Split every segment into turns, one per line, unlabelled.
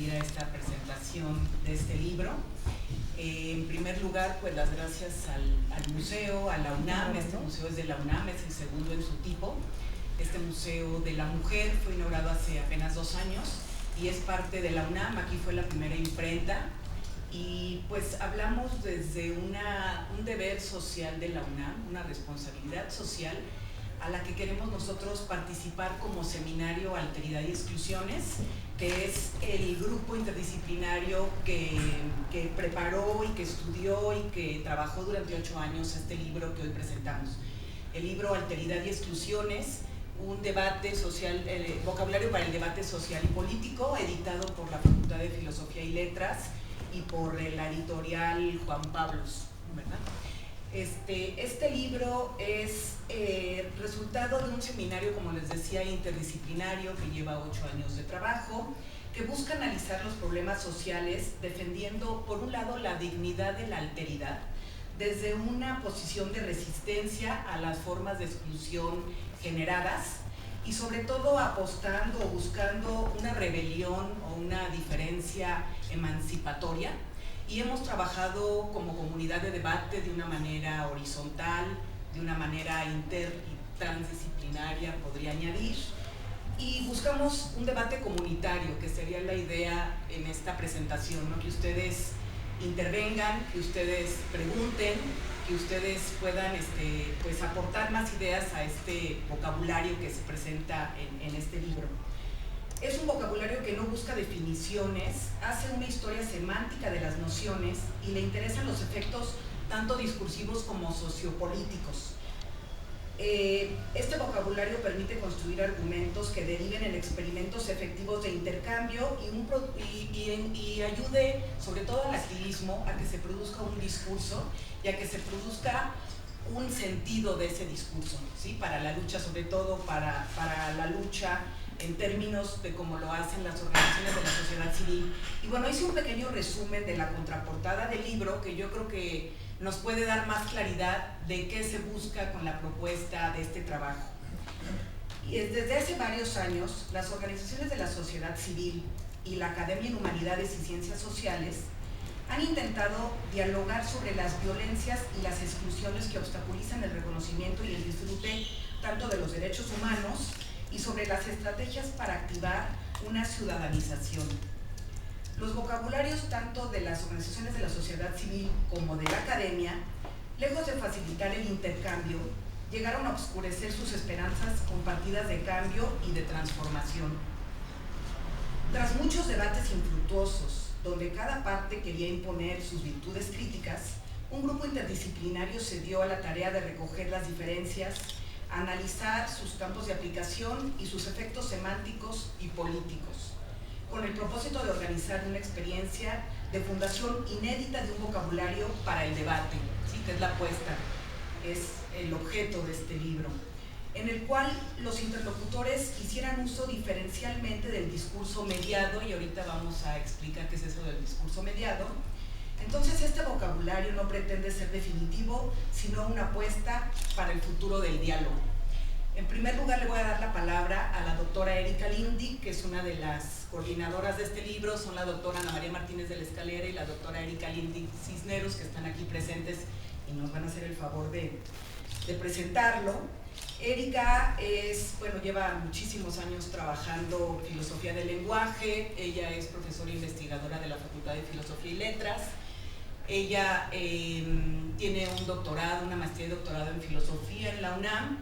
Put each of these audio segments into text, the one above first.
asistir a esta presentación de este libro. En primer lugar, pues las gracias al museo, a la UNAM. Este museo es de la UNAM, es el segundo en su tipo. Este Museo de la Mujer fue inaugurado hace apenas 2 años y es parte de la UNAM. Aquí fue la primera imprenta y pues hablamos desde un deber social de la UNAM, una responsabilidad social a la que queremos nosotros participar como seminario Alteridad y Exclusiones, que es el grupo interdisciplinario que preparó y que estudió y que trabajó durante 8 años este libro que hoy presentamos. El libro Alteridad y Exclusiones, un debate social, vocabulario para el debate social y político, editado por la Facultad de Filosofía y Letras y por la editorial Juan Pablos, ¿verdad? Este libro es resultado de un seminario, como les decía, interdisciplinario que lleva 8 años de trabajo, que busca analizar los problemas sociales defendiendo, por un lado, la dignidad de la alteridad, desde una posición de resistencia a las formas de exclusión generadas y sobre todo apostando o buscando una rebelión o una diferencia emancipatoria. Y hemos trabajado como comunidad de debate de una manera horizontal, de una manera inter y transdisciplinaria, podría añadir, y buscamos un debate comunitario, que sería la idea en esta presentación, ¿no? Que ustedes intervengan, que ustedes pregunten, que ustedes puedan pues aportar más ideas a este vocabulario que se presenta en este libro. Es un vocabulario que no busca definiciones, hace una historia semántica de las nociones y le interesan los efectos tanto discursivos como sociopolíticos. Este vocabulario permite construir argumentos que deriven en experimentos efectivos de intercambio y ayude sobre todo al activismo a que se produzca un discurso y a que se produzca un sentido de ese discurso, ¿sí? Para la lucha, sobre todo para la lucha en términos de cómo lo hacen las organizaciones de la sociedad civil. Y bueno, hice un pequeño resumen de la contraportada del libro que yo creo que nos puede dar más claridad de qué se busca con la propuesta de este trabajo. Y desde hace varios años, las organizaciones de la sociedad civil y la Academia en Humanidades y Ciencias Sociales han intentado dialogar sobre las violencias y las exclusiones que obstaculizan el reconocimiento y el disfrute tanto de los derechos humanos y sobre las estrategias para activar una ciudadanización. Los vocabularios tanto de las organizaciones de la sociedad civil como de la academia, lejos de facilitar el intercambio, llegaron a oscurecer sus esperanzas compartidas de cambio y de transformación. Tras muchos debates infructuosos, donde cada parte quería imponer sus virtudes críticas, un grupo interdisciplinario se dio a la tarea de recoger las diferencias, analizar sus campos de aplicación y sus efectos semánticos y políticos, con el propósito de organizar una experiencia de fundación inédita de un vocabulario para el debate, ¿sí? Que es la apuesta, es el objeto de este libro, en el cual los interlocutores hicieran uso diferencialmente del discurso mediado, y ahorita vamos a explicar qué es eso del discurso mediado. Entonces este vocabulario no pretende ser definitivo, sino una apuesta para el futuro del diálogo. En primer lugar le voy a dar la palabra a la doctora Erika Lindy, que es una de las coordinadoras de este libro. Son la doctora Ana María Martínez de la Escalera y la doctora Erika Lindy Cisneros, que están aquí presentes y nos van a hacer el favor de presentarlo. Erika lleva muchísimos años trabajando filosofía del lenguaje. Ella es profesora e investigadora de la Facultad de Filosofía y Letras. Ella tiene un doctorado, una maestría y doctorado en filosofía en la UNAM.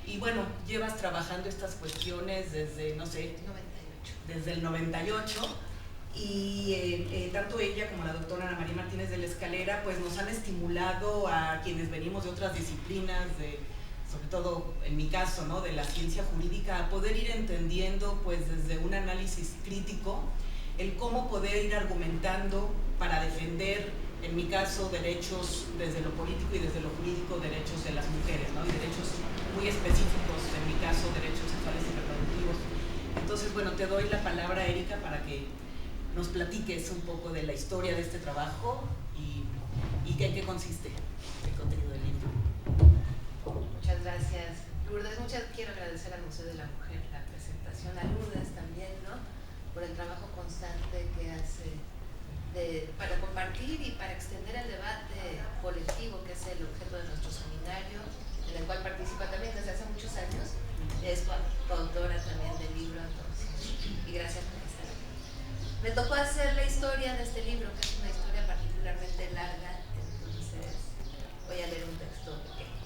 Y bueno, llevas trabajando estas cuestiones desde, no sé, 98. Desde el 98. Y tanto ella como la doctora Ana María Martínez de la Escalera pues nos han estimulado a quienes venimos de otras disciplinas, sobre todo en mi caso, ¿no?, de la ciencia jurídica, a poder ir entendiendo pues desde un análisis crítico el cómo poder ir argumentando para defender, en mi caso, derechos desde lo político y desde lo jurídico, derechos de las mujeres, ¿no?, y derechos muy específicos, en mi caso, derechos sexuales y reproductivos. Entonces, bueno, te doy la palabra, Erika, para que nos platiques un poco de la historia de este trabajo y en qué consiste el contenido del libro.
Muchas gracias, Lourdes. Quiero agradecer al Museo de la Mujer la presentación, a Lourdes también, ¿no?, por el trabajo constante que para compartir y para extender el debate colectivo, que es el objeto de nuestro seminario, en el cual participa también desde hace muchos años. Es coautora también del libro, entonces, y gracias por estar aquí. Me tocó hacer la historia de este libro, que es una historia particularmente larga, entonces voy a leer un texto pequeño.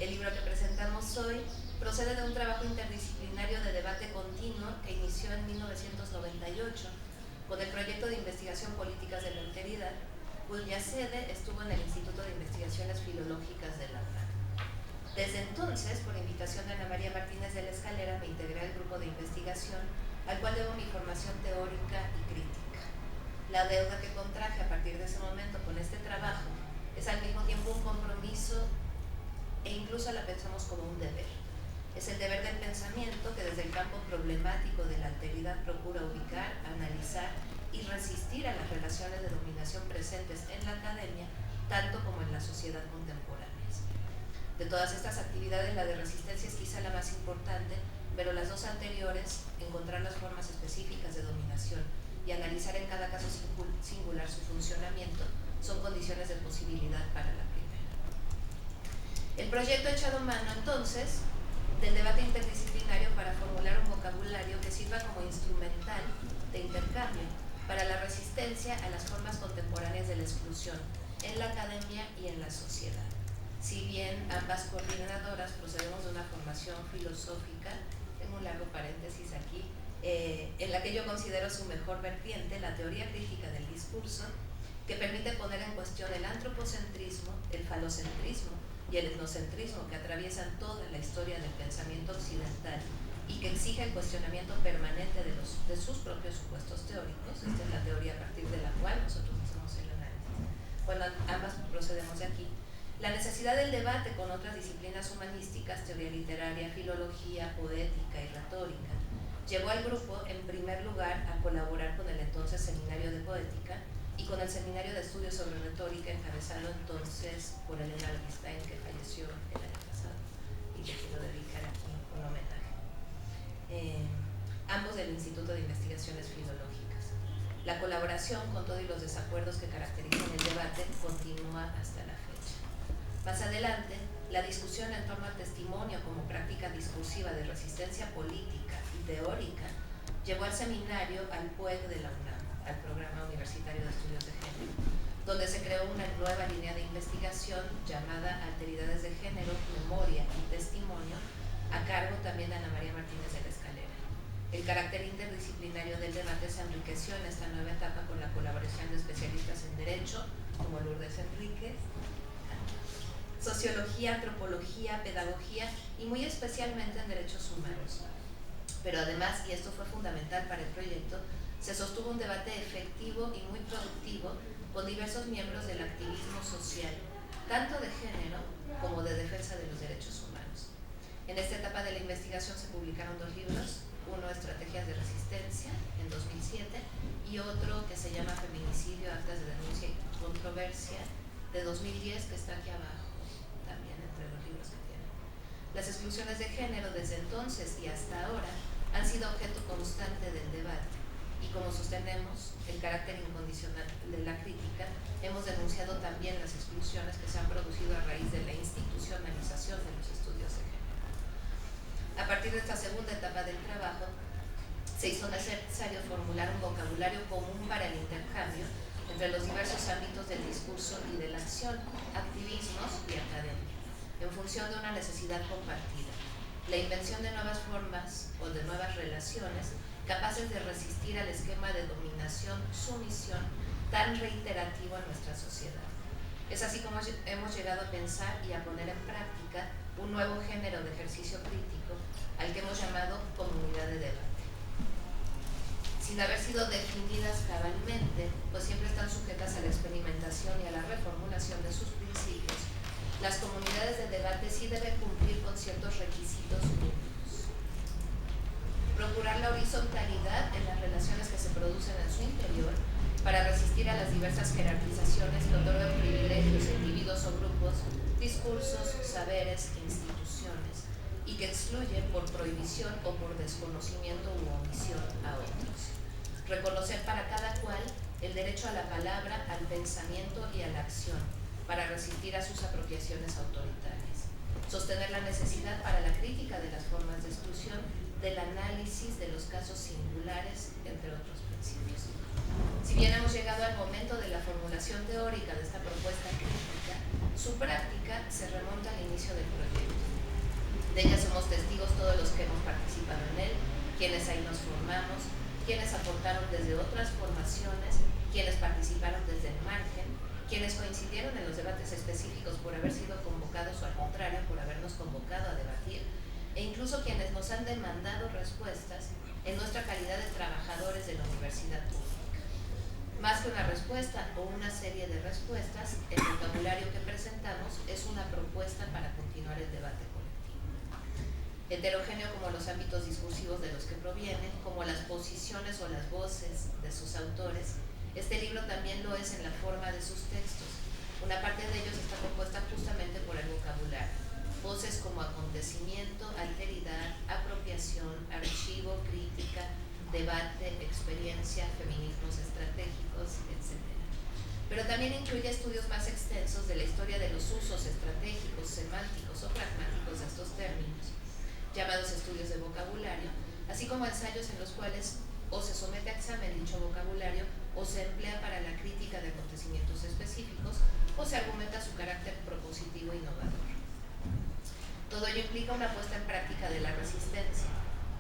El libro que presentamos hoy procede de un trabajo interdisciplinario de debate continuo que inició en 1998 con el proyecto de investigación políticas de la alteridad, cuya sede estuvo en el Instituto de Investigaciones Filológicas de la UNAM. Desde entonces, por invitación de Ana María Martínez de la Escalera, me integré al grupo de investigación, al cual debo mi formación teórica y crítica. La deuda que contraje a partir de ese momento con este trabajo es al mismo tiempo un compromiso e incluso la pensamos como un deber. Es el deber del pensamiento que desde el campo problemático de la alteridad procura ubicar, analizar y resistir a las relaciones de dominación presentes en la academia, tanto como en la sociedad contemporánea. De todas estas actividades, la de resistencia es quizá la más importante, pero las dos anteriores, encontrar las formas específicas de dominación y analizar en cada caso singular su funcionamiento, son condiciones de posibilidad para la primera. El proyecto ha echado mano entonces del debate interdisciplinario para formular un vocabulario que sirva como instrumental de intercambio para la resistencia a las formas contemporáneas de la exclusión en la academia y en la sociedad. Si bien ambas coordinadoras procedemos de una formación filosófica, tengo un largo paréntesis aquí, en la que yo considero su mejor vertiente, la teoría crítica del discurso, que permite poner en cuestión el antropocentrismo, el falocentrismo y el etnocentrismo que atraviesan toda la historia del pensamiento occidental y que exige el cuestionamiento permanente de sus propios supuestos teóricos. Esta es la teoría a partir de la cual nosotros hacemos el análisis. Bueno, ambas procedemos de aquí. La necesidad del debate con otras disciplinas humanísticas, teoría literaria, filología, poética y retórica, llevó al grupo, en primer lugar, a colaborar con el entonces Seminario de Poética y con el Seminario de Estudios sobre Retórica, encabezado entonces por Elena Beristain, que falleció el año pasado, y le quiero dedicar aquí un homenaje. Ambos del Instituto de Investigaciones Filológicas. La colaboración, con todos los desacuerdos que caracterizan el debate, continúa hasta la fecha. Más adelante, la discusión en torno al testimonio como práctica discursiva de resistencia política y teórica llevó al seminario al PUEG de la UNAM, al Programa Universitario de Estudios de Género, donde se creó una nueva línea de investigación llamada Alteridades de Género, Memoria y Testimonio, a cargo también de Ana María Martínez de la Escalera. El carácter interdisciplinario del debate se enriqueció en esta nueva etapa con la colaboración de especialistas en Derecho, como Lourdes Enríquez, Sociología, Antropología, Pedagogía y muy especialmente en Derechos Humanos. Pero además, y esto fue fundamental para el proyecto, se sostuvo un debate efectivo y muy productivo con diversos miembros del activismo social, tanto de género como de defensa de los derechos humanos. En esta etapa de la investigación se publicaron dos libros, uno Estrategias de Resistencia en 2007 y otro que se llama Feminicidio, Actas de Denuncia y Controversia de 2010, que está aquí abajo también entre los libros que tienen. Las exclusiones de género desde entonces y hasta ahora han sido objeto constante del debate y como sostenemos el carácter incondicional de la crítica, hemos denunciado también las exclusiones que se han producido a raíz de la institucionalización de los estudios de género. A partir de esta segunda etapa del trabajo, se hizo necesario formular un vocabulario común para el intercambio entre los diversos ámbitos del discurso y de la acción, activismos y academia, en función de una necesidad compartida, la invención de nuevas formas o de nuevas relaciones capaces de resistir al esquema de dominación-sumisión tan reiterativo en nuestra sociedad. Es así como hemos llegado a pensar y a poner en práctica un nuevo género de ejercicio crítico al que hemos llamado comunidad de debate. Sin haber sido definidas cabalmente, pues siempre están sujetas a la experimentación y a la reformulación de sus principios, las comunidades de debate sí deben cumplir con ciertos requisitos mínimos. Procurar la horizontalidad en las relaciones que se producen en su interior para resistir a las diversas jerarquizaciones que otorgan privilegios a individuos o grupos, discursos, saberes e instituciones, y que excluyen por prohibición o por desconocimiento u omisión a otros. Reconocer para cada cual el derecho a la palabra, al pensamiento y a la acción, para resistir a sus apropiaciones autoritarias. Sostener la necesidad para la crítica de las formas de exclusión, del análisis de los casos singulares, entre otros principios. Si bien hemos llegado al momento de la formulación teórica de esta propuesta crítica, su práctica se remonta al inicio del proyecto. De ella somos testigos todos los que hemos participado en él, quienes ahí nos formamos, quienes aportaron desde otras formaciones, quienes participaron desde el margen, quienes coincidieron en los debates específicos por haber sido convocados o al contrario por habernos convocado a debatir, e incluso quienes nos han demandado respuestas en nuestra calidad de trabajadores de la universidad pública. Más que una respuesta o una serie de respuestas, el vocabulario que presentamos es una propuesta para continuar el debate colectivo. Heterogéneo como los ámbitos discursivos de los que provienen, como las posiciones o las voces de sus autores, este libro también lo es en la forma de sus textos. Una parte de ellos está compuesta justamente por el vocabulario. Voces como acontecimiento, alteridad, apropiación, archivo, crítica, debate, experiencia, feminismos estratégicos, etc. Pero también incluye estudios más extensos de la historia de los usos estratégicos, semánticos o pragmáticos de estos términos, llamados estudios de vocabulario, así como ensayos en los cuales o se somete a examen dicho vocabulario o se emplea para la crítica de acontecimientos específicos o se argumenta su carácter propositivo e innovador. Todo ello implica una puesta en práctica de la resistencia.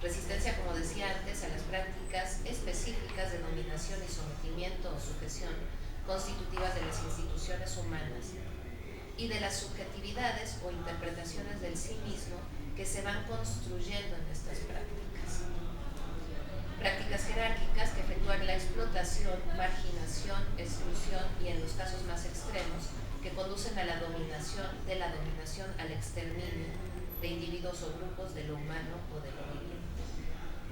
Resistencia, como decía antes, a las prácticas específicas de dominación y sometimiento o sujeción constitutivas de las instituciones humanas y de las subjetividades o interpretaciones del sí mismo que se van construyendo en estas prácticas. Prácticas jerárquicas que efectúan la explotación, marginación, exclusión y, en los casos más extremos, que conducen a la dominación, de la dominación al exterminio de individuos o grupos de lo humano o de lo viviente.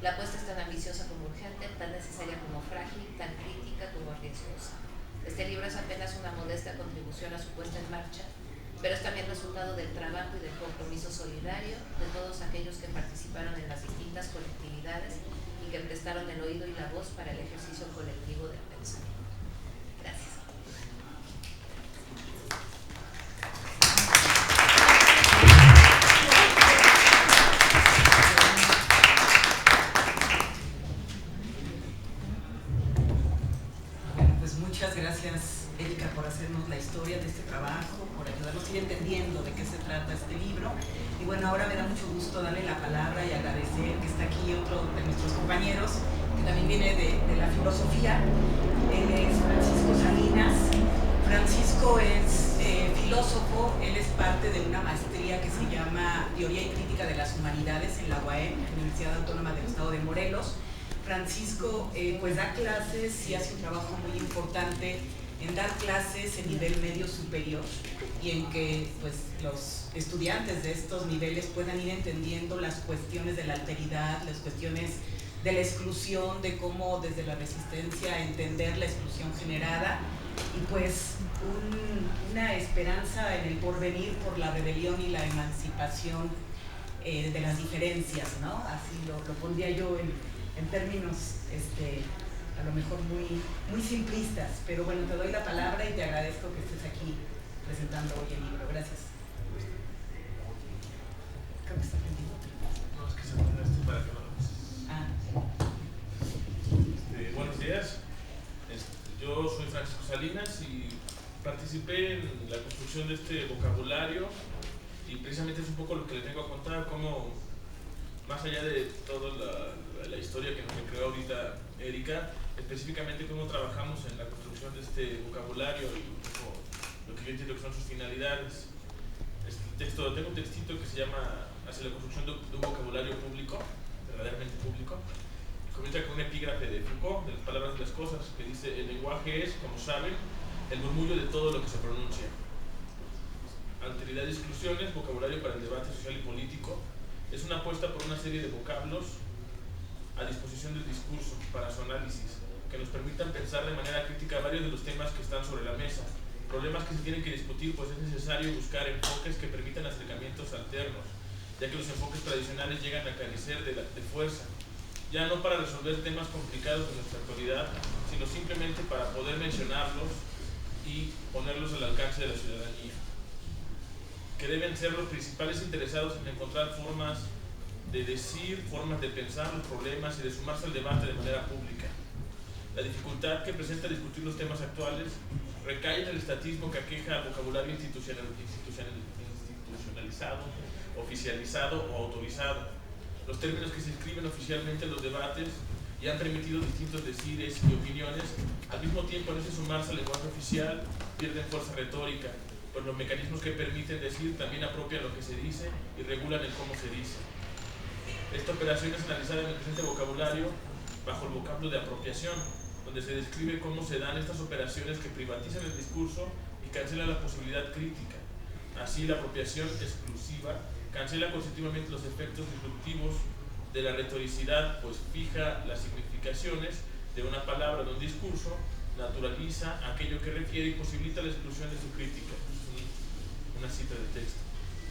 La apuesta es tan ambiciosa como urgente, tan necesaria como frágil, tan crítica como riesgosa. Este libro es apenas una modesta contribución a su puesta en marcha, pero es también resultado del trabajo y del compromiso solidario de todos aquellos que participaron en las distintas colectividades y que prestaron el oído y la voz para el ejercicio colectivo del pensamiento. Gracias.
Bueno, pues muchas gracias, Erika, por hacernos la historia de este trabajo, por ayudarnos a ir entendiendo de qué se trata este libro. Y bueno, ahora me da mucho gusto darle la palabra y agradecer que está aquí otro de nuestros compañeros, que también viene de la filosofía. Él es Francisco Salinas. Francisco es filósofo, él es parte de una maestría que se llama Teoría y Crítica de las Humanidades en la UAM, Universidad Autónoma del Estado de Morelos. Francisco pues da clases y hace un trabajo muy importante en dar clases en nivel medio superior y en que pues los estudiantes de estos niveles puedan ir entendiendo las cuestiones de la alteridad, las cuestiones de la exclusión, de cómo desde la resistencia entender la exclusión generada y pues una esperanza en el porvenir por la rebelión y la emancipación de las diferencias, ¿no? Así lo pondría yo en términos a lo mejor muy simplistas, pero bueno, te doy la palabra y te agradezco que estés aquí presentando hoy el libro. Gracias. Creo que está prendido.
No, es que se pone esto para que no lo veas. Buenos días. Yo soy Francisco Salinas y participé en la construcción de este vocabulario y precisamente es un poco lo que les vengo a contar, cómo más allá de toda la historia que nos creó ahorita Erika, específicamente cómo trabajamos en la construcción de este vocabulario y un poco lo que yo entiendo que son sus finalidades. Tengo un textito que se llama Hacia la construcción de un vocabulario público, verdaderamente público. Comienza con un epígrafe de Foucault, de las palabras de las cosas, que dice: el lenguaje es, como saben, el murmullo de todo lo que se pronuncia. Alteridad y exclusiones, vocabulario para el debate social y político, es una apuesta por una serie de vocablos a disposición del discurso para su análisis, que nos permitan pensar de manera crítica varios de los temas que están sobre la mesa, problemas que se tienen que discutir, pues es necesario buscar enfoques que permitan acercamientos alternos, ya que los enfoques tradicionales llegan a carecer de fuerza, ya no para resolver temas complicados de nuestra actualidad, sino simplemente para poder mencionarlos y ponerlos al alcance de la ciudadanía, que deben ser los principales interesados en encontrar formas de decir, formas de pensar los problemas y de sumarse al debate de manera pública. La dificultad que presenta discutir los temas actuales recae en el estatismo que aqueja al vocabulario institucionalizado, oficializado o autorizado. Los términos que se inscriben oficialmente en los debates y han permitido distintos decires y opiniones, al mismo tiempo en ese sumarse al lenguaje oficial pierden fuerza retórica, pues los mecanismos que permiten decir también apropian lo que se dice y regulan el cómo se dice. Esta operación es analizada en el presente vocabulario bajo el vocablo de apropiación, donde se describe cómo se dan estas operaciones que privatizan el discurso y cancelan la posibilidad crítica. Así, la apropiación exclusiva cancela coercitivamente los efectos disruptivos de la retoricidad, pues fija las significaciones de una palabra o de un discurso, naturaliza aquello que refiere y posibilita la exclusión de su crítica. Una cita de texto.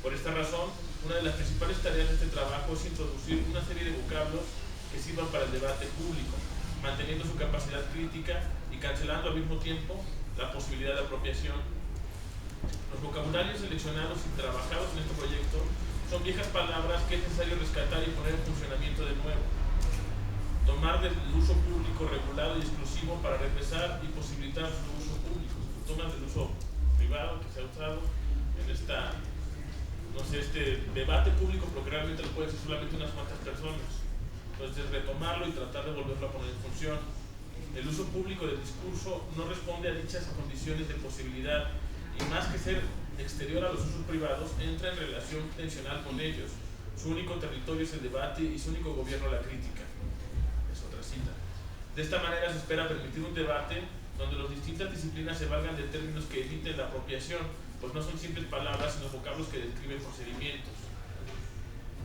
Por esta razón, una de las principales tareas de este trabajo es introducir una serie de vocablos que sirvan para el debate público, manteniendo su capacidad crítica y cancelando al mismo tiempo la posibilidad de apropiación. Los vocabularios seleccionados y trabajados en este proyecto son viejas palabras que es necesario rescatar y poner en funcionamiento de nuevo. Tomar del uso público regulado y exclusivo para regresar y posibilitar su uso público. Tomas del uso privado que se ha usado en este debate público, pero que realmente lo pueden ser solamente unas cuantas personas. Entonces, retomarlo y tratar de volverlo a poner en función. El uso público del discurso no responde a dichas condiciones de posibilidad y, más que ser exterior a los usos privados, entra en relación tensional con ellos. Su único territorio es el debate y su único gobierno la crítica. Es otra cita. De esta manera se espera permitir un debate donde las distintas disciplinas se valgan de términos que eviten la apropiación, pues no son simples palabras, sino vocablos que describen procedimientos.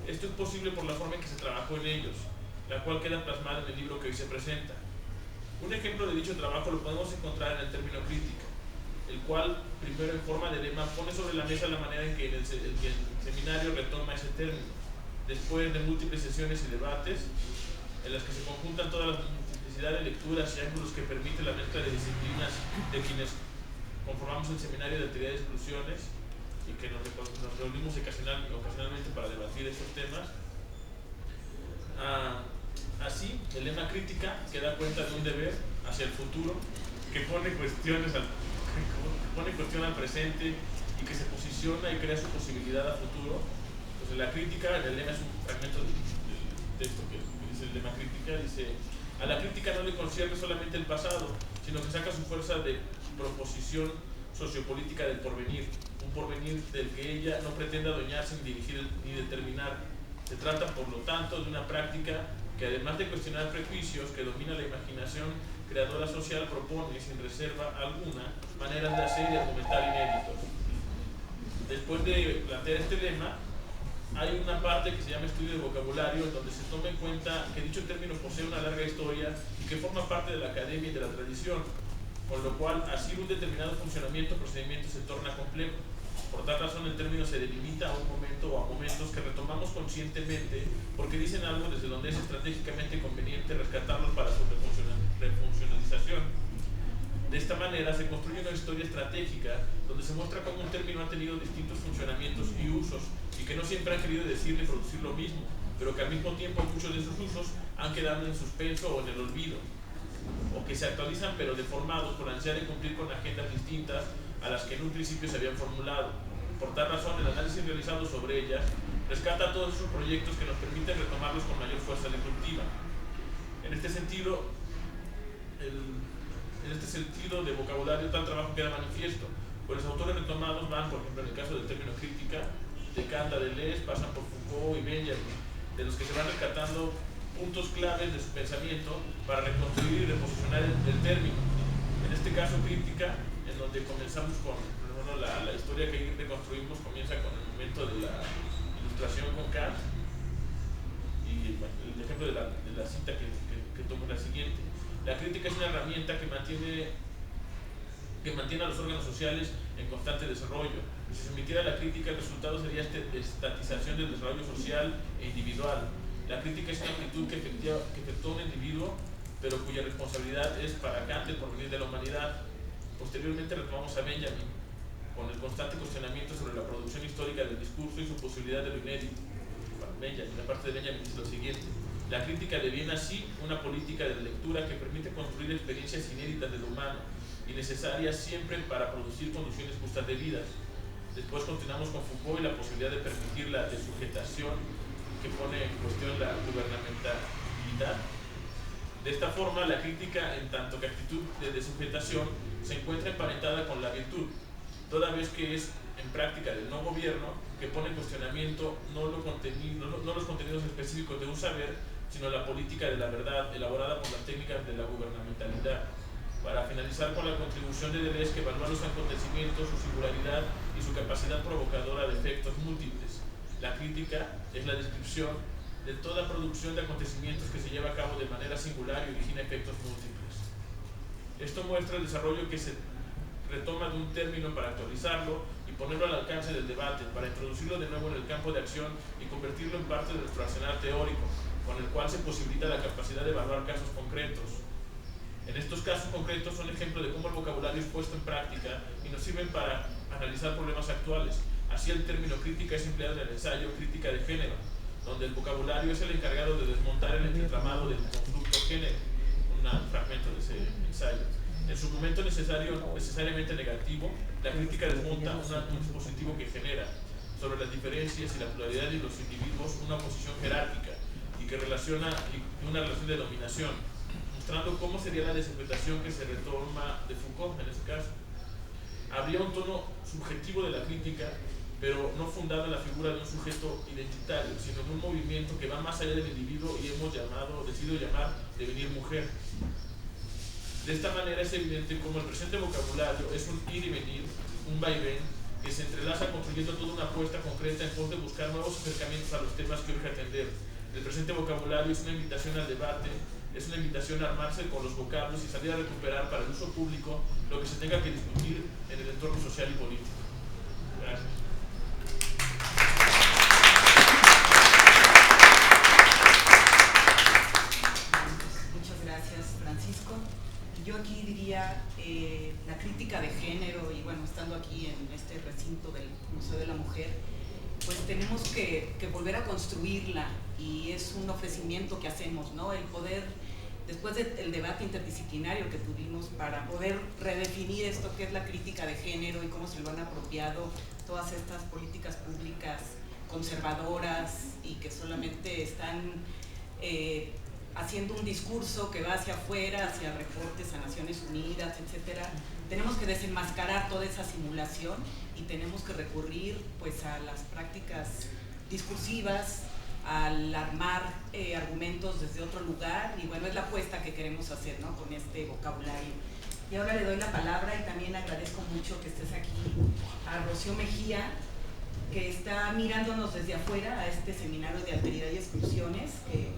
Esto es posible por la forma en que se trabajó en ellos, la cual queda plasmada en el libro que hoy se presenta. Un ejemplo de dicho trabajo lo podemos encontrar en el término crítica, el cual, primero en forma de lema, pone sobre la mesa la manera en que el seminario retoma ese término, después de múltiples sesiones y debates, en las que se conjuntan todas las multiplicidad de lecturas y ángulos que permite la mezcla de disciplinas de quienes conformamos el seminario de teoría de exclusiones y que nos reunimos ocasionalmente para debatir estos temas. Así, el lema crítica que da cuenta de un deber hacia el futuro, que pone cuestión al presente y que se posiciona y crea su posibilidad a futuro. Entonces, la crítica, el lema es un fragmento del texto que dice el lema crítica, dice: a la crítica no le concierne solamente el pasado, sino que saca su fuerza de proposición sociopolítica del porvenir, un porvenir del que ella no pretende adueñarse ni dirigir ni determinar. Se trata, por lo tanto, de una práctica que, además de cuestionar prejuicios que domina la imaginación creadora social, propone, sin reserva alguna, maneras de hacer y de argumentar inéditos. Después de plantear este lema, hay una parte que se llama estudio de vocabulario, en donde se toma en cuenta que dicho término posee una larga historia y que forma parte de la academia y de la tradición, con lo cual así un determinado funcionamiento o procedimiento se torna complejo. Por tal razón, el término se delimita a un momento o a momentos que retomamos conscientemente porque dicen algo desde donde es estratégicamente conveniente rescatarlos para su refuncionalización. De esta manera se construye una historia estratégica donde se muestra cómo un término ha tenido distintos funcionamientos y usos y que no siempre han querido decir ni producir lo mismo, pero que al mismo tiempo muchos de sus usos han quedado en suspenso o en el olvido, o que se actualizan pero deformados por ansiar de cumplir con agendas distintas a las que en un principio se habían formulado. Por tal razón, el análisis realizado sobre ellas rescata todos esos proyectos que nos permiten retomarlos con mayor fuerza disruptiva. En este sentido de vocabulario, tal trabajo queda manifiesto, pues los autores retomados van, por ejemplo, en el caso del término crítica, de Kant a Deleuze, pasan por Foucault y Benjamin, de los que se van rescatando puntos claves de su pensamiento para reconstruir y reposicionar el término. En este caso, crítica, en donde comenzamos con, bueno, la historia que reconstruimos comienza con el momento de la ilustración con Kant, y el ejemplo de la cita que tomo es la siguiente: la crítica es una herramienta que mantiene a los órganos sociales en constante desarrollo. Si se emitiera la crítica, el resultado sería estatización del desarrollo social e individual. La crítica es una actitud que efectúa un individuo pero cuya responsabilidad es para Kant el porvenir de la humanidad. Posteriormente retomamos a Benjamin, con el constante cuestionamiento sobre la producción histórica del discurso y su posibilidad de lo inédito. Benjamin, la parte de Benjamin dice lo siguiente: la crítica deviene así una política de lectura que permite construir experiencias inéditas de lo humano y necesarias siempre para producir condiciones justas de vida. Después continuamos con Foucault y la posibilidad de permitir la desujetación que pone en cuestión la gubernamentalidad. De esta forma, la crítica, en tanto que actitud de desujetación, se encuentra emparentada con la virtud, toda vez que es en práctica del no gobierno que pone en cuestionamiento no los contenidos específicos de un saber, sino la política de la verdad elaborada por las técnicas de la gubernamentalidad. Para finalizar con la contribución de Deleuze, que evalúa los acontecimientos, su singularidad y su capacidad provocadora de efectos múltiples. La crítica es la descripción de toda producción de acontecimientos que se lleva a cabo de manera singular y origina efectos múltiples. Esto muestra el desarrollo que se retoma de un término para actualizarlo y ponerlo al alcance del debate, para introducirlo de nuevo en el campo de acción y convertirlo en parte de nuestro arsenal teórico, con el cual se posibilita la capacidad de evaluar casos concretos. En estos casos concretos son ejemplo de cómo el vocabulario es puesto en práctica y nos sirven para analizar problemas actuales. Así el término crítica es empleado en el ensayo Crítica de Género, donde el vocabulario es el encargado de desmontar el entramado del constructo género, un fragmento de ese ensayo. En su momento necesariamente negativo, la crítica desmonta un dispositivo que genera sobre las diferencias y la pluralidad de los individuos una posición jerárquica y que relaciona una relación de dominación, mostrando cómo sería la desinterpretación que se retoma de Foucault en ese caso. Habría un tono subjetivo de la crítica, pero no fundado en la figura de un sujeto identitario, sino en un movimiento que va más allá del individuo y hemos decidido llamar devenir mujer. De esta manera es evidente cómo el presente vocabulario es un ir y venir, un vaivén, que se entrelaza construyendo toda una apuesta concreta en pos de buscar nuevos acercamientos a los temas que urge atender. El presente vocabulario es una invitación al debate, es una invitación a armarse con los vocablos y salir a recuperar para el uso público lo que se tenga que discutir en el entorno social y político. Gracias.
Muchas gracias, Francisco. Yo aquí diría la crítica de género, y bueno, estando aquí en este recinto del Museo de la Mujer, pues tenemos que volver a construirla, y es un ofrecimiento que hacemos, ¿no? El poder, después del debate interdisciplinario que tuvimos para poder redefinir esto que es la crítica de género y cómo se lo han apropiado todas estas políticas públicas conservadoras y que solamente están haciendo un discurso que va hacia afuera, hacia reportes a Naciones Unidas, etcétera. Tenemos que desenmascarar toda esa simulación y tenemos que recurrir pues a las prácticas discursivas, al armar argumentos desde otro lugar, y bueno, es la apuesta que queremos hacer, ¿no?, con este vocabulario. Y ahora le doy la palabra, y también agradezco mucho que estés aquí, a Rocío Mejía, que está mirándonos desde afuera a este seminario de alteridad y exclusiones, que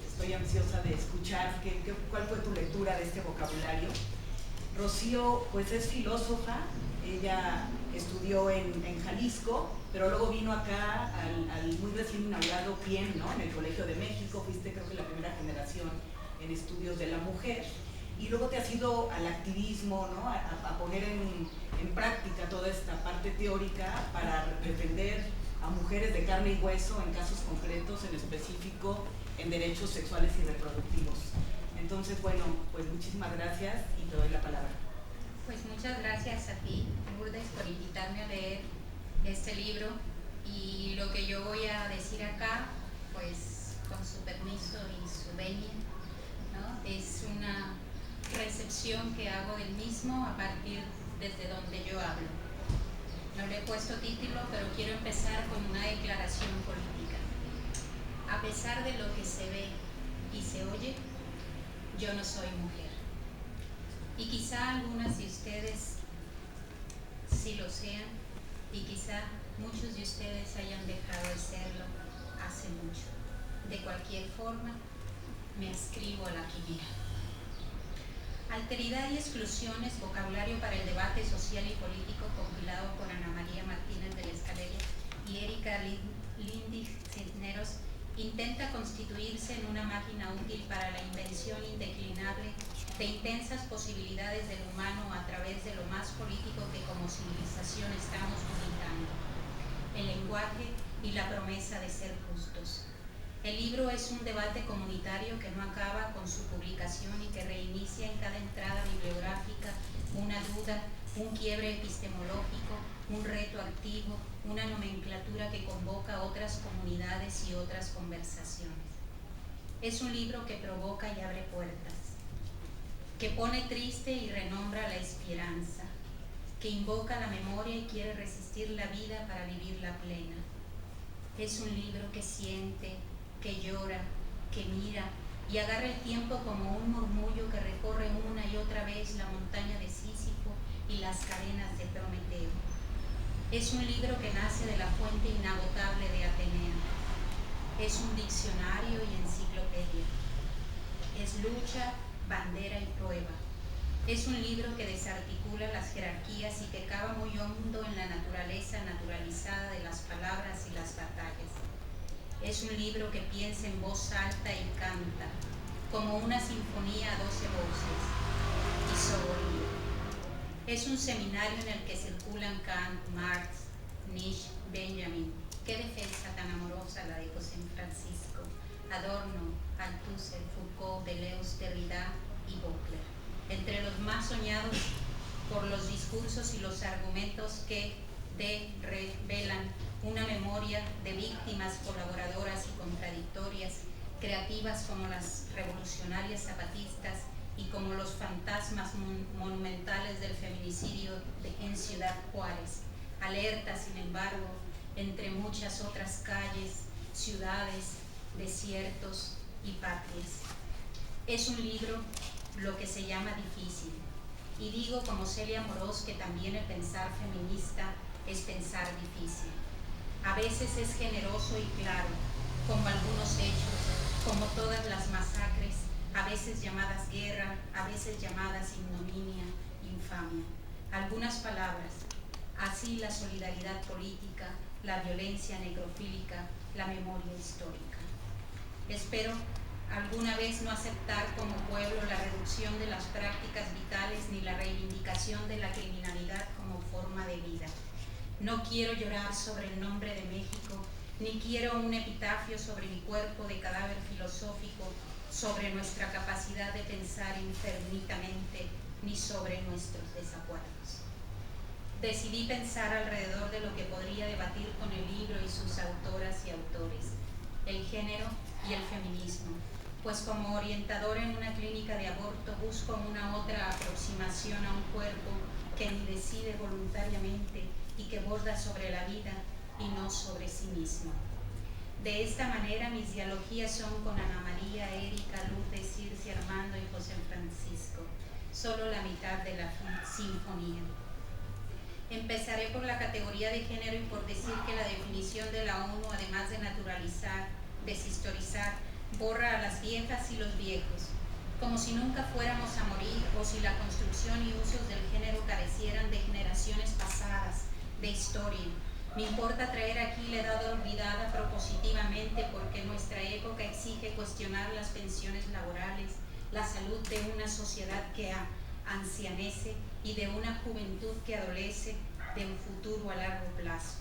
estoy ansiosa de escuchar cuál fue tu lectura de este vocabulario. Rocío pues es filósofa, ella estudió en Jalisco, pero luego vino acá al muy recién inaugurado PIEM, ¿no?, en el Colegio de México. Fuiste, creo que, la primera generación en estudios de la mujer, y luego te has ido al activismo, ¿no?, a poner en práctica toda esta parte teórica para defender a mujeres de carne y hueso en casos concretos, en específico en derechos sexuales y reproductivos. Entonces, bueno, pues muchísimas gracias y te doy la palabra.
Pues muchas gracias a ti, Lourdes, por invitarme a leer este libro, y lo que yo voy a decir acá, pues con su permiso y su venia, ¿no?, es una recepción que hago del mismo a partir desde donde yo hablo. No le he puesto título, pero quiero empezar con una declaración política. A pesar de lo que se ve y se oye, yo no soy mujer. Y quizá algunas de ustedes sí lo sean, y quizá muchos de ustedes hayan dejado de serlo hace mucho. De cualquier forma, me adscribo a la quimera. Alteridad y exclusiones, vocabulario para el debate social y político, compilado por Ana María Martínez de la Escalera y Erika Lindig Cisneros, intenta constituirse en una máquina útil para la invención indeclinable de intensas posibilidades del humano a través de lo más político que como civilización estamos publicando, el lenguaje y la promesa de ser justos. El libro es un debate comunitario que no acaba con su publicación y que reinicia en cada entrada bibliográfica una duda, un quiebre epistemológico, un reto activo, una nomenclatura que convoca a otras comunidades y otras conversaciones. Es un libro que provoca y abre puertas, que pone triste y renombra la esperanza, que invoca la memoria y quiere resistir la vida para vivirla plena. Es un libro que siente, que llora, que mira y agarra el tiempo como un murmullo que recorre una y otra vez la montaña de Sísifo y las cadenas de Prometeo. Es un libro que nace de la fuente inagotable de Atenea. Es un diccionario y enciclopedia. Es lucha, bandera y prueba. Es un libro que desarticula las jerarquías y que cava muy hondo en la naturaleza naturalizada de las palabras y las batallas. Es un libro que piensa en voz alta y canta, como una sinfonía a 12 voces, y soboría. Es un seminario en el que circulan Kant, Marx, Nietzsche, Benjamin. Qué defensa tan amorosa la de José Francisco, Adorno, Althusser, Foucault, Deleuze, Derrida y Butler. Entre los más soñados por los discursos y los argumentos que revelan una memoria de víctimas colaboradoras y contradictorias, creativas como las revolucionarias zapatistas y como los fantasmas monumentales del feminicidio en Ciudad Juárez, alerta, sin embargo, entre muchas otras calles, ciudades, desiertos y patrias. Es un libro lo que se llama difícil, y digo como Celia Morós que también el pensar feminista es pensar difícil. A veces es generoso y claro, como algunos hechos, como todas las masacres, a veces llamadas guerra, a veces llamadas ignominia, infamia. Algunas palabras, así la solidaridad política, la violencia necrofílica, la memoria histórica. Espero alguna vez no aceptar como pueblo la reducción de las prácticas vitales ni la reivindicación de la criminalidad como forma de vida. No quiero llorar sobre el nombre de México, ni quiero un epitafio sobre mi cuerpo de cadáver filosófico, sobre nuestra capacidad de pensar infinitamente, ni sobre nuestros desacuerdos. Decidí pensar alrededor de lo que podría debatir con el libro y sus autoras y autores, el género y el feminismo, pues como orientadora en una clínica de aborto busco una otra aproximación a un cuerpo que ni decide voluntariamente y que borda sobre la vida y no sobre sí mismo. De esta manera mis dialogías son con Ana María, Erika, Lourdes, Circe, Armando y José Francisco, solo la mitad de la sinfonía. Empezaré por la categoría de género y por decir que la definición de la ONU, además de naturalizar, deshistorizar, borra a las viejas y los viejos, como si nunca fuéramos a morir o si la construcción y usos del género carecieran de generaciones pasadas, de historia. Me importa traer aquí la edad olvidada propositivamente porque nuestra época exige cuestionar las pensiones laborales, la salud de una sociedad que ancianece y de una juventud que adolece de un futuro a largo plazo.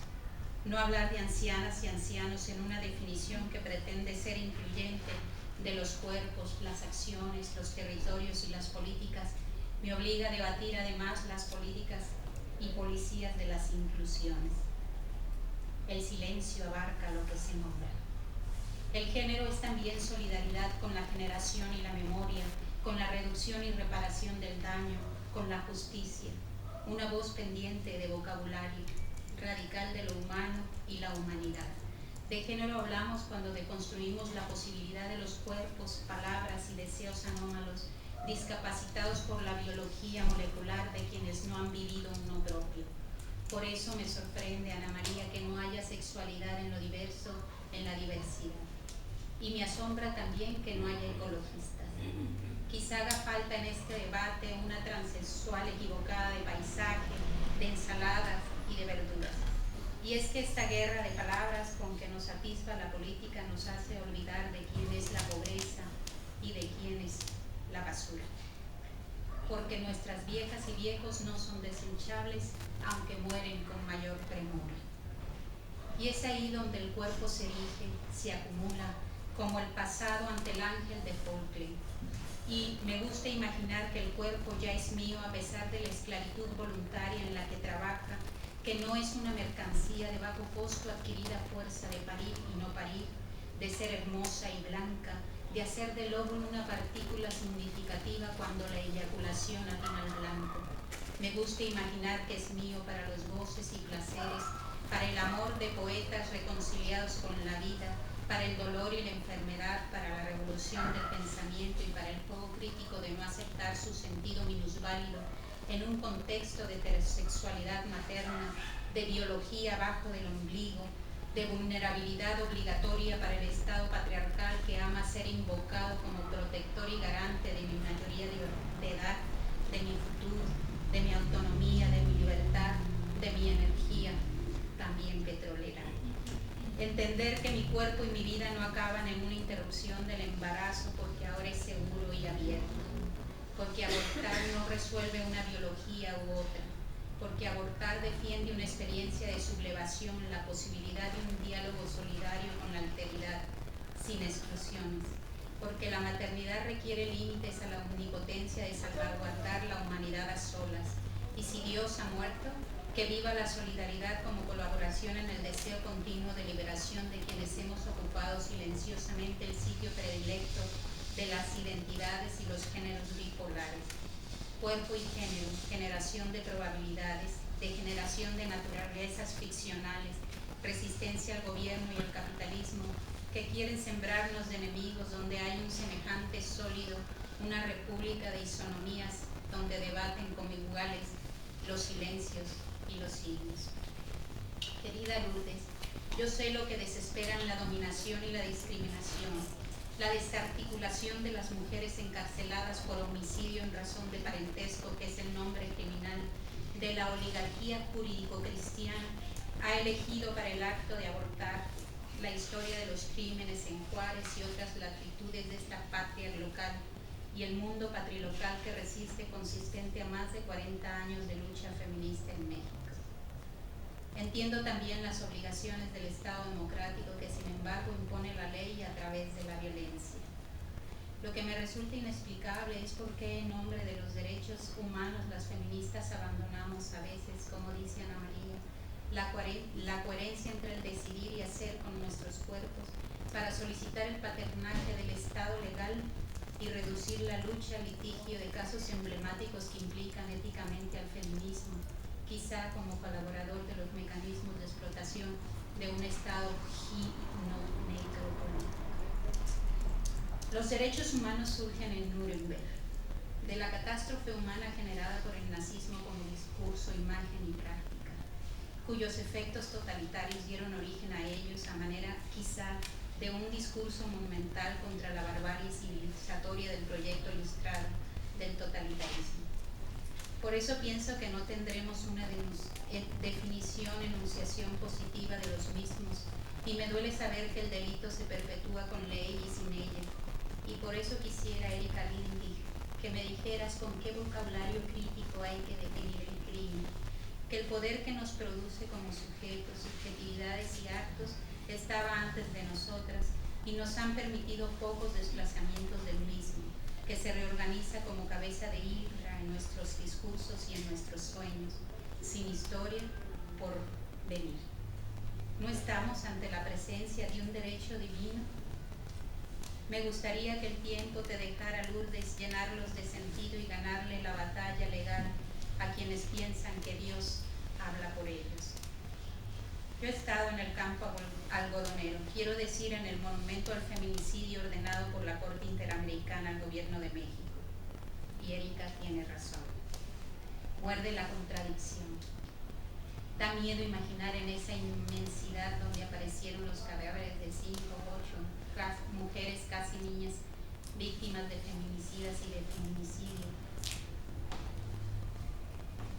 No hablar de ancianas y ancianos en una definición que pretende ser incluyente de los cuerpos, las acciones, los territorios y las políticas me obliga a debatir además las políticas y policías de las inclusiones. El silencio abarca lo que se nombra. El género es también solidaridad con la generación y la memoria, con la reducción y reparación del daño, con la justicia, una voz pendiente de vocabulario, radical de lo humano y la humanidad. De género hablamos cuando deconstruimos la posibilidad de los cuerpos, palabras y deseos anómalos, discapacitados por la biología molecular de quienes no han vivido un no propio. Por eso me sorprende, Ana María, que no haya sexualidad en lo diverso, en la diversidad. Y me asombra también que no haya ecologistas. Quizá haga falta en este debate una transexual equivocada de paisaje, de ensaladas y de verduras. Y es que esta guerra de palabras con que nos atisba la política nos hace olvidar de quién es la pobreza y de quién es la basura. Porque nuestras viejas y viejos no son desechables, aunque mueren con mayor premura. Y es ahí donde el cuerpo se erige, se acumula, como el pasado ante el ángel de Folkley. Y me gusta imaginar que el cuerpo ya es mío a pesar de la esclavitud voluntaria en la que trabaja, que no es una mercancía de bajo costo adquirida a fuerza de parir y no parir, de ser hermosa y blanca, de hacer del óvulo una partícula significativa cuando la eyaculación atina al blanco. Me gusta imaginar que es mío para los goces y placeres, para el amor de poetas reconciliados con la vida, para el dolor y la enfermedad, para la revolución del pensamiento y para el juego crítico de no aceptar su sentido minusválido en un contexto de heterosexualidad materna, de biología abajo del ombligo, de vulnerabilidad obligatoria para el Estado patriarcal que ama ser invocado como protector y garante de mi mayoría de edad, de mi futuro, de mi autonomía, de mi libertad, de mi energía, también petrolera. Entender que mi cuerpo y mi vida no acaban en una interrupción del embarazo porque ahora es seguro y abierto, porque abortar no resuelve una biología u otra, porque abortar defiende una experiencia de sublevación, la posibilidad de un diálogo solidario con la alteridad, sin exclusiones, porque la maternidad requiere límites a la omnipotencia de salvaguardar la humanidad a solas, y si Dios ha muerto, que viva la solidaridad como colaboración en el deseo continuo de liberación de quienes hemos ocupado silenciosamente el sitio predilecto de las identidades y los géneros bipolares. Cuerpo y género, generación de probabilidades, degeneración de naturalezas ficcionales, resistencia al gobierno y al capitalismo que quieren sembrarnos de enemigos donde hay un semejante sólido, una república de isonomías donde debaten como iguales los silencios y los signos. Querida Lourdes, yo sé lo que desesperan la dominación y la discriminación, la desarticulación de las mujeres encarceladas por homicidio en razón de parentesco, que es el nombre criminal de la oligarquía jurídico-cristiana, ha elegido para el acto de abortar la historia de los crímenes en Juárez y otras latitudes de esta patria local y el mundo patrilocal que resiste consistente a más de 40 años de lucha feminista en México. Entiendo también las obligaciones del Estado democrático que sin embargo impone la ley a través de la violencia. Lo que me resulta inexplicable es por qué en nombre de los derechos humanos las feministas abandonamos a veces, como dice Ana María, la coherencia entre el decidir y hacer con nuestros cuerpos para solicitar el paternaje del Estado legal y reducir la lucha al litigio de casos emblemáticos que implican éticamente al feminismo, quizá como colaborador de los mecanismos de explotación de un Estado necropolítico. Los derechos humanos surgen en Nuremberg, de la catástrofe humana generada por el nazismo como discurso, imagen y práctica, cuyos efectos totalitarios dieron origen a ellos a manera quizá de un discurso monumental contra la barbarie civilizatoria del proyecto ilustrado del totalitarismo. Por eso pienso que no tendremos una definición, enunciación positiva de los mismos, y me duele saber que el delito se perpetúa con ley y sin ella. Y por eso quisiera, Erika Lindig, que me dijeras con qué vocabulario crítico hay que definir el crimen, que el poder que nos produce como sujetos, subjetividades y actos estaba antes de nosotras y nos han permitido pocos desplazamientos del mismo, que se reorganiza como cabeza de hidra en nuestros discursos y en nuestros sueños, sin historia por venir. ¿No estamos ante la presencia de un derecho divino? Me gustaría que el tiempo te dejara, Lourdes, llenarlos de sentido y ganarle la batalla legal a quienes piensan que Dios habla por ellos. Yo he estado en el campo algodonero, quiero decir en el monumento al feminicidio ordenado por la Corte Interamericana al Gobierno de México. Y Erika tiene razón. Muerde la contradicción. Da miedo imaginar en esa inmensidad donde aparecieron los cadáveres de 5 o 8 mujeres, casi niñas, víctimas de feminicidas y de feminicidio.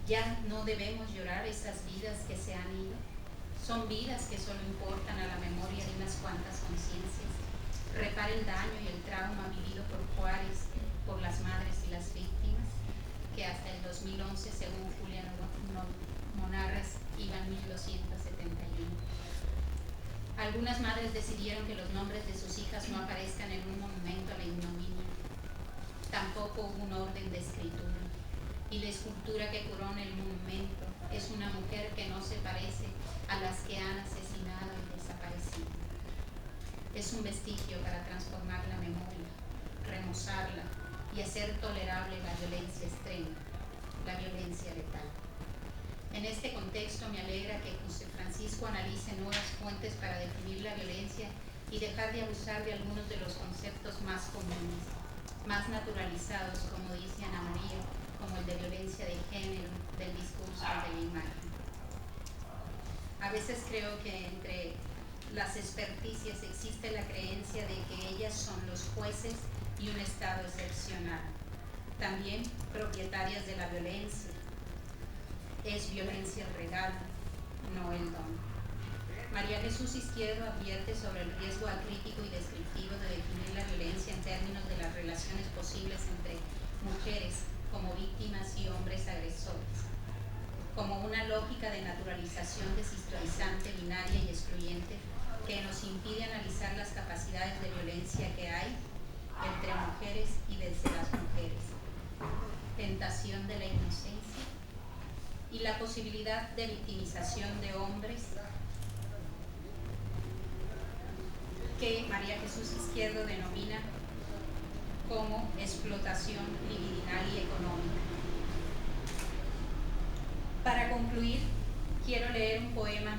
Ya no debemos llorar esas vidas que se han ido. Son vidas que solo importan a la memoria de unas cuantas conciencias. Repara el daño y el trauma vivido por Juárez, por las madres y las víctimas, que hasta el 2011, según Julián Monarres, iban 1271. Algunas madres decidieron que los nombres de sus hijas no aparezcan en un monumento a la ignominia. Tampoco hubo un orden de escritura, y la escultura que corona el monumento es una mujer que no se parece a las que han asesinado y desaparecido. Es un vestigio para transformar la memoria, remozarla y hacer tolerable la violencia extrema, la violencia letal. En este contexto me alegra que José Francisco analice nuevas fuentes para definir la violencia y dejar de abusar de algunos de los conceptos más comunes, más naturalizados, como dice Ana María, como el de violencia de género, del discurso y de la imagen. A veces creo que entre las experticias existe la creencia de que ellas son los jueces y un estado excepcional, también propietarias de la violencia. Es violencia el regalo, no el don. María Jesús Izquierdo advierte sobre el riesgo acrítico y descriptivo de definir la violencia en términos de las relaciones posibles entre mujeres como víctimas y hombres agresores, como una lógica de naturalización deshistorizante, binaria y excluyente que nos impide analizar las capacidades de violencia que hay entre mujeres y desde las mujeres, tentación de la inocencia y la posibilidad de victimización de hombres que María Jesús Izquierdo denomina como explotación libidinal y económica. Para concluir, quiero leer un poema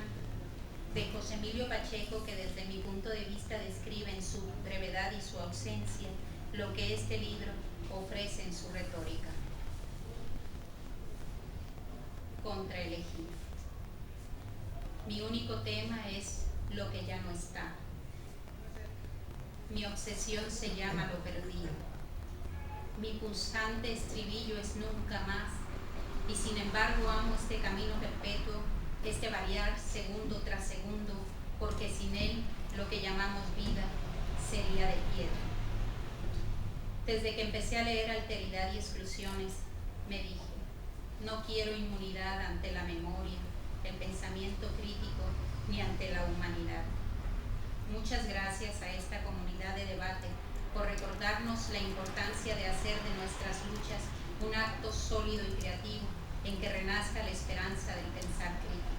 de José Emilio Pacheco que desde mi punto de vista describe en su brevedad y su ausencia lo que este libro ofrece en su retórica. Contraelegir. Mi único tema es lo que ya no está. Mi obsesión se llama lo perdido. Mi pulsante estribillo es nunca más, y sin embargo amo este camino perpetuo, este variar segundo tras segundo, porque sin él lo que llamamos vida sería de piedra. Desde que empecé a leer Alteridad y Exclusiones, me dije, no quiero inmunidad ante la memoria, el pensamiento crítico, ni ante la humanidad. Muchas gracias a esta comunidad de debate por recordarnos la importancia de hacer de nuestras luchas un acto sólido y creativo en que renazca la esperanza del pensar crítico.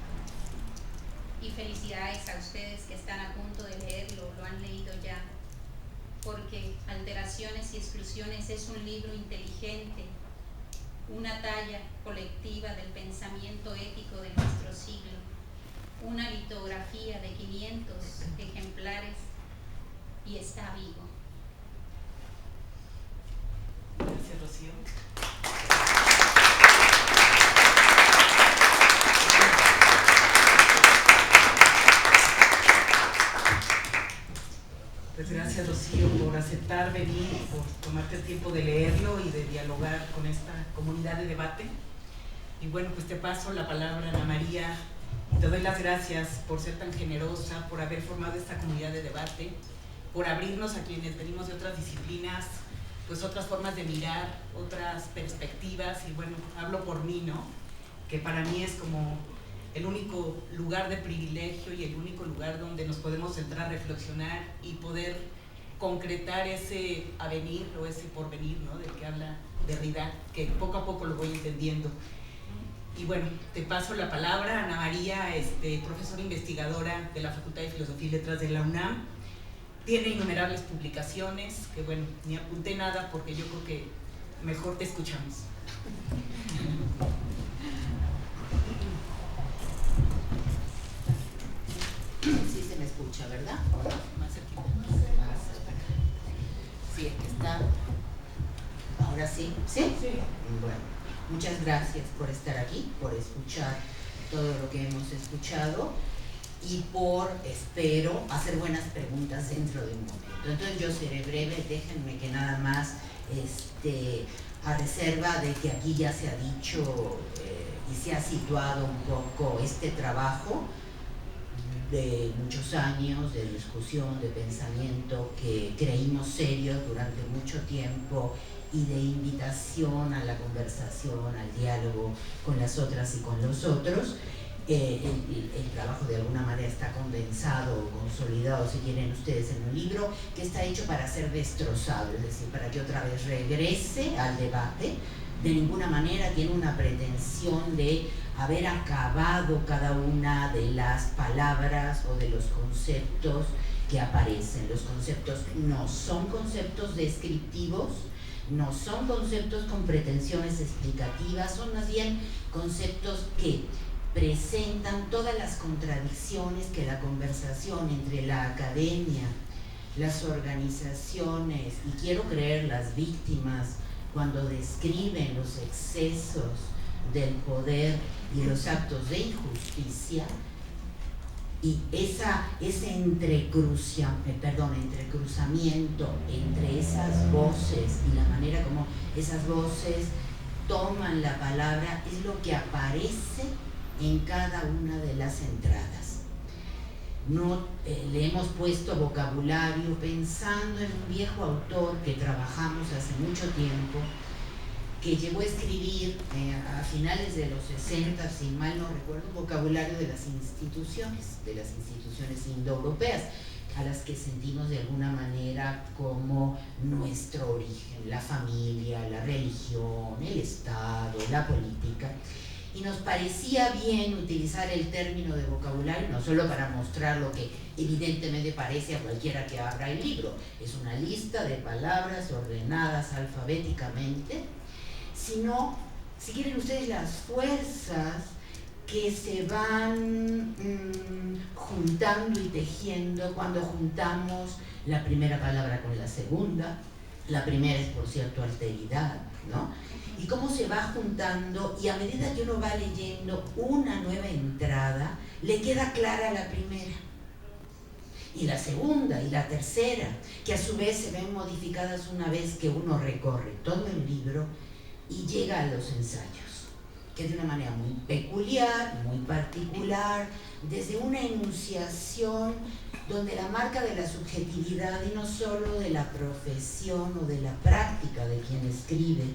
Y felicidades a ustedes que están a punto de leerlo, lo han leído ya, porque Alteraciones y Exclusiones es un libro inteligente, una talla colectiva del pensamiento ético de nuestro siglo, una litografía de 500 ejemplares y está vivo.
Gracias, Rocío. Pues gracias, Rocío, por aceptar venir, por tomarte el tiempo de leerlo y de dialogar con esta comunidad de debate. Y bueno, pues te paso la palabra, Ana María, y te doy las gracias por ser tan generosa, por haber formado esta comunidad de debate, por abrirnos a quienes venimos de otras disciplinas, pues otras formas de mirar, otras perspectivas, y bueno, hablo por mí, ¿no? Que para mí es como el único lugar de privilegio y el único lugar donde nos podemos centrar, reflexionar y poder concretar ese avenir o ese porvenir, ¿no? Del que habla Derrida, que poco a poco lo voy entendiendo. Y bueno, te paso la palabra, Ana María, profesora investigadora de la Facultad de Filosofía y Letras de la UNAM. Tiene innumerables publicaciones, que bueno, ni apunté nada porque yo creo que mejor te escuchamos.
Sí se me escucha, ¿verdad?
Más cerquita.
Más cerca. Sí, está. Ahora sí. ¿Sí? Sí. Bueno, muchas gracias por estar aquí, por escuchar todo lo que hemos escuchado y por, espero, hacer buenas preguntas dentro de un momento. Entonces yo seré breve, déjenme que nada más, a reserva de que aquí ya se ha dicho y se ha situado un poco este trabajo, de muchos años de discusión, de pensamiento que creímos serios durante mucho tiempo y de invitación a la conversación, al diálogo con las otras y con los otros. El trabajo de alguna manera está condensado o consolidado, si quieren ustedes, en un libro que está hecho para ser destrozado, es decir, para que otra vez regrese al debate. De ninguna manera tiene una pretensión de haber acabado cada una de las palabras o de los conceptos que aparecen. Los conceptos no son conceptos descriptivos, no son conceptos con pretensiones explicativas, son más bien conceptos que presentan todas las contradicciones que la conversación entre la academia, las organizaciones y quiero creer las víctimas cuando describen los excesos del poder y los actos de injusticia y ese entrecruzamiento entre esas voces y la manera como esas voces toman la palabra es lo que aparece en cada una de las entradas. No, le hemos puesto vocabulario pensando en un viejo autor que trabajamos hace mucho tiempo, que llegó a escribir a finales de los 60, si mal no recuerdo, un vocabulario de las instituciones indoeuropeas, a las que sentimos de alguna manera como nuestro origen, la familia, la religión, el Estado, la política. Y nos parecía bien utilizar el término de vocabulario, no solo para mostrar lo que evidentemente parece a cualquiera que abra el libro, es una lista de palabras ordenadas alfabéticamente, sino, si quieren ustedes, las fuerzas que se van juntando y tejiendo cuando juntamos la primera palabra con la segunda. La primera es, por cierto, alteridad, ¿no? Y cómo se va juntando y a medida que uno va leyendo una nueva entrada, le queda clara la primera. Y la segunda y la tercera, que a su vez se ven modificadas una vez que uno recorre todo el libro y llega a los ensayos, que de una manera muy peculiar, muy particular, desde una enunciación donde la marca de la subjetividad, y no solo de la profesión o de la práctica de quien escribe,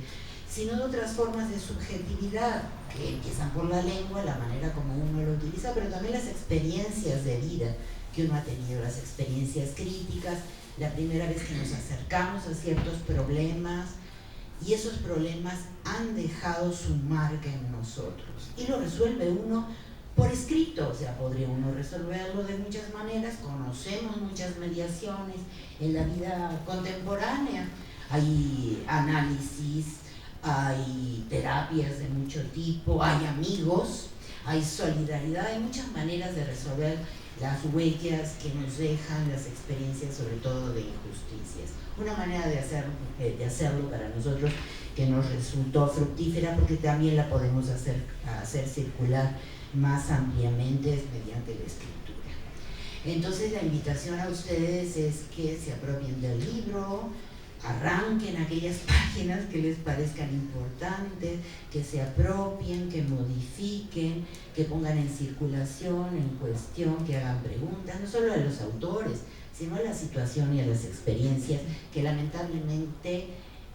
sino de otras formas de subjetividad, que empiezan por la lengua, la manera como uno lo utiliza, pero también las experiencias de vida que uno ha tenido, las experiencias críticas, la primera vez que nos acercamos a ciertos problemas, y esos problemas han dejado su marca en nosotros. Y lo resuelve uno por escrito, o sea, podría uno resolverlo de muchas maneras. Conocemos muchas mediaciones en la vida contemporánea. Hay análisis, hay terapias de mucho tipo, hay amigos, hay solidaridad, hay muchas maneras de resolver las huellas que nos dejan las experiencias, sobre todo de injusticias. Una manera de hacerlo para nosotros que nos resultó fructífera, porque también la podemos hacer circular más ampliamente, es mediante la escritura. Entonces la invitación a ustedes es que se apropien del libro, arranquen aquellas páginas que les parezcan importantes, que se apropien, que modifiquen, que pongan en circulación, en cuestión, que hagan preguntas, no solo a los autores, sino a la situación y a las experiencias que lamentablemente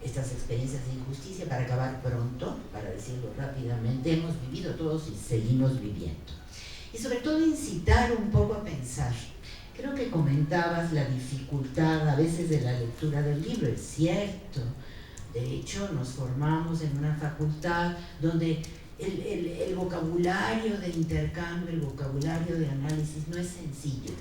estas experiencias de injusticia, para acabar pronto, para decirlo rápidamente, hemos vivido todos y seguimos viviendo. Y sobre todo incitar un poco a pensar. Creo que comentabas la dificultad a veces de la lectura del libro, es cierto. De hecho, nos formamos en una facultad donde el vocabulario de intercambio, el vocabulario de análisis no es sencillo.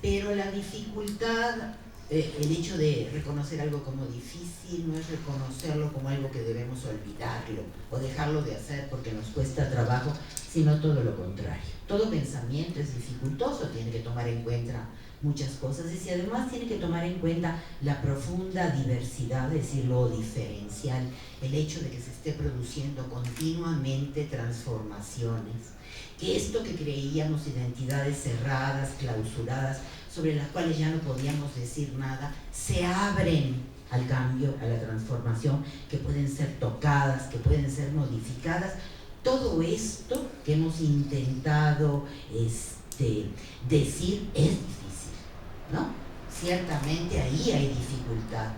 Pero la dificultad, el hecho de reconocer algo como difícil, no es reconocerlo como algo que debemos olvidarlo o dejarlo de hacer porque nos cuesta trabajo, sino todo lo contrario. Todo pensamiento es dificultoso, tiene que tomar en cuenta muchas cosas y si además tiene que tomar en cuenta la profunda diversidad, es decir, lo diferencial, el hecho de que se esté produciendo continuamente transformaciones, que esto que creíamos identidades cerradas, clausuradas, sobre las cuales ya no podíamos decir nada, se abren al cambio, a la transformación, que pueden ser tocadas, que pueden ser modificadas todo esto que hemos intentado decir es difícil, ¿no? Ciertamente ahí hay dificultad.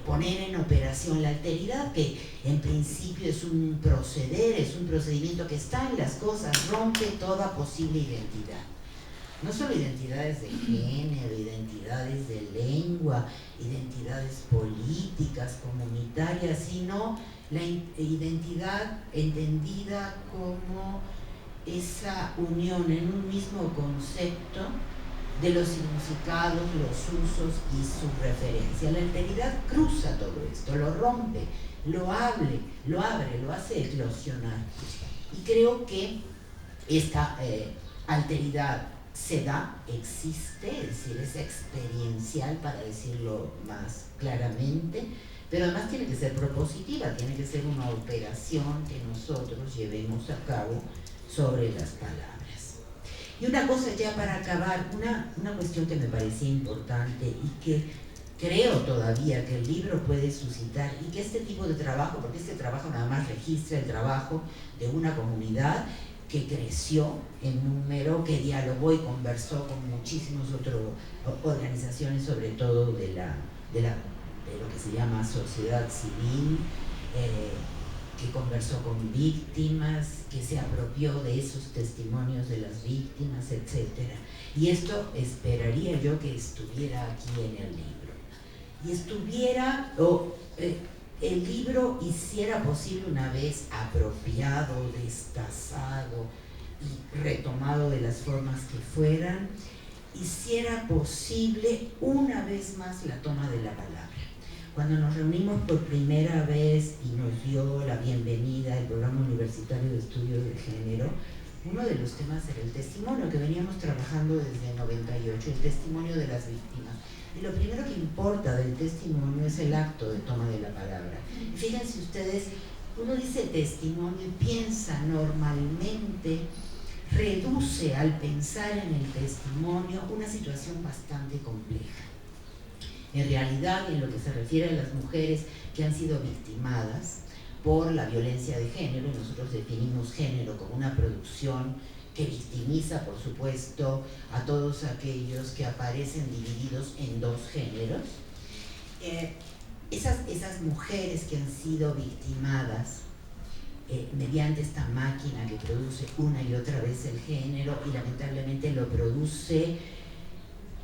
Poner en operación la alteridad, que en principio es un proceder, es un procedimiento que está en las cosas, rompe toda posible identidad. No solo identidades de género, identidades de lengua, identidades políticas, comunitarias, sino la identidad entendida como esa unión en un mismo concepto de los significados, los usos y su referencia. La alteridad cruza todo esto, lo rompe, lo abre, lo hace eclosionar. Y creo que esta alteridad se da, existe, es decir, es experiencial, para decirlo más claramente, pero además tiene que ser propositiva, tiene que ser una operación que nosotros llevemos a cabo sobre las palabras. Y una cosa ya para acabar, una cuestión que me parecía importante y que creo todavía que el libro puede suscitar, y que este tipo de trabajo, porque este trabajo nada más registra el trabajo de una comunidad que creció en número, que dialogó y conversó con muchísimas otras organizaciones, sobre todo de lo que se llama sociedad civil, que conversó con víctimas, que se apropió de esos testimonios de las víctimas, etc. Y esto esperaría yo que estuviera aquí en el libro. Y estuviera, el libro hiciera posible, una vez apropiado, destazado y retomado de las formas que fueran, hiciera posible una vez más la toma de la palabra. Cuando nos reunimos por primera vez y nos dio la bienvenida el Programa Universitario de Estudios de Género, uno de los temas era el testimonio, que veníamos trabajando desde el 98, el testimonio de las víctimas. Y lo primero que importa del testimonio es el acto de toma de la palabra. Fíjense ustedes, uno dice testimonio y piensa normalmente, reduce al pensar en el testimonio una situación bastante compleja. En realidad, en lo que se refiere a las mujeres que han sido victimadas por la violencia de género, y nosotros definimos género como una producción que victimiza, por supuesto, a todos aquellos que aparecen divididos en dos géneros, esas mujeres que han sido victimadas mediante esta máquina que produce una y otra vez el género, y lamentablemente lo produce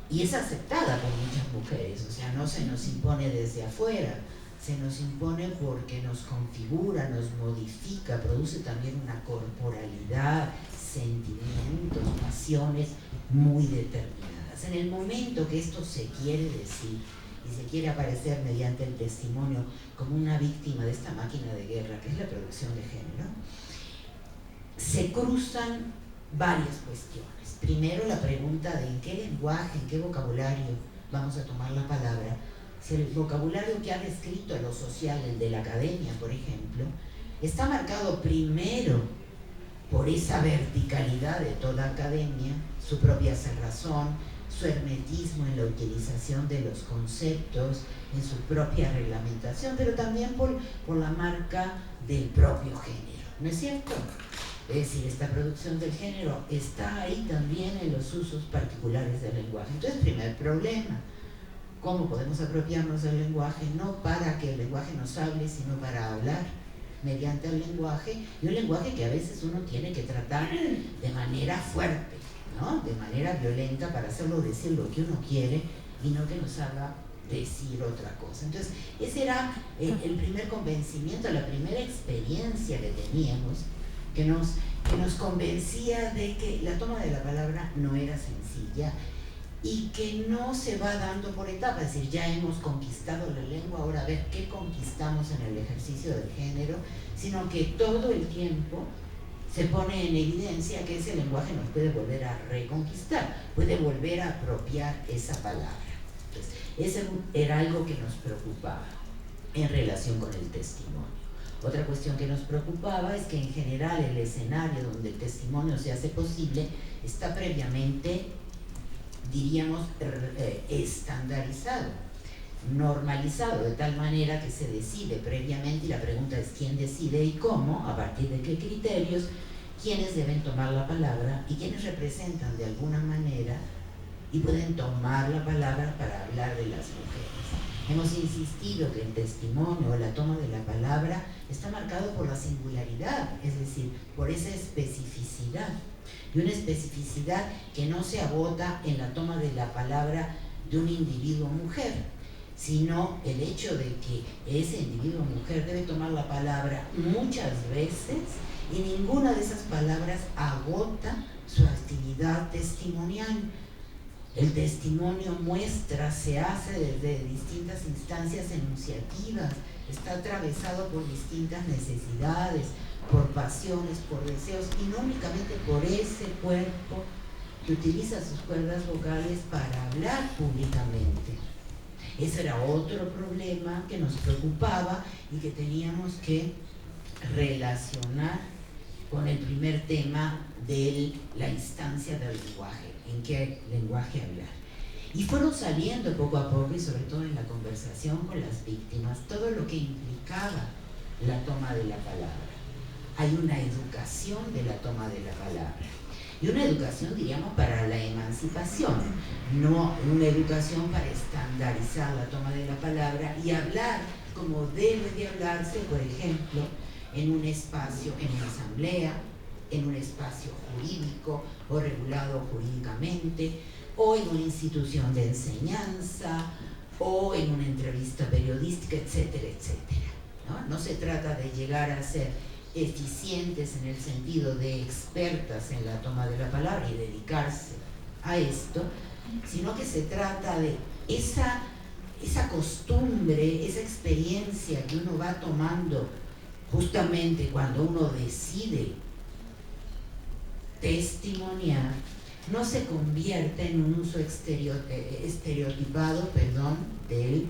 y es aceptada por muchas mujeres, o sea, no se nos impone desde afuera, se nos impone porque nos configura, nos modifica, produce también una corporalidad, sentimientos, pasiones muy determinadas. En el momento que esto se quiere decir y se quiere aparecer mediante el testimonio como una víctima de esta máquina de guerra que es la producción de género, se cruzan varias cuestiones. Primero, la pregunta de en qué lenguaje, en qué vocabulario vamos a tomar la palabra. Si el vocabulario que ha descrito lo social, el de la academia, por ejemplo, está marcado primero por esa verticalidad de toda academia, su propia cerrazón, su hermetismo en la utilización de los conceptos, en su propia reglamentación, pero también por la marca del propio género, ¿no es cierto? Es decir, esta producción del género está ahí también en los usos particulares del lenguaje. Entonces, primer problema, ¿cómo podemos apropiarnos del lenguaje? No para que el lenguaje nos hable, sino para hablar mediante el lenguaje, y un lenguaje que a veces uno tiene que tratar de manera fuerte, ¿no? De manera violenta, para hacerlo decir lo que uno quiere y no que nos haga decir otra cosa. Entonces, ese era el primer convencimiento, la primera experiencia que teníamos, que nos convencía de que la toma de la palabra no era sencilla y que no se va dando por etapas. Es decir, ya hemos conquistado la lengua, ahora a ver qué conquistamos en el ejercicio del género, sino que todo el tiempo se pone en evidencia que ese lenguaje nos puede volver a reconquistar, puede volver a apropiar esa palabra. Entonces, ese era algo que nos preocupaba en relación con el testimonio. Otra cuestión que nos preocupaba es que en general el escenario donde el testimonio se hace posible está previamente, diríamos, estandarizado. normalizado de tal manera que se decide previamente, y la pregunta es quién decide y cómo, a partir de qué criterios, quiénes deben tomar la palabra y quiénes representan de alguna manera y pueden tomar la palabra para hablar de las mujeres. Hemos insistido que el testimonio o la toma de la palabra está marcado por la singularidad, es decir, por esa especificidad, y una especificidad que no se agota en la toma de la palabra de un individuo mujer, sino el hecho de que ese individuo mujer debe tomar la palabra muchas veces y ninguna de esas palabras agota su actividad testimonial. El testimonio muestra, se hace desde distintas instancias enunciativas, está atravesado por distintas necesidades, por pasiones, por deseos, y no únicamente por ese cuerpo que utiliza sus cuerdas vocales para hablar públicamente. Ese era otro problema que nos preocupaba y que teníamos que relacionar con el primer tema de la instancia del lenguaje, en qué lenguaje hablar. Y fueron saliendo poco a poco, y sobre todo en la conversación con las víctimas, todo lo que implicaba la toma de la palabra. Hay una educación de la toma de la palabra. Y una educación, diríamos, para la emancipación, no una educación para estandarizar la toma de la palabra y hablar como debe de hablarse, por ejemplo, en un espacio, en una asamblea, en un espacio jurídico o regulado jurídicamente, o en una institución de enseñanza, o en una entrevista periodística, etcétera, etcétera, ¿no? No se trata de llegar a ser eficientes en el sentido de expertas en la toma de la palabra y dedicarse a esto, sino que se trata de esa costumbre, esa experiencia que uno va tomando justamente cuando uno decide testimoniar, no se convierte en un uso estereotipado del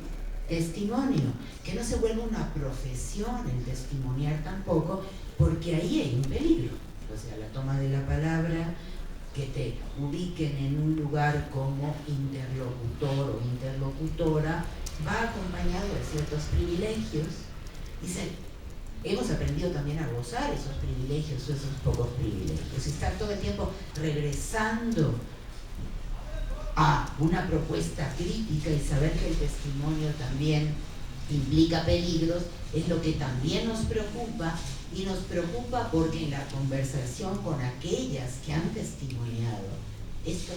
testimonio, que no se vuelva una profesión el testimoniar tampoco, porque ahí hay un peligro. O sea, la toma de la palabra, que te ubiquen en un lugar como interlocutor o interlocutora, va acompañado de ciertos privilegios, y hemos aprendido también a gozar esos privilegios o esos pocos privilegios, estar todo el tiempo regresando a una propuesta crítica y saber que el testimonio también implica peligros, es lo que también nos preocupa, y nos preocupa porque en la conversación con aquellas que han testimoniado, esto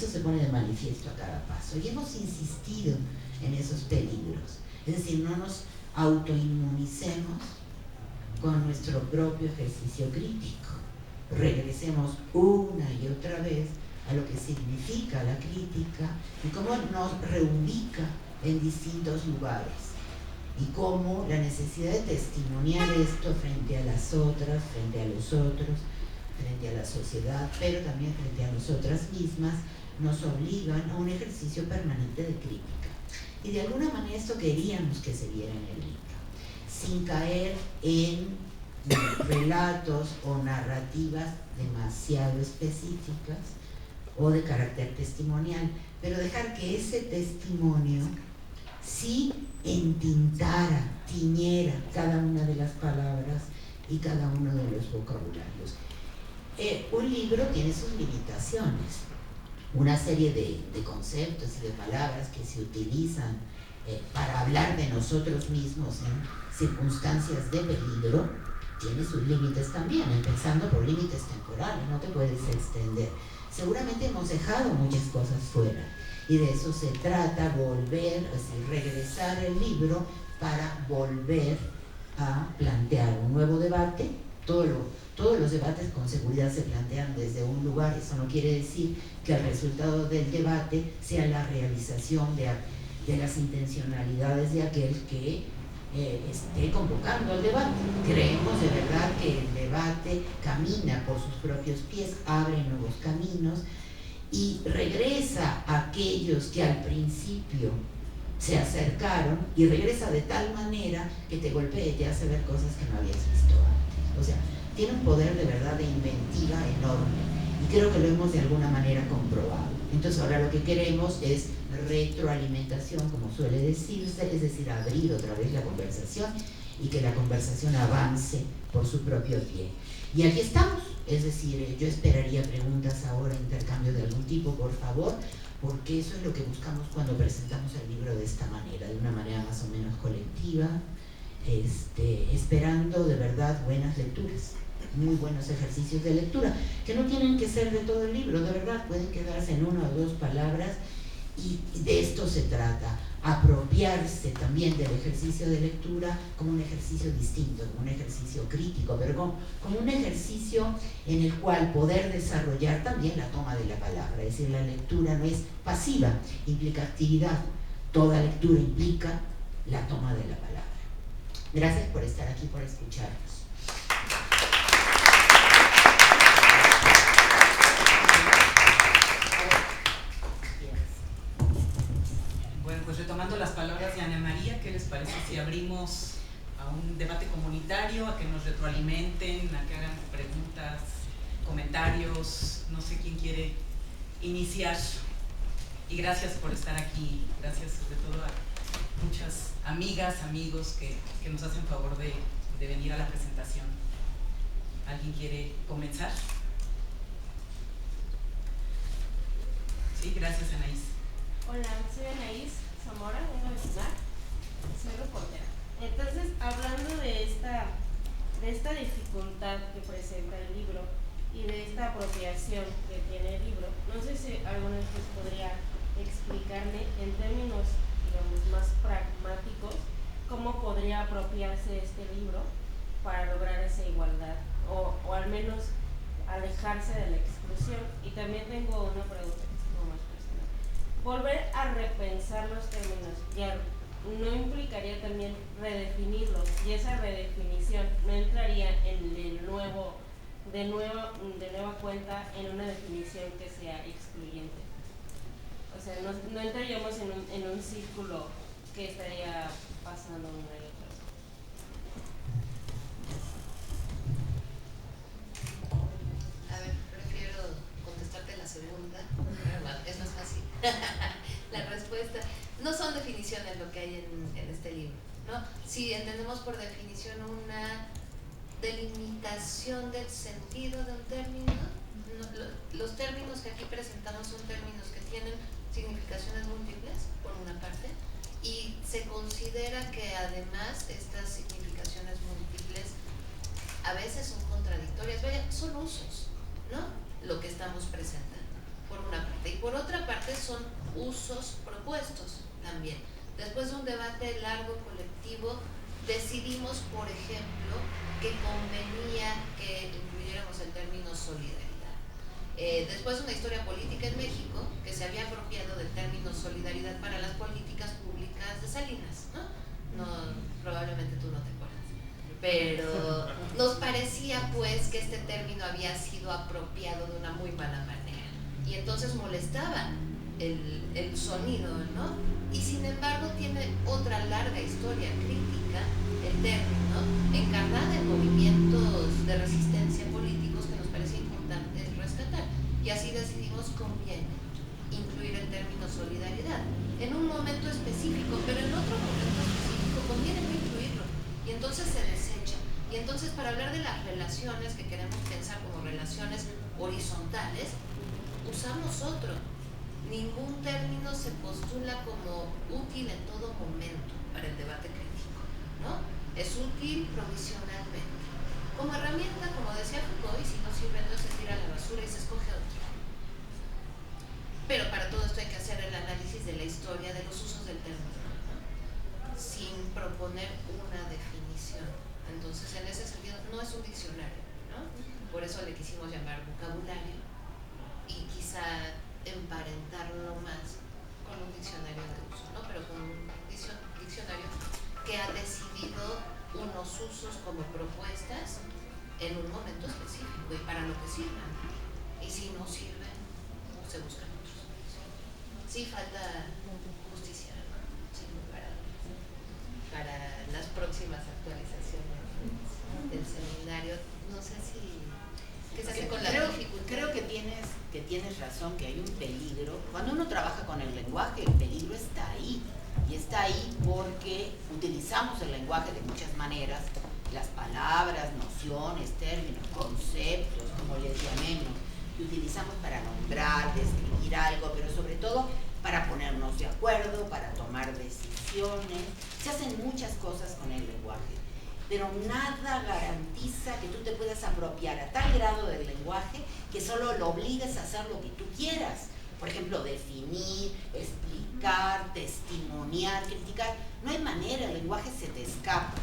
se pone de manifiesto a cada paso, y hemos insistido en esos peligros. Es decir, no nos autoinmunicemos con nuestro propio ejercicio crítico, regresemos una y otra vez a lo que significa la crítica y cómo nos reubica en distintos lugares, y cómo la necesidad de testimoniar esto frente a las otras, frente a los otros, frente a la sociedad, pero también frente a nosotras mismas, nos obligan a un ejercicio permanente de crítica. Y de alguna manera esto queríamos que se viera en el libro, sin caer en relatos o narrativas demasiado específicas o de carácter testimonial, pero dejar que ese testimonio sí entintara, tiñera cada una de las palabras y cada uno de los vocabularios. Un libro tiene sus limitaciones, una serie de conceptos y de palabras que se utilizan para hablar de nosotros mismos en circunstancias de peligro, tiene sus límites también, empezando por límites temporales, no te puedes extender. Seguramente hemos dejado muchas cosas fuera, y de eso se trata, volver, es decir, regresar el libro para volver a plantear un nuevo debate. Todos los debates con seguridad se plantean desde un lugar, eso no quiere decir que el resultado del debate sea la realización de las intencionalidades de aquel que esté convocando el debate. Creemos de verdad que el debate camina por sus propios pies, abre nuevos caminos y regresa a aquellos que al principio se acercaron, y regresa de tal manera que te golpea y te hace ver cosas que no habías visto antes. O sea, tiene un poder de verdad de inventiva enorme, y creo que lo hemos de alguna manera comprobado. Entonces ahora lo que queremos es retroalimentación, como suele decirse, es decir, abrir otra vez la conversación y que la conversación avance por su propio pie. Y aquí estamos, es decir, yo esperaría preguntas ahora, intercambio de algún tipo, por favor, porque eso es lo que buscamos cuando presentamos el libro de esta manera, de una manera más o menos colectiva, esperando de verdad buenas lecturas, muy buenos ejercicios de lectura, que no tienen que ser de todo el libro, de verdad, pueden quedarse en una o dos palabras, y de esto se trata, apropiarse también del ejercicio de lectura como un ejercicio distinto, como un ejercicio crítico, pero como un ejercicio en el cual poder desarrollar también la toma de la palabra, es decir, la lectura no es pasiva, implica actividad, toda lectura implica la toma de la palabra. Gracias por estar aquí, por escucharnos.
Bueno, pues retomando las palabras de Ana María, ¿qué les parece si abrimos a un debate comunitario, a que nos retroalimenten, a que hagan preguntas, comentarios? No sé quién quiere iniciar. Y gracias por estar aquí, gracias sobre todo a muchas amigas, amigos que nos hacen favor de venir a la presentación. ¿Alguien quiere comenzar? Sí, gracias, Anaís.
Hola, soy Anaís Zamora, vengo de SUNAC, soy reportera. Entonces, hablando de esta dificultad que presenta el libro y de esta apropiación que tiene el libro, no sé si alguno de ustedes podría explicarme en términos, digamos, más pragmáticos, cómo podría apropiarse este libro para lograr esa igualdad o al menos alejarse de la exclusión. Y también tengo una pregunta que es como más personal. Volver a repensar los términos ya no implicaría también redefinirlos, y esa redefinición no entraría en de nueva cuenta en una definición que sea excluyente. O sea, no entraríamos en un círculo que estaría pasando una y otra vez.
A ver, prefiero contestarte la segunda, es más fácil. La respuesta, no son definiciones lo que hay en este libro, ¿no? Si entendemos por definición una delimitación del sentido de un término, los términos que aquí presentamos son términos que tienen significaciones múltiples, por una parte, y se considera que además estas significaciones múltiples a veces son contradictorias, vaya, son usos, ¿no? Lo que estamos presentando, por una parte, y por otra parte son usos propuestos también. Después de un debate largo, colectivo, decidimos, por ejemplo, que convenía que incluyéramos el término solidaridad. Después de una historia política en México que se había apropiado del término solidaridad para las políticas públicas de Salinas, ¿no? Probablemente tú no te acuerdas, pero nos parecía pues que este término había sido apropiado de una muy mala manera y entonces molestaba el sonido, ¿no? Y sin embargo tiene otra larga historia crítica, el término, encarnada en movimientos de resistencia políticos que nos parecía importante rescatar. Y así decidimos conviene incluir el término solidaridad en un momento específico, pero en otro momento específico conviene no incluirlo. Y entonces se desecha. Y entonces para hablar de las relaciones que queremos pensar como relaciones horizontales, usamos otro. Ningún término se postula como útil en todo momento para el debate crítico, ¿no? Es útil provisionalmente. Como herramienta, como decía Foucault, y si no sirve entonces se tira a la basura y se escoge otro. Pero para todo esto hay que hacer el análisis de la historia de los usos del término, ¿no? Sin proponer una definición. Entonces, en ese sentido, no es un diccionario, ¿no? Por eso le quisimos llamar vocabulario y quizá emparentarlo más con un diccionario de uso, ¿no? Pero con un diccionario que ha decidido unos usos como propuestas en un momento específico y para lo que sirvan. Y si no sirven, se buscan otros. Sí falta justicia, ¿no? Sí, para las próximas actualizaciones del seminario. No sé si ¿qué se hace con la dificultad?
Creo que tienes razón, que hay un peligro. Cuando uno trabaja con el lenguaje, el peligro está ahí porque utilizamos el lenguaje de muchas maneras, las palabras, nociones, términos, conceptos, como les llamemos, que utilizamos para nombrar, describir algo, pero sobre todo para ponernos de acuerdo, para tomar decisiones. Se hacen muchas cosas con el lenguaje, pero nada garantiza que tú te puedas apropiar a tal grado del lenguaje que solo lo obligues a hacer lo que tú quieras. Por ejemplo, definir, explicar, testimoniar, criticar. No hay manera, el lenguaje se te escapa.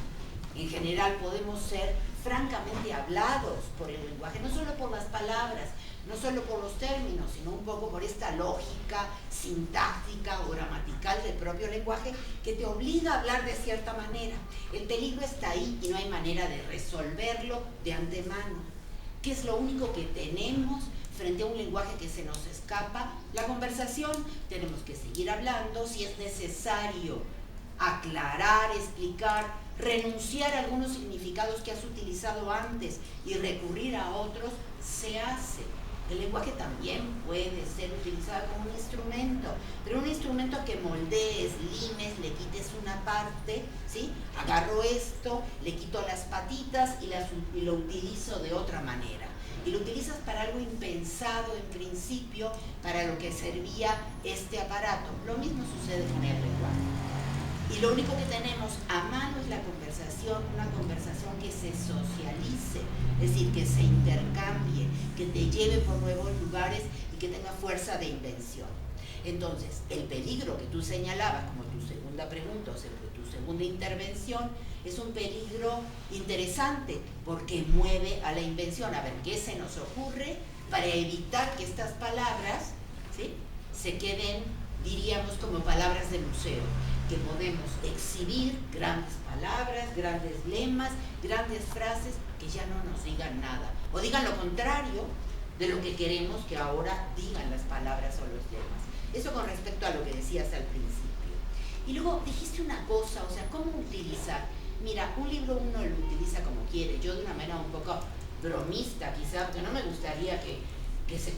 En general podemos ser francamente hablados por el lenguaje, no solo por las palabras, no solo por los términos, sino un poco por esta lógica sintáctica o gramatical del propio lenguaje que te obliga a hablar de cierta manera. El peligro está ahí y no hay manera de resolverlo de antemano. ¿Qué es lo único que tenemos frente a un lenguaje que se nos escapa? La conversación. Tenemos que seguir hablando, si es necesario aclarar, explicar, renunciar a algunos significados que has utilizado antes y recurrir a otros, se hace. El lenguaje también puede ser utilizado como un instrumento, pero un instrumento que moldees, limes, le quites una parte, ¿sí? Agarro esto, le quito las patitas y lo utilizo de otra manera. Y lo utilizas para algo impensado en principio, para lo que servía este aparato. Lo mismo sucede con el lenguaje. Y lo único que tenemos a mano es la conversación, una conversación que se socialice, es decir, que se intercambie, que te lleve por nuevos lugares y que tenga fuerza de invención. Entonces, el peligro que tú señalabas como tu segunda pregunta o tu segunda intervención es un peligro interesante porque mueve a la invención. A ver, ¿qué se nos ocurre para evitar que estas palabras, ¿sí?, se queden, diríamos, como palabras de museo? Que podemos exhibir grandes palabras, grandes lemas, grandes frases que ya no nos digan nada, o digan lo contrario de lo que queremos que ahora digan las palabras o los lemas. Eso con respecto a lo que decías al principio. Y luego dijiste una cosa, o sea, ¿cómo utilizar? Mira, un libro uno lo utiliza como quiere, yo de una manera un poco bromista quizá, porque no me gustaría que se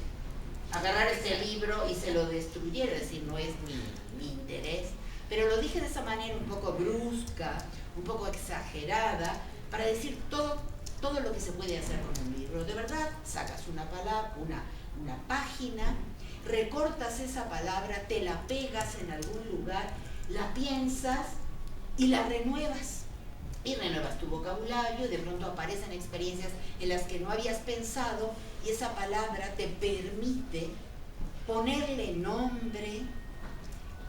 agarrara este libro y se lo destruyera, es decir, no es mi interés. Pero lo dije de esa manera un poco brusca, un poco exagerada, para decir todo lo que se puede hacer con un libro. De verdad, sacas una palabra, una página, recortas esa palabra, te la pegas en algún lugar, la piensas y la renuevas. Y renuevas tu vocabulario, de pronto aparecen experiencias en las que no habías pensado y esa palabra te permite ponerle nombre,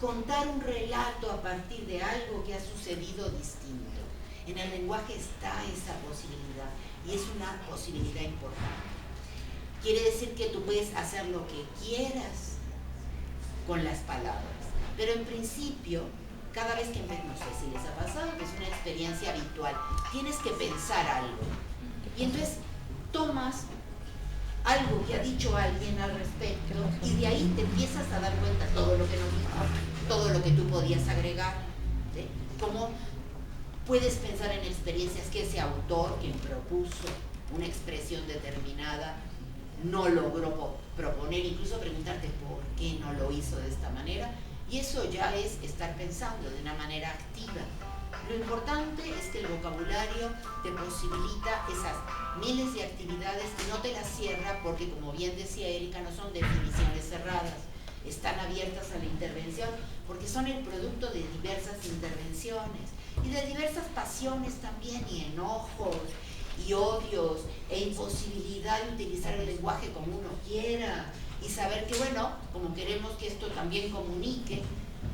contar un relato a partir de algo que ha sucedido distinto. En el lenguaje está esa posibilidad y es una posibilidad importante. Quiere decir que tú puedes hacer lo que quieras con las palabras, pero en principio, cada vez que, no sé si les ha pasado, que es una experiencia habitual, tienes que pensar algo y entonces tomas algo que ha dicho alguien al respecto y de ahí te empiezas a dar cuenta todo lo que no dijo, todo lo que tú podías agregar, ¿sí? Cómo puedes pensar en experiencias que ese autor, quien propuso una expresión determinada, no logró proponer, incluso preguntarte por qué no lo hizo de esta manera, y eso ya es estar pensando de una manera activa. Lo importante es que el vocabulario te posibilita esas miles de actividades y no te las cierra porque, como bien decía Erika, no son definiciones cerradas, están abiertas a la intervención porque son el producto de diversas intervenciones y de diversas pasiones también, y enojos y odios e imposibilidad de utilizar el lenguaje como uno quiera y saber que, bueno, como queremos que esto también comunique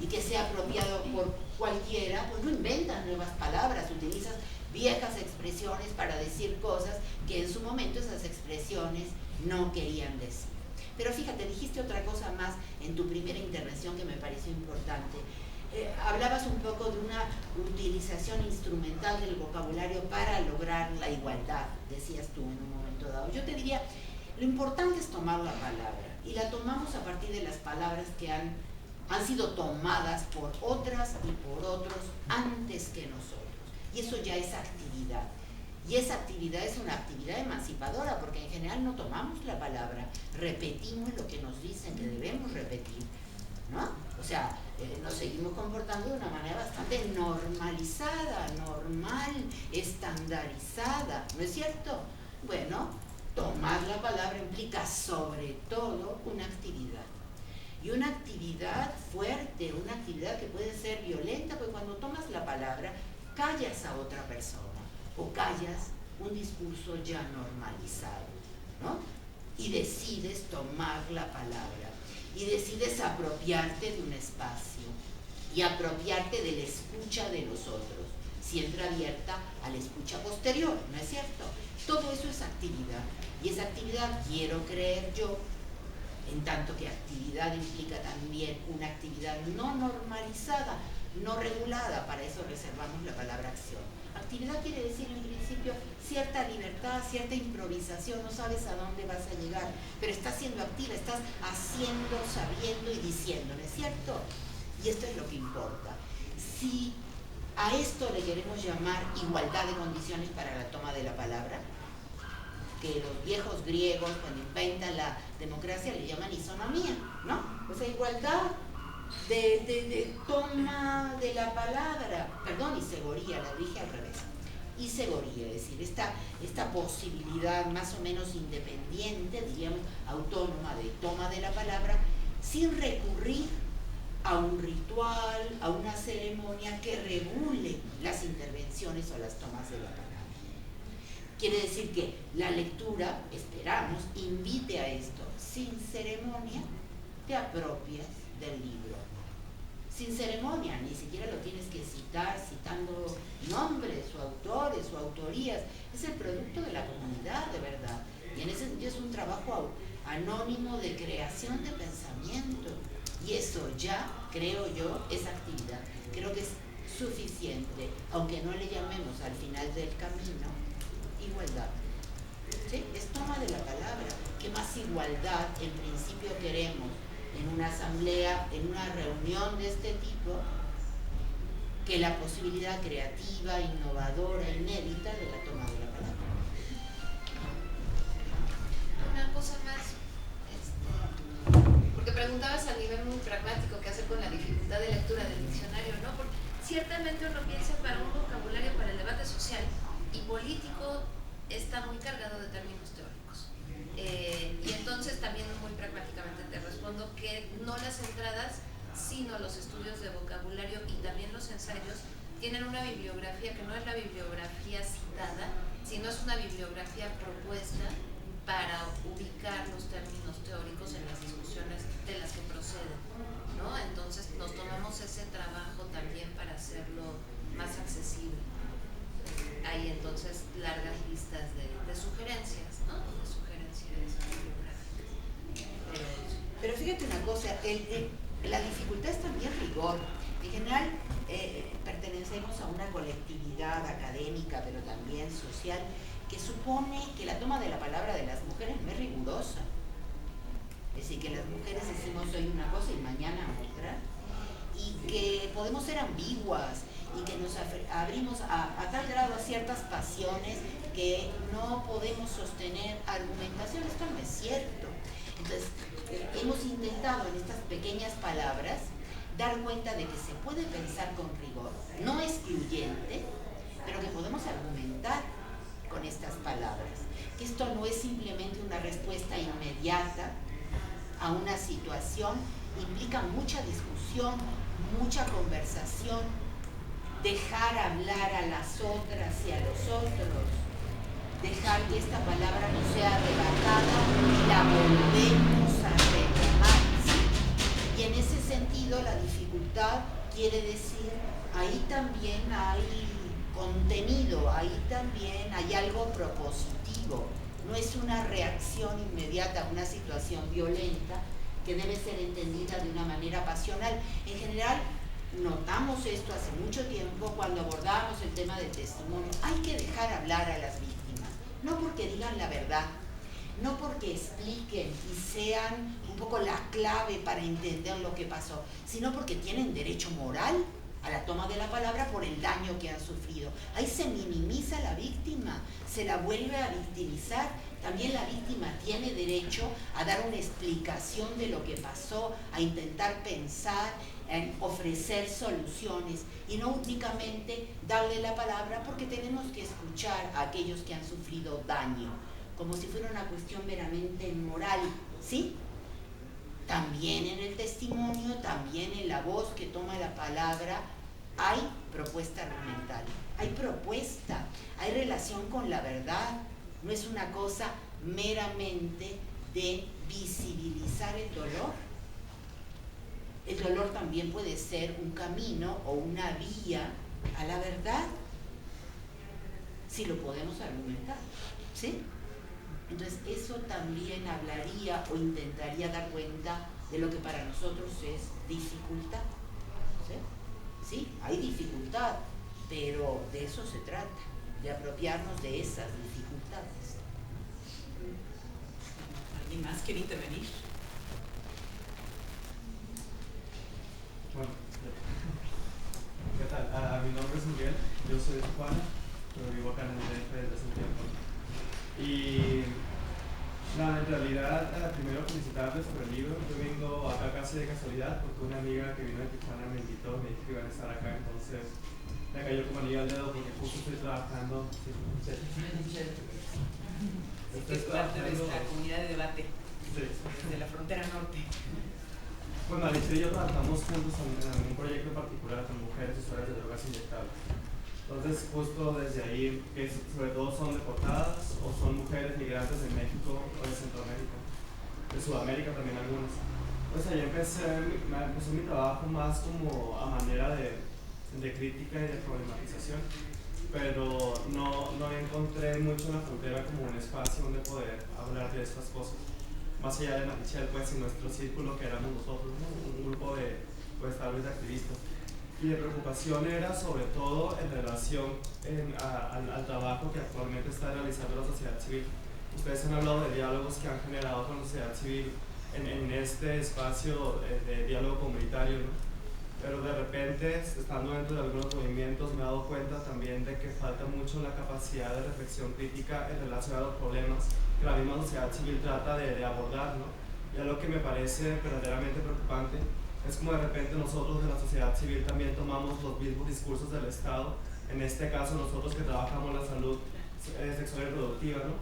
y que sea apropiado por cualquiera, pues no inventas nuevas palabras, utilizas viejas expresiones para decir cosas que en su momento esas expresiones no querían decir. Pero fíjate, dijiste otra cosa más en tu primera intervención que me pareció importante. Hablabas un poco de una utilización instrumental del vocabulario para lograr la igualdad, decías tú en un momento dado. Yo te diría, lo importante es tomar la palabra, y la tomamos a partir de las palabras que han sido tomadas por otras y por otros antes que nosotros. Y eso ya es actividad. Y esa actividad es una actividad emancipadora, porque en general no tomamos la palabra, repetimos lo que nos dicen que debemos repetir, ¿no? O sea, nos seguimos comportando de una manera bastante normalizada, normal, estandarizada, ¿no es cierto? Bueno, tomar la palabra implica sobre todo una actividad. Y una actividad fuerte, una actividad que puede ser violenta, porque cuando tomas la palabra, callas a otra persona o callas un discurso ya normalizado, ¿no? Y decides tomar la palabra y decides apropiarte de un espacio y apropiarte de la escucha de los otros, siempre abierta a la escucha posterior, ¿no es cierto? Todo eso es actividad, y esa actividad quiero creer yo, en tanto que actividad implica también una actividad no normalizada, no regulada, para eso reservamos la palabra acción. Actividad quiere decir en principio cierta libertad, cierta improvisación, no sabes a dónde vas a llegar, pero estás siendo activa, estás haciendo, sabiendo y diciendo, ¿no es cierto? Y esto es lo que importa. Si a esto le queremos llamar igualdad de condiciones para la toma de la palabra, que los viejos griegos cuando inventan la democracia le llaman isonomía, ¿no? O sea, igualdad de toma de la palabra, perdón, isegoría, la dije al revés, isegoría, es decir, esta posibilidad más o menos independiente, diríamos, autónoma de toma de la palabra, sin recurrir a un ritual, a una ceremonia que regule las intervenciones o las tomas de la palabra. Quiere decir que la lectura, esperamos, invite a esto. Sin ceremonia, te apropias del libro. Sin ceremonia, ni siquiera lo tienes que citar, citando nombres o autores o autorías. Es el producto de la comunidad, de verdad. Y en ese sentido es un trabajo anónimo de creación de pensamiento. Y eso ya, creo yo, es actividad. Creo que es suficiente, aunque no le llamemos al final del camino igualdad. ¿Sí? Es toma de la palabra. ¿Qué más igualdad en principio queremos en una asamblea, en una reunión de este tipo, que la posibilidad creativa, innovadora, inédita de la toma de la palabra?
Una cosa más, porque preguntabas a nivel muy pragmático qué hacer con la dificultad de lectura del diccionario, ¿no? Porque ciertamente uno piensa para un vocabulario para el debate social y político está muy cargado de términos teóricos. Y entonces también muy pragmáticamente te respondo que no las entradas, sino los estudios de vocabulario y también los ensayos tienen una bibliografía que no es la bibliografía citada, sino es una bibliografía propuesta para ubicar los términos teóricos en las discusiones de las que proceden, ¿no? Entonces nos tomamos ese trabajo también para hacerlo más accesible. Hay entonces largas listas de sugerencias, ¿no? De sugerencias bibliográficas.
Pero fíjate una cosa, la dificultad es también rigor. En general pertenecemos a una colectividad académica, pero también social, que supone que la toma de la palabra de las mujeres no es rigurosa. Es decir, que las mujeres decimos hoy una cosa y mañana otra, y que podemos ser ambiguas, y que nos abrimos a tal grado a ciertas pasiones que no podemos sostener argumentación. Esto no es cierto. Entonces, hemos intentado en estas pequeñas palabras dar cuenta de que se puede pensar con rigor, no excluyente, pero que podemos argumentar con estas palabras. Que esto no es simplemente una respuesta inmediata a una situación, implica mucha discusión, mucha conversación, dejar hablar a las otras y a los otros, dejar que esta palabra no sea arrebatada y la volvemos a retomar. Y en ese sentido la dificultad quiere decir, ahí también hay contenido, ahí también hay algo propositivo, no es una reacción inmediata a una situación violenta que debe ser entendida de una manera pasional. En general, notamos esto hace mucho tiempo cuando abordamos el tema del testimonio. Hay que dejar hablar a las víctimas, no porque digan la verdad, no porque expliquen y sean un poco la clave para entender lo que pasó, sino porque tienen derecho moral a la toma de la palabra por el daño que han sufrido. Ahí se minimiza a la víctima, se la vuelve a victimizar. También la víctima tiene derecho a dar una explicación de lo que pasó, a intentar pensar en ofrecer soluciones y no únicamente darle la palabra, porque tenemos que escuchar a aquellos que han sufrido daño, como si fuera una cuestión meramente moral, ¿sí? También en el testimonio, también en la voz que toma la palabra, hay propuesta argumentaria, hay propuesta, hay relación con la verdad. No es una cosa meramente de visibilizar el dolor. El dolor también puede ser un camino o una vía a la verdad, si lo podemos argumentar, ¿sí? Entonces eso también hablaría o intentaría dar cuenta de lo que para nosotros es dificultad, ¿sí? Sí, hay dificultad, pero de eso se trata, de apropiarnos de esas dificultades.
¿Alguien más quiere intervenir?
Bueno, ¿qué tal? Mi nombre es Miguel, yo soy de Tijuana, pero vivo acá en el DF desde hace un tiempo. Y nada, en realidad, primero felicitarles por el libro. Yo vengo acá casi de casualidad porque una amiga que vino de Tijuana me invitó, me dijo que iban a estar acá, entonces me cayó como anillo al dedo porque justo estoy trabajando.
Es parte de esta comunidad de debate,
Sí.
de la frontera norte.
Pues Marichel y yo trabajamos juntos en un proyecto en particular con mujeres usuarias de drogas inyectables. Entonces, justo desde ahí, que sobre todo son deportadas o son mujeres migrantes de México o de Centroamérica, de Sudamérica también algunas. Pues ahí empezó mi trabajo más como a manera de crítica y de problematización, pero no encontré mucho en la frontera como un espacio donde poder hablar de estas cosas. Más allá de Marichel, pues, y nuestro círculo que éramos nosotros, ¿no? Un grupo de, pues, tal vez de activistas. Y de preocupación era sobre todo en relación al trabajo que actualmente está realizando la sociedad civil. Ustedes han hablado de diálogos que han generado con la sociedad civil en este espacio de diálogo comunitario, ¿no? Pero de repente, estando dentro de algunos movimientos, me he dado cuenta también de que falta mucho la capacidad de reflexión crítica en relación a los problemas que la misma sociedad civil trata de abordar, ¿no? Y algo que me parece verdaderamente preocupante es como de repente nosotros de la sociedad civil también tomamos los mismos discursos del Estado, en este caso nosotros que trabajamos la salud sexual y reproductiva, ¿no?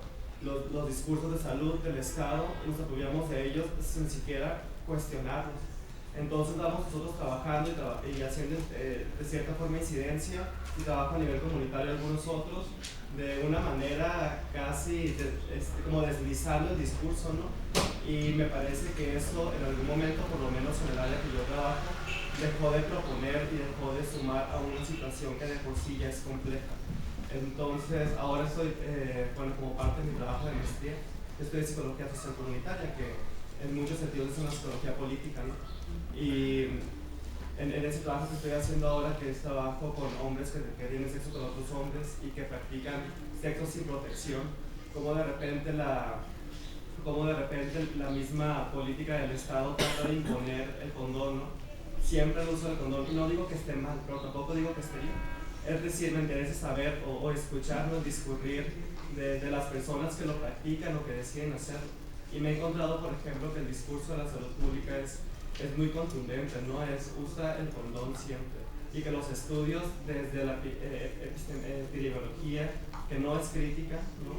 Los discursos de salud del Estado, nos apoyamos de ellos sin siquiera cuestionarlos. Entonces vamos nosotros trabajando y haciendo de cierta forma incidencia y trabajo a nivel comunitario algunos otros de una manera casi como deslizando el discurso, ¿no? Y me parece que eso en algún momento, por lo menos en el área que yo trabajo, dejó de proponer y dejó de sumar a una situación que de por sí ya es compleja. Entonces ahora estoy, como parte de mi trabajo de maestría, estoy en psicología social comunitaria, que en muchos sentidos es una psicología política, ¿no? Y en ese trabajo que estoy haciendo ahora, que es trabajo con hombres que tienen sexo con otros hombres y que practican sexo sin protección, como de repente la misma política del Estado trata de imponer el condón, ¿no? Siempre el uso del condón, y no digo que esté mal, pero tampoco digo que esté bien. Es decir, me interesa saber o escucharnos discurrir de las personas que lo practican o que deciden hacerlo. Y me he encontrado, por ejemplo, que el discurso de la salud pública es muy contundente, ¿no? Usa el condón siempre. Y que los estudios desde la epidemiología, que no es crítica, ¿no?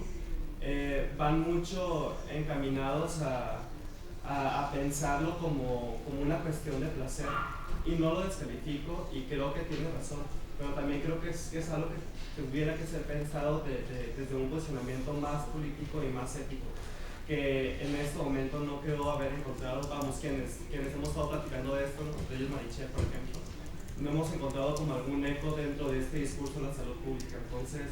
Van mucho encaminados a pensarlo como una cuestión de placer. Y no lo descalifico y creo que tiene razón, pero también creo que es algo que tuviera que ser pensado desde un posicionamiento más político y más ético, que en este momento no creo haber encontrado, quienes hemos estado platicando de esto, entre ellos Marichel, por ejemplo, no hemos encontrado como algún eco dentro de este discurso de la salud pública. Entonces,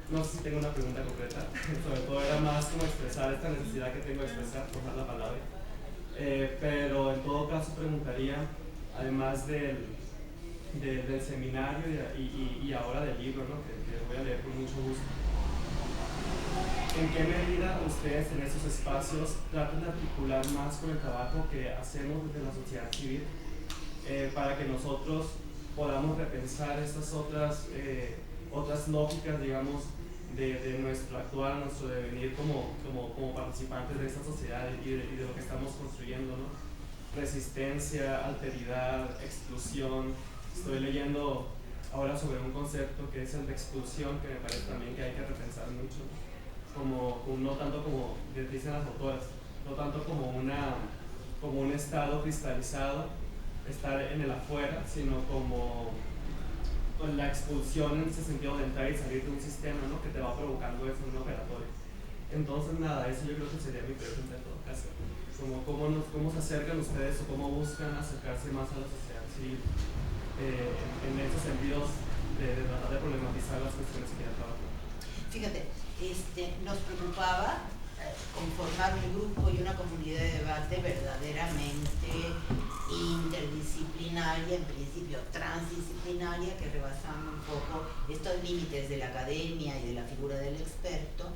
no sé si tengo una pregunta concreta, sobre todo era más como expresar esta necesidad que tengo de expresar, usar la palabra, pero en todo caso preguntaría, además del seminario y ahora del libro, ¿no? que voy a leer con mucho gusto, ¿en qué medida ustedes en esos espacios tratan de articular más con el trabajo que hacemos desde la sociedad civil para que nosotros podamos repensar estas otras lógicas, digamos, de nuestro actuar, nuestro devenir como participantes de esta sociedad y de lo que estamos construyendo, ¿no? resistencia, alteridad, exclusión. Estoy leyendo ahora sobre un concepto que es el de expulsión, que me parece también que hay que repensar mucho, como no tanto como dicen las autoras, no tanto como un estado cristalizado, estar en el afuera, sino como la expulsión en ese sentido de entrar y salir de un sistema, ¿no?, que te va provocando eso en un operatorio. Entonces nada, eso yo creo que sería mi pregunta en todo caso, como cómo se acercan ustedes o cómo buscan acercarse más a la sociedad civil en esos sentidos de tratar de problematizar las cuestiones que ya trabajan.
Fíjate, nos preocupaba conformar un grupo y una comunidad de debate verdaderamente interdisciplinaria, en principio transdisciplinaria, que rebasando un poco estos límites de la academia y de la figura del experto,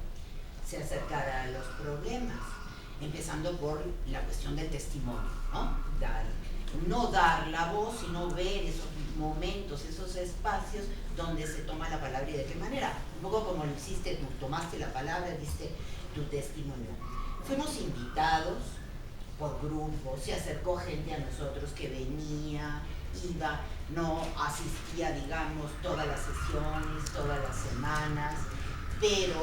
se acercara a los problemas, empezando por la cuestión del testimonio, ¿no? No dar la voz, sino ver esos momentos, esos espacios donde se toma la palabra y de qué manera. Un poco como lo hiciste tú, tomaste la palabra, diste tu testimonio. Fuimos invitados por grupos, se acercó gente a nosotros que venía, iba, no asistía, digamos, todas las sesiones, todas las semanas, pero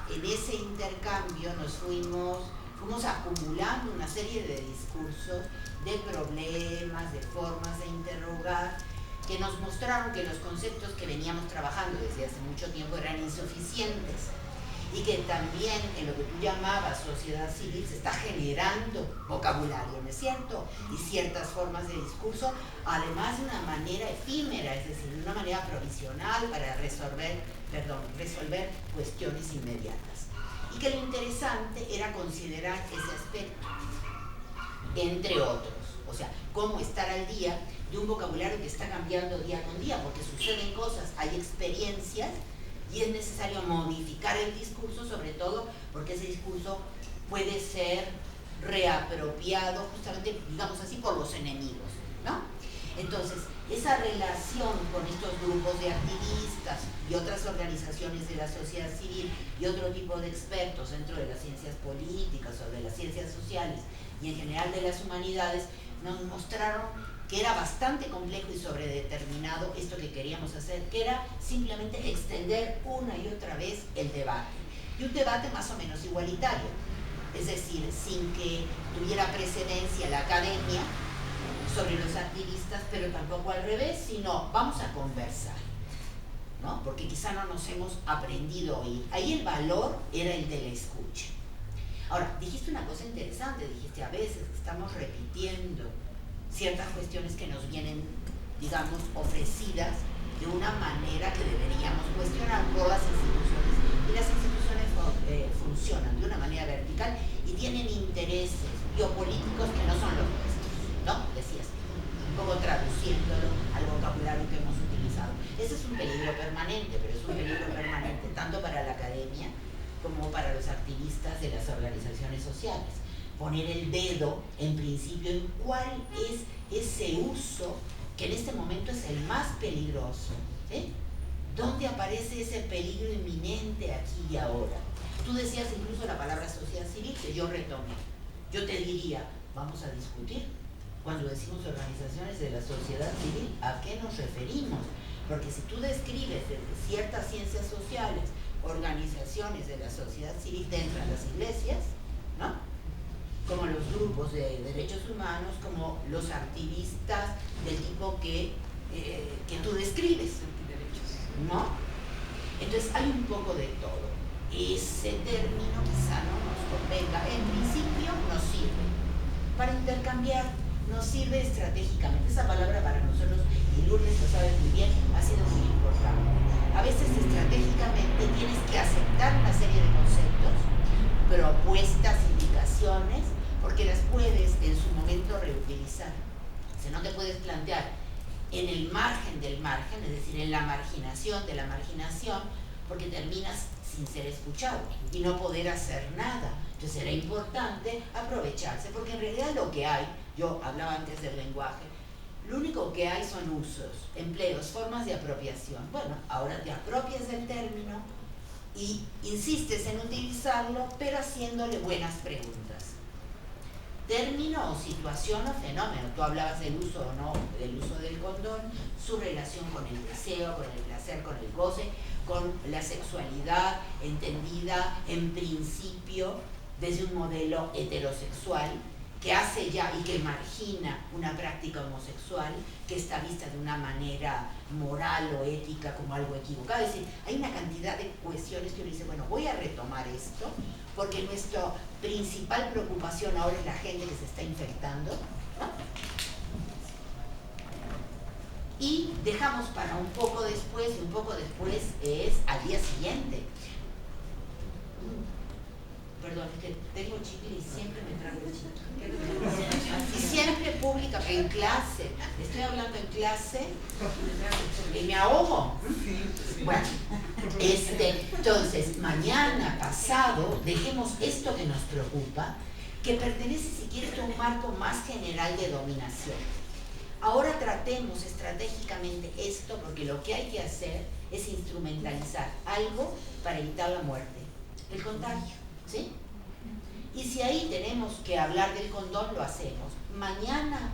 en ese intercambio nos fuimos acumulando una serie de discursos, de problemas, de formas de interrogar, que nos mostraron que los conceptos que veníamos trabajando desde hace mucho tiempo eran insuficientes y que también en lo que tú llamabas sociedad civil se está generando vocabulario, ¿no es cierto? Y ciertas formas de discurso, además de una manera efímera, es decir, de una manera provisional para resolver cuestiones inmediatas. Y que lo interesante era considerar ese aspecto, entre otros, o sea, cómo estar al día de un vocabulario que está cambiando día con día, porque suceden cosas, hay experiencias, y es necesario modificar el discurso, sobre todo porque ese discurso puede ser reapropiado justamente, digamos así, por los enemigos, ¿no? Entonces, esa relación con estos grupos de activistas y otras organizaciones de la sociedad civil y otro tipo de expertos dentro de las ciencias políticas o de las ciencias sociales y en general de las humanidades, nos mostraron que era bastante complejo y sobredeterminado esto que queríamos hacer, que era simplemente extender una y otra vez el debate. Y un debate más o menos igualitario, es decir, sin que tuviera precedencia la academia sobre los activistas, pero tampoco al revés, sino vamos a conversar, ¿no? Porque quizá no nos hemos aprendido a oír. Ahí el valor era el de la escucha. Ahora, dijiste una cosa interesante, dijiste a veces estamos repitiendo ciertas cuestiones que nos vienen, digamos, ofrecidas de una manera que deberíamos cuestionar por las instituciones. Y las instituciones funcionan de una manera vertical y tienen intereses biopolíticos que no son los nuestros, ¿no? Decías, un poco traduciéndolo al vocabulario que hemos utilizado. Ese es un peligro permanente, pero es un peligro permanente tanto para la academia como para los activistas de las organizaciones sociales. Poner el dedo, en principio, en cuál es ese uso que en este momento es el más peligroso. ¿Dónde aparece ese peligro inminente aquí y ahora? Tú decías incluso la palabra sociedad civil, que yo retomé. Yo te diría, vamos a discutir, cuando decimos organizaciones de la sociedad civil, ¿a qué nos referimos? Porque si tú describes desde ciertas ciencias sociales organizaciones de la sociedad civil dentro de las iglesias, ¿no?, como los grupos de derechos humanos, como los activistas del tipo que tú describes, ¿no? Entonces hay un poco de todo. Ese término quizá no nos convenga. En principio nos sirve para intercambiar, nos sirve estratégicamente. Esa palabra para nosotros, y Lourdes lo sabe muy bien, ha sido muy importante. A veces estratégicamente tienes que aceptar una serie de conceptos, propuestas, indicaciones, porque las puedes en su momento reutilizar. Si no te puedes plantear en el margen del margen, es decir, en la marginación de la marginación, porque terminas sin ser escuchado y no poder hacer nada. Entonces era importante aprovecharse, porque en realidad lo que hay, yo hablaba antes del lenguaje, lo único que hay son usos, empleos, formas de apropiación. Bueno, ahora te apropias del término y insistes en utilizarlo, pero haciéndole buenas preguntas. término o situación o fenómeno. Tú hablabas del uso o no, del uso del condón, su relación con el deseo, con el placer, con el goce, con la sexualidad entendida en principio desde un modelo heterosexual que hace ya y que margina una práctica homosexual que está vista de una manera moral o ética como algo equivocado. Es decir, hay una cantidad de cuestiones que uno dice, bueno, voy a retomar esto porque nuestra principal preocupación ahora es la gente que se está infectando, ¿no? Y dejamos para un poco después, y un poco después es al día siguiente. Perdón, es que tengo chicle y siempre me trago chicle. Y siempre pública, en clase. Estoy hablando en clase y me ahogo. Bueno, entonces, mañana, pasado, dejemos esto que nos preocupa, que pertenece, si quieres, a un marco más general de dominación. Ahora tratemos estratégicamente esto, porque lo que hay que hacer es instrumentalizar algo para evitar la muerte, el contagio. ¿Sí? Y si ahí tenemos que hablar del condón, lo hacemos. Mañana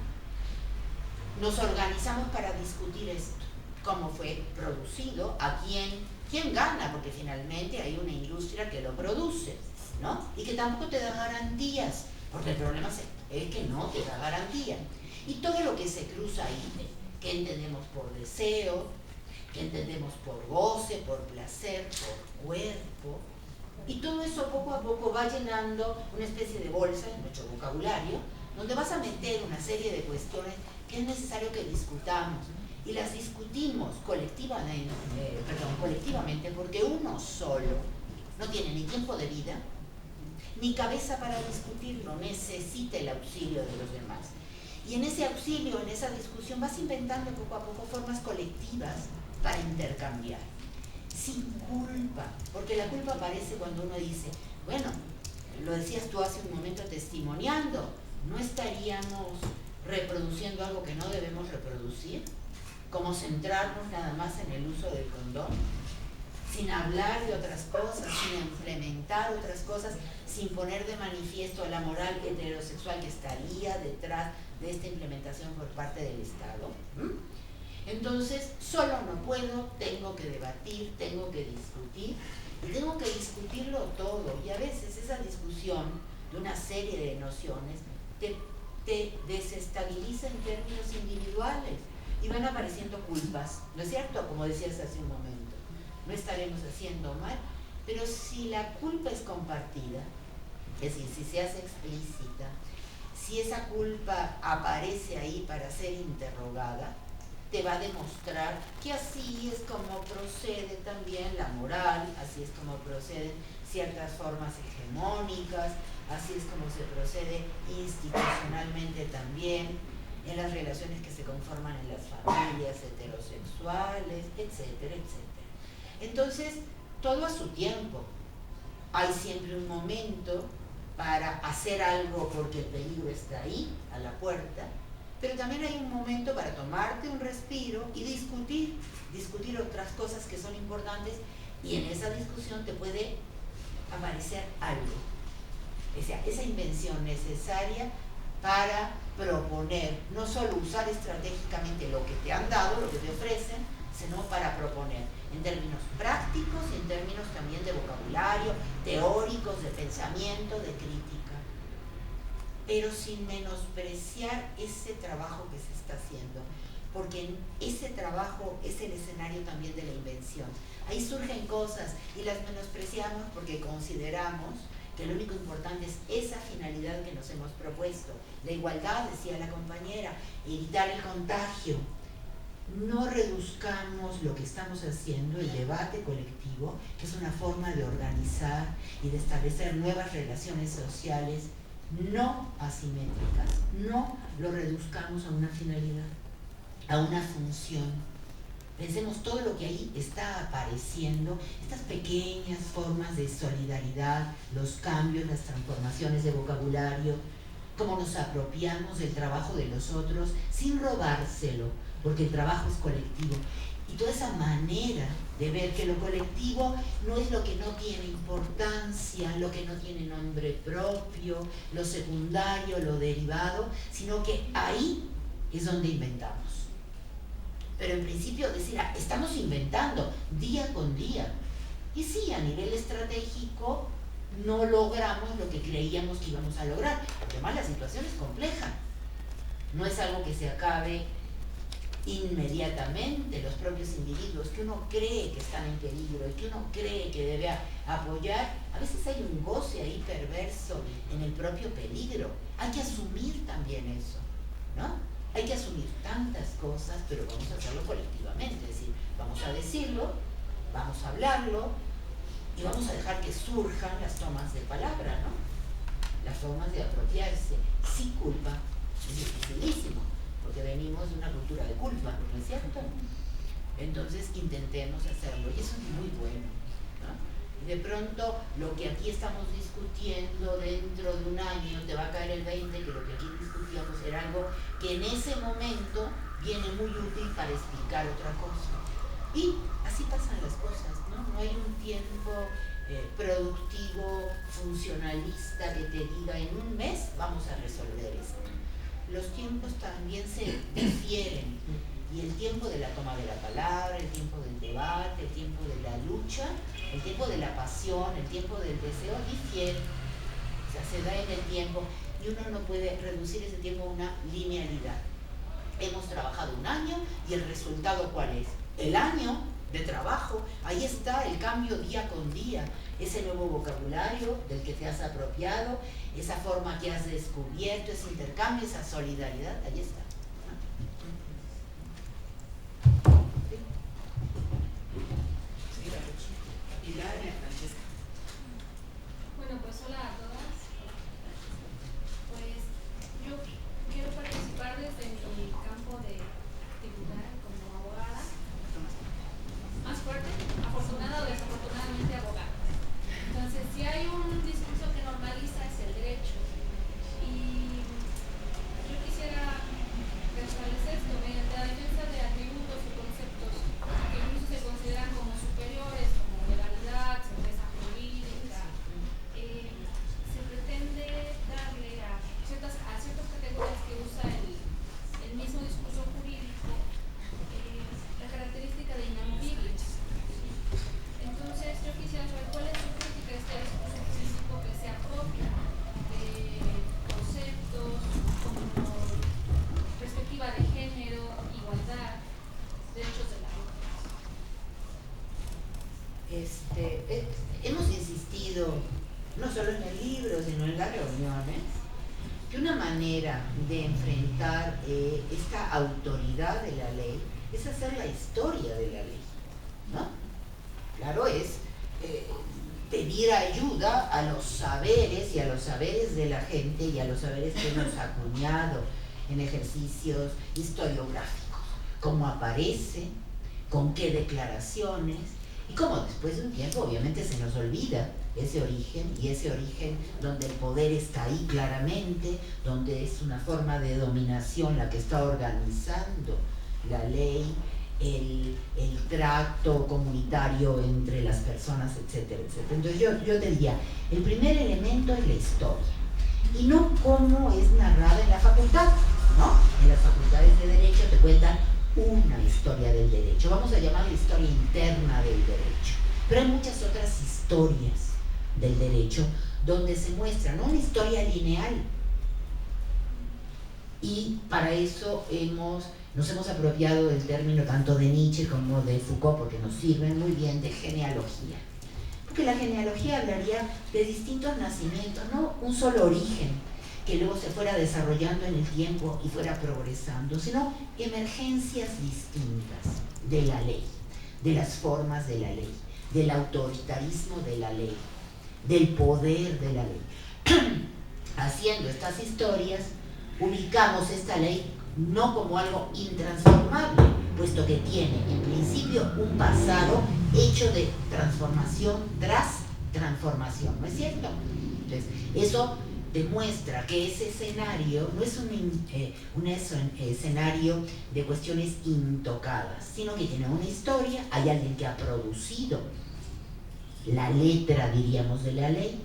nos organizamos para discutir esto, cómo fue producido, a quién gana, porque finalmente hay una industria que lo produce, ¿no? Y que tampoco te da garantías, porque el problema es que no te da garantía. Y todo lo que se cruza ahí, que entendemos por deseo, que entendemos por goce, por placer, por cuerpo, y todo eso poco a poco va llenando una especie de bolsa en nuestro vocabulario, donde vas a meter una serie de cuestiones que es necesario que discutamos. Y las discutimos colectivamente porque uno solo no tiene ni tiempo de vida, ni cabeza para discutirlo, necesita el auxilio de los demás. Y en ese auxilio, en esa discusión, vas inventando poco a poco formas colectivas para intercambiar. Sin culpa, porque la culpa aparece cuando uno dice, bueno, lo decías tú hace un momento testimoniando, ¿no estaríamos reproduciendo algo que no debemos reproducir? Como centrarnos nada más en el uso del condón, sin hablar de otras cosas, sin implementar otras cosas, sin poner de manifiesto la moral heterosexual que estaría detrás de esta implementación por parte del Estado. Entonces, solo no puedo, tengo que debatir, tengo que discutir, y tengo que discutirlo todo. Y a veces esa discusión de una serie de nociones te desestabiliza en términos individuales y van apareciendo culpas, ¿no es cierto? Como decías hace un momento, no estaremos haciendo mal, pero si la culpa es compartida, es decir, si se hace explícita, si esa culpa aparece ahí para ser interrogada, te va a demostrar que así es como procede también la moral, así es como proceden ciertas formas hegemónicas, así es como se procede institucionalmente también en las relaciones que se conforman en las familias heterosexuales, etcétera, etcétera. Entonces, todo a su tiempo. Hay siempre un momento para hacer algo porque el peligro está ahí, a la puerta, pero también hay un momento para tomarte un respiro y discutir otras cosas que son importantes, y en esa discusión te puede aparecer algo. O sea, esa invención necesaria para proponer, no solo usar estratégicamente lo que te han dado, lo que te ofrecen, sino para proponer en términos prácticos y en términos también de vocabulario, teóricos, de pensamiento, de crítica. Pero sin menospreciar ese trabajo que se está haciendo, porque ese trabajo es el escenario también de la invención. Ahí surgen cosas y las menospreciamos porque consideramos que lo único importante es esa finalidad que nos hemos propuesto. La igualdad, decía la compañera, evitar el contagio. No reduzcamos lo que estamos haciendo, el debate colectivo, que es una forma de organizar y de establecer nuevas relaciones sociales no asimétricas, no lo reduzcamos a una finalidad, a una función. Pensemos todo lo que ahí está apareciendo, estas pequeñas formas de solidaridad, los cambios, las transformaciones de vocabulario, cómo nos apropiamos del trabajo de los otros sin robárselo, porque el trabajo es colectivo. y toda esa manera de ver que lo colectivo no es lo que no tiene importancia, lo que no tiene nombre propio, lo secundario, lo derivado, sino que ahí es donde inventamos. Pero en principio decir, estamos inventando día con día. Y sí, a nivel estratégico no logramos lo que creíamos que íbamos a lograr. Además la situación es compleja. No es algo que se acabe inmediatamente. Los propios individuos que uno cree que están en peligro y que uno cree que debe apoyar, a veces hay un goce ahí perverso en el propio peligro. Hay que asumir también eso, ¿no? Hay que asumir tantas cosas, pero vamos a hacerlo colectivamente, es decir, vamos a decirlo, vamos a hablarlo y vamos a dejar que surjan las tomas de palabra, ¿no? Las formas de apropiarse. Sí, culpa, es dificilísimo, porque venimos de una cultura de culpa, ¿no es cierto? Entonces intentemos hacerlo, y eso es muy bueno, ¿no? De pronto lo que aquí estamos discutiendo dentro de un año te va a caer el 20, que lo que aquí discutíamos era algo que en ese momento viene muy útil para explicar otra cosa. Y así pasan las cosas, ¿no? No hay un tiempo productivo, funcionalista que te diga en un mes vamos a resolver esto. Los tiempos también se difieren, y el tiempo de la toma de la palabra, el tiempo del debate, el tiempo de la lucha, el tiempo de la pasión, el tiempo del deseo difiere, o sea, se da en el tiempo, y uno no puede reducir ese tiempo a una linealidad. Hemos trabajado un año y el resultado ¿cuál es? El año de trabajo, ahí está el cambio día con día, ese nuevo vocabulario del que te has apropiado, esa forma que has descubierto, ese intercambio, esa solidaridad, ahí está.
Bueno, pues hola a todas. Pues yo quiero participar desde mi campo de actividad como abogada. Más fuerte, afortunada o desafortunadamente abogada. Entonces, si hay un discurso que normaliza es el derecho. Y yo quisiera restablecer esto mediante la defensa de atributos y conceptos que incluso se consideran como superiores, como legalidad, certeza jurídica. Se pretende darle a ciertas categorías que usa el mismo discurso jurídico la característica de inamovibles. Entonces yo quisiera saber cuál es su crítica a este discurso jurídico que se apropia de conceptos como perspectiva de género, igualdad, derechos de la mujer.
Hemos insistido, no solo en el libro, sino en las reuniones, que una manera de enfrentar esta autoridad de la ley es hacer la historia de la ley, ¿no? Claro, es pedir ayuda a los saberes y a los saberes de la gente y a los saberes que hemos acuñado en ejercicios historiográficos, cómo aparece, con qué declaraciones, y cómo después de un tiempo obviamente se nos olvida ese origen, y ese origen donde el poder está ahí claramente, donde es una forma de dominación la que está organizando la ley, el tracto comunitario entre las personas, etcétera, etcétera. Entonces yo te diría, el primer elemento es la historia, y no cómo es narrada en la facultad, ¿no? En las facultades de Derecho te cuentan una historia del derecho, vamos a llamarla historia interna del derecho, pero hay muchas otras historias del derecho donde se muestra, ¿no?, una historia lineal, y para eso nos hemos apropiado del término tanto de Nietzsche como de Foucault, porque nos sirven muy bien, de genealogía, porque la genealogía hablaría de distintos nacimientos, no un solo origen que luego se fuera desarrollando en el tiempo y fuera progresando, sino emergencias distintas de la ley, de las formas de la ley, del autoritarismo de la ley, del poder de la ley. Haciendo estas historias, ubicamos esta ley no como algo intransformable, puesto que tiene en principio un pasado hecho de transformación tras transformación, ¿no es cierto? Entonces, eso demuestra que ese escenario no es un escenario de cuestiones intocadas, sino que tiene una historia, hay alguien que ha producido la letra, diríamos, de la ley,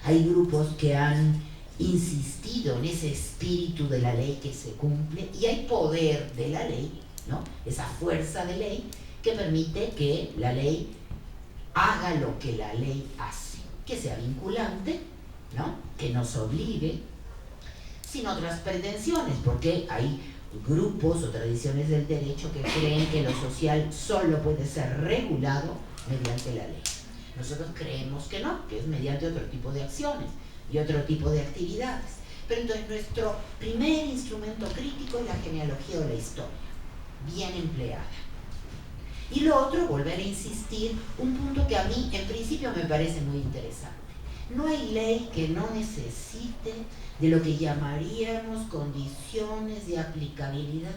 hay grupos que han insistido en ese espíritu de la ley que se cumple, y hay poder de la ley, ¿no? Esa fuerza de ley que permite que la ley haga lo que la ley hace, que sea vinculante, ¿no? Que nos obligue, sin otras pretensiones, porque hay grupos o tradiciones del derecho que creen que lo social solo puede ser regulado mediante la ley. Nosotros creemos que no, que es mediante otro tipo de acciones y otro tipo de actividades. Pero entonces nuestro primer instrumento crítico es la genealogía o la historia, bien empleada. Y lo otro, volver a insistir, un punto que a mí en principio me parece muy interesante. No hay ley que no necesite de lo que llamaríamos condiciones de aplicabilidad.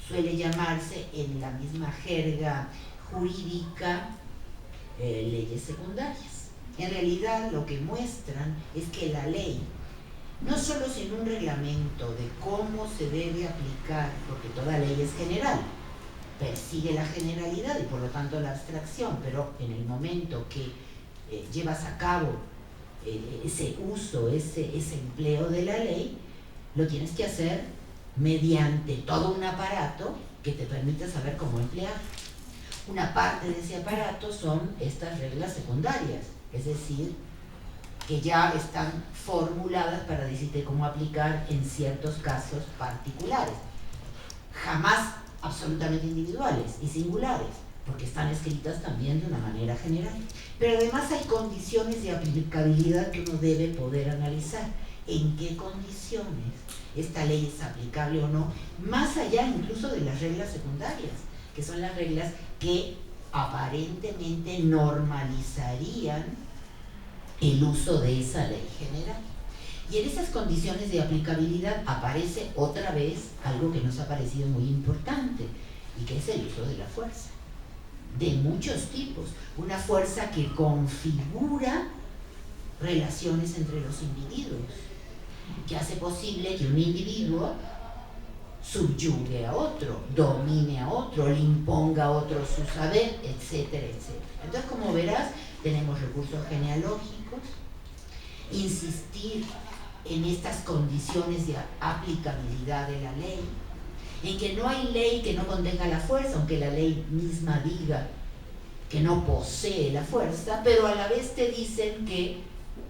Suele llamarse en la misma jerga jurídica leyes secundarias. En realidad lo que muestran es que la ley, no solo sin un reglamento de cómo se debe aplicar, porque toda ley es general, persigue la generalidad y por lo tanto la abstracción, pero en el momento que llevas a cabo ese uso, ese empleo de la ley, lo tienes que hacer mediante todo un aparato que te permite saber cómo emplear. Una parte de ese aparato son estas reglas secundarias, es decir, que ya están formuladas para decirte cómo aplicar en ciertos casos particulares, jamás absolutamente individuales y singulares, porque están escritas también de una manera general. Pero además hay condiciones de aplicabilidad que uno debe poder analizar. ¿En qué condiciones esta ley es aplicable o no? Más allá incluso de las reglas secundarias, que son las reglas que aparentemente normalizarían el uso de esa ley general. Y en esas condiciones de aplicabilidad aparece otra vez algo que nos ha parecido muy importante, y que es el uso de la fuerza, de muchos tipos. Una fuerza que configura relaciones entre los individuos, que hace posible que un individuo subyugue a otro, domine a otro, le imponga a otro su saber, etcétera, etcétera. Entonces, como verás, tenemos recursos genealógicos, insistir en estas condiciones de aplicabilidad de la ley, en que no hay ley que no contenga la fuerza, aunque la ley misma diga que no posee la fuerza, pero a la vez te dicen que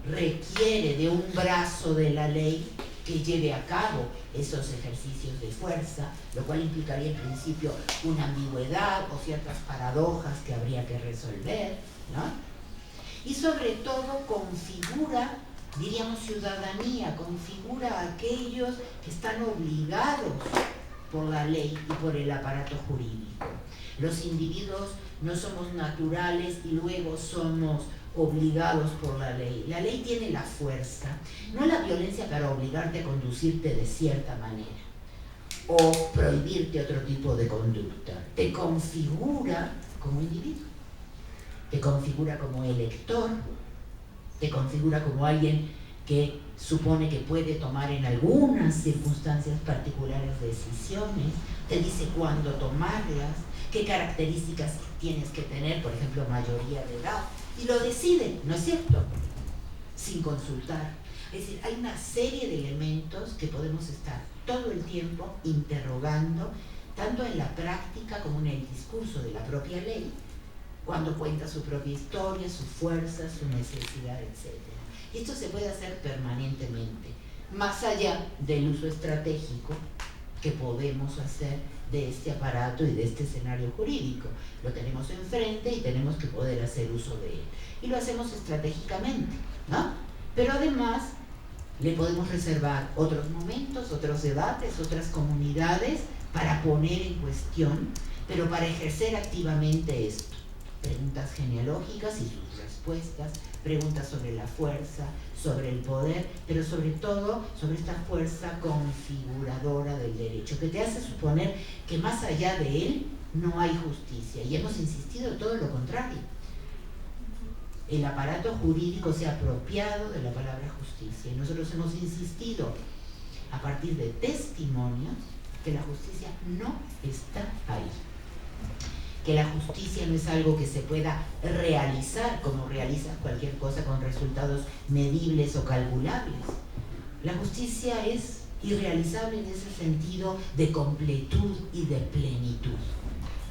requiere de un brazo de la ley que lleve a cabo esos ejercicios de fuerza, lo cual implicaría en principio una ambigüedad o ciertas paradojas que habría que resolver, ¿no? Y sobre todo configura, diríamos, ciudadanía, configura a aquellos que están obligados por la ley y por el aparato jurídico. Los individuos no somos naturales y luego somos obligados por la ley. La ley tiene la fuerza, no la violencia para obligarte a conducirte de cierta manera o prohibirte otro tipo de conducta. Te configura como individuo, te configura como elector, te configura como alguien que supone que puede tomar en algunas circunstancias particulares decisiones, te dice cuándo tomarlas, qué características tienes que tener, por ejemplo, mayoría de edad, y lo decide, ¿no es cierto?, sin consultar. Es decir, hay una serie de elementos que podemos estar todo el tiempo interrogando, tanto en la práctica como en el discurso de la propia ley, cuando cuenta su propia historia, su fuerza, su necesidad, etc. Y esto se puede hacer permanentemente, más allá del uso estratégico que podemos hacer de este aparato y de este escenario jurídico. Lo tenemos enfrente y tenemos que poder hacer uso de él. Y lo hacemos estratégicamente, ¿no? Pero además le podemos reservar otros momentos, otros debates, otras comunidades para poner en cuestión, pero para ejercer activamente esto. Preguntas genealógicas y sus respuestas, preguntas sobre la fuerza, sobre el poder, pero sobre todo sobre esta fuerza configuradora del derecho, que te hace suponer que más allá de él no hay justicia. Y hemos insistido en todo lo contrario. el aparato jurídico se ha apropiado de la palabra justicia y nosotros hemos insistido a partir de testimonios que la justicia no está ahí, que la justicia no es algo que se pueda realizar como realizas cualquier cosa con resultados medibles o calculables. La justicia es irrealizable en ese sentido de completud y de plenitud.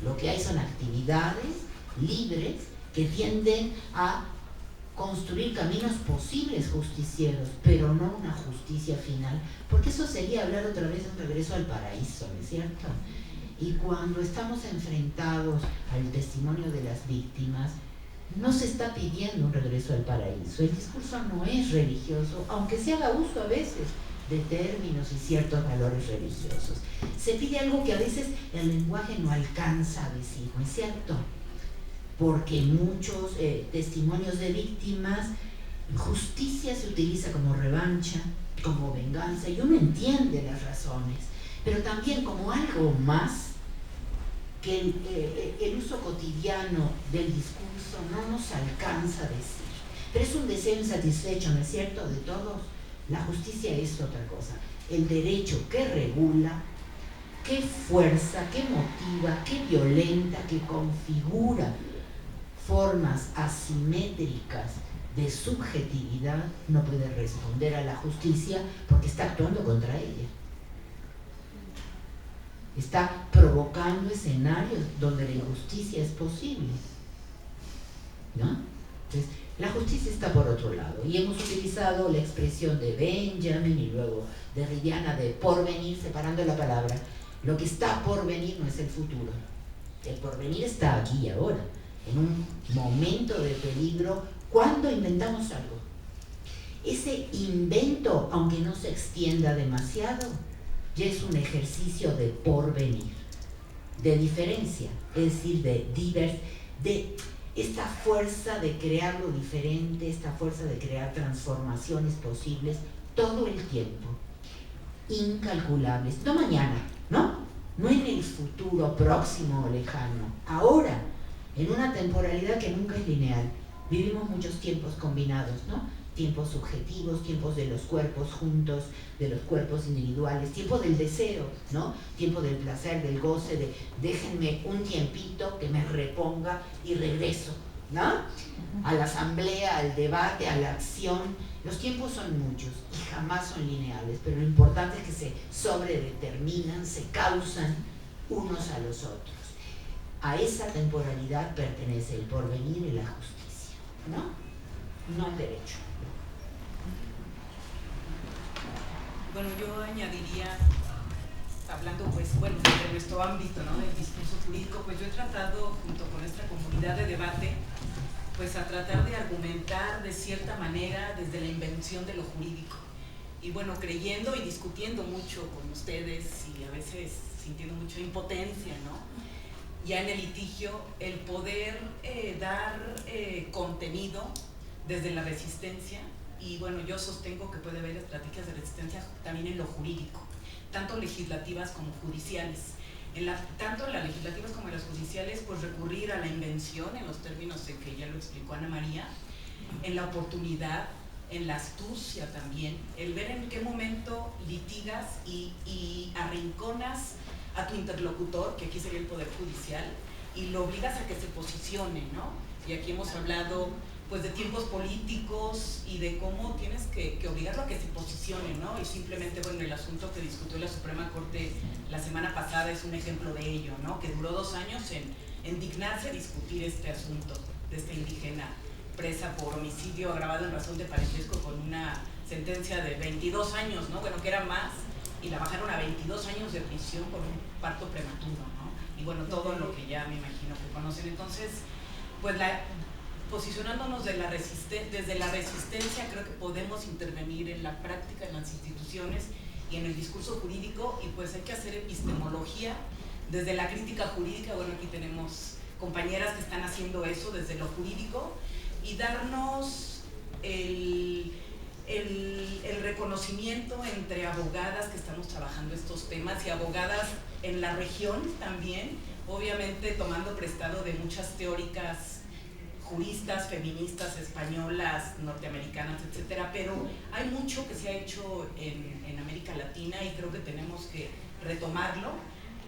Lo que hay son actividades libres que tienden a construir caminos posibles justicieros, pero no una justicia final, porque eso sería hablar otra vez de un regreso al paraíso, ¿no es cierto? Y cuando estamos enfrentados al testimonio de las víctimas, no se está pidiendo un regreso al paraíso. El discurso no es religioso, aunque se haga uso a veces de términos y ciertos valores religiosos. Se pide algo que a veces el lenguaje no alcanza a decir, ¿no es cierto? Porque muchos testimonios de víctimas, justicia se utiliza como revancha, como venganza, y uno entiende las razones, pero también como algo más que el uso cotidiano del discurso no nos alcanza a decir. Pero es un deseo insatisfecho, ¿no es cierto?, de todos. La justicia es otra cosa, el derecho que regula, que fuerza, que motiva, que violenta, que configura formas asimétricas de subjetividad, no puede responder a la justicia porque está actuando contra ella. Está provocando escenarios donde la injusticia es posible, ¿no? Entonces, la justicia está por otro lado, y hemos utilizado la expresión de Benjamin y luego de Riviana de porvenir, separando la palabra. Lo que está por venir no es el futuro, el porvenir está aquí y ahora, en un momento de peligro, cuando inventamos algo. Ese invento, aunque no se extienda demasiado, ya es un ejercicio de porvenir, de diferencia, es decir, de esta fuerza de crear lo diferente, esta fuerza de crear transformaciones posibles todo el tiempo, incalculables, no mañana, no en el futuro próximo o lejano, ahora, en una temporalidad que nunca es lineal. Vivimos muchos tiempos combinados, ¿no? Tiempos subjetivos, tiempos de los cuerpos juntos, de los cuerpos individuales, tiempo del deseo, ¿no? Tiempo del placer, del goce, de déjenme un tiempito que me reponga y regreso, ¿no? A la asamblea, al debate, a la acción. Los tiempos son muchos y jamás son lineales, pero lo importante es que se sobredeterminan, se causan unos a los otros. A esa temporalidad pertenece el porvenir y la justicia, no el derecho.
Bueno, yo añadiría, hablando de nuestro ámbito, ¿no?, del discurso jurídico, pues yo he tratado, junto con esta comunidad de debate, pues a tratar de argumentar de cierta manera desde la invención de lo jurídico. Y bueno, creyendo y discutiendo mucho con ustedes y a veces sintiendo mucha impotencia, ¿no?, ya en el litigio, el poder dar contenido desde la resistencia. Y bueno, yo sostengo que puede haber estrategias de resistencia también en lo jurídico, tanto legislativas como judiciales. Tanto en las legislativas como en las judiciales, pues recurrir a la invención, en los términos en que ya lo explicó Ana María, en la oportunidad, en la astucia también, el ver en qué momento litigas y arrinconas a tu interlocutor, que aquí sería el Poder Judicial, y lo obligas a que se posicione, ¿no? Y aquí hemos hablado pues de tiempos políticos y de cómo tienes que obligarlo a que se posicione, ¿no? Y simplemente, bueno, el asunto que discutió la Suprema Corte la semana pasada es un ejemplo de ello, ¿no? Que duró 2 años en dignarse a discutir este asunto de esta indígena presa por homicidio agravado en razón de parentesco con una sentencia de 22 años, ¿no? Bueno, que era más, y la bajaron a 22 años de prisión por un parto prematuro, ¿no? Y bueno, todo lo que ya me imagino que conocen. Entonces, pues posicionándonos desde la resistencia, creo que podemos intervenir en la práctica, en las instituciones y en el discurso jurídico, y pues hay que hacer epistemología desde la crítica jurídica. Bueno, aquí tenemos compañeras que están haciendo eso desde lo jurídico, y darnos el reconocimiento entre abogadas que estamos trabajando estos temas y abogadas en la región también, obviamente tomando prestado de muchas teóricas juristas, feministas españolas, norteamericanas, etcétera, pero hay mucho que se ha hecho en América Latina y creo que tenemos que retomarlo.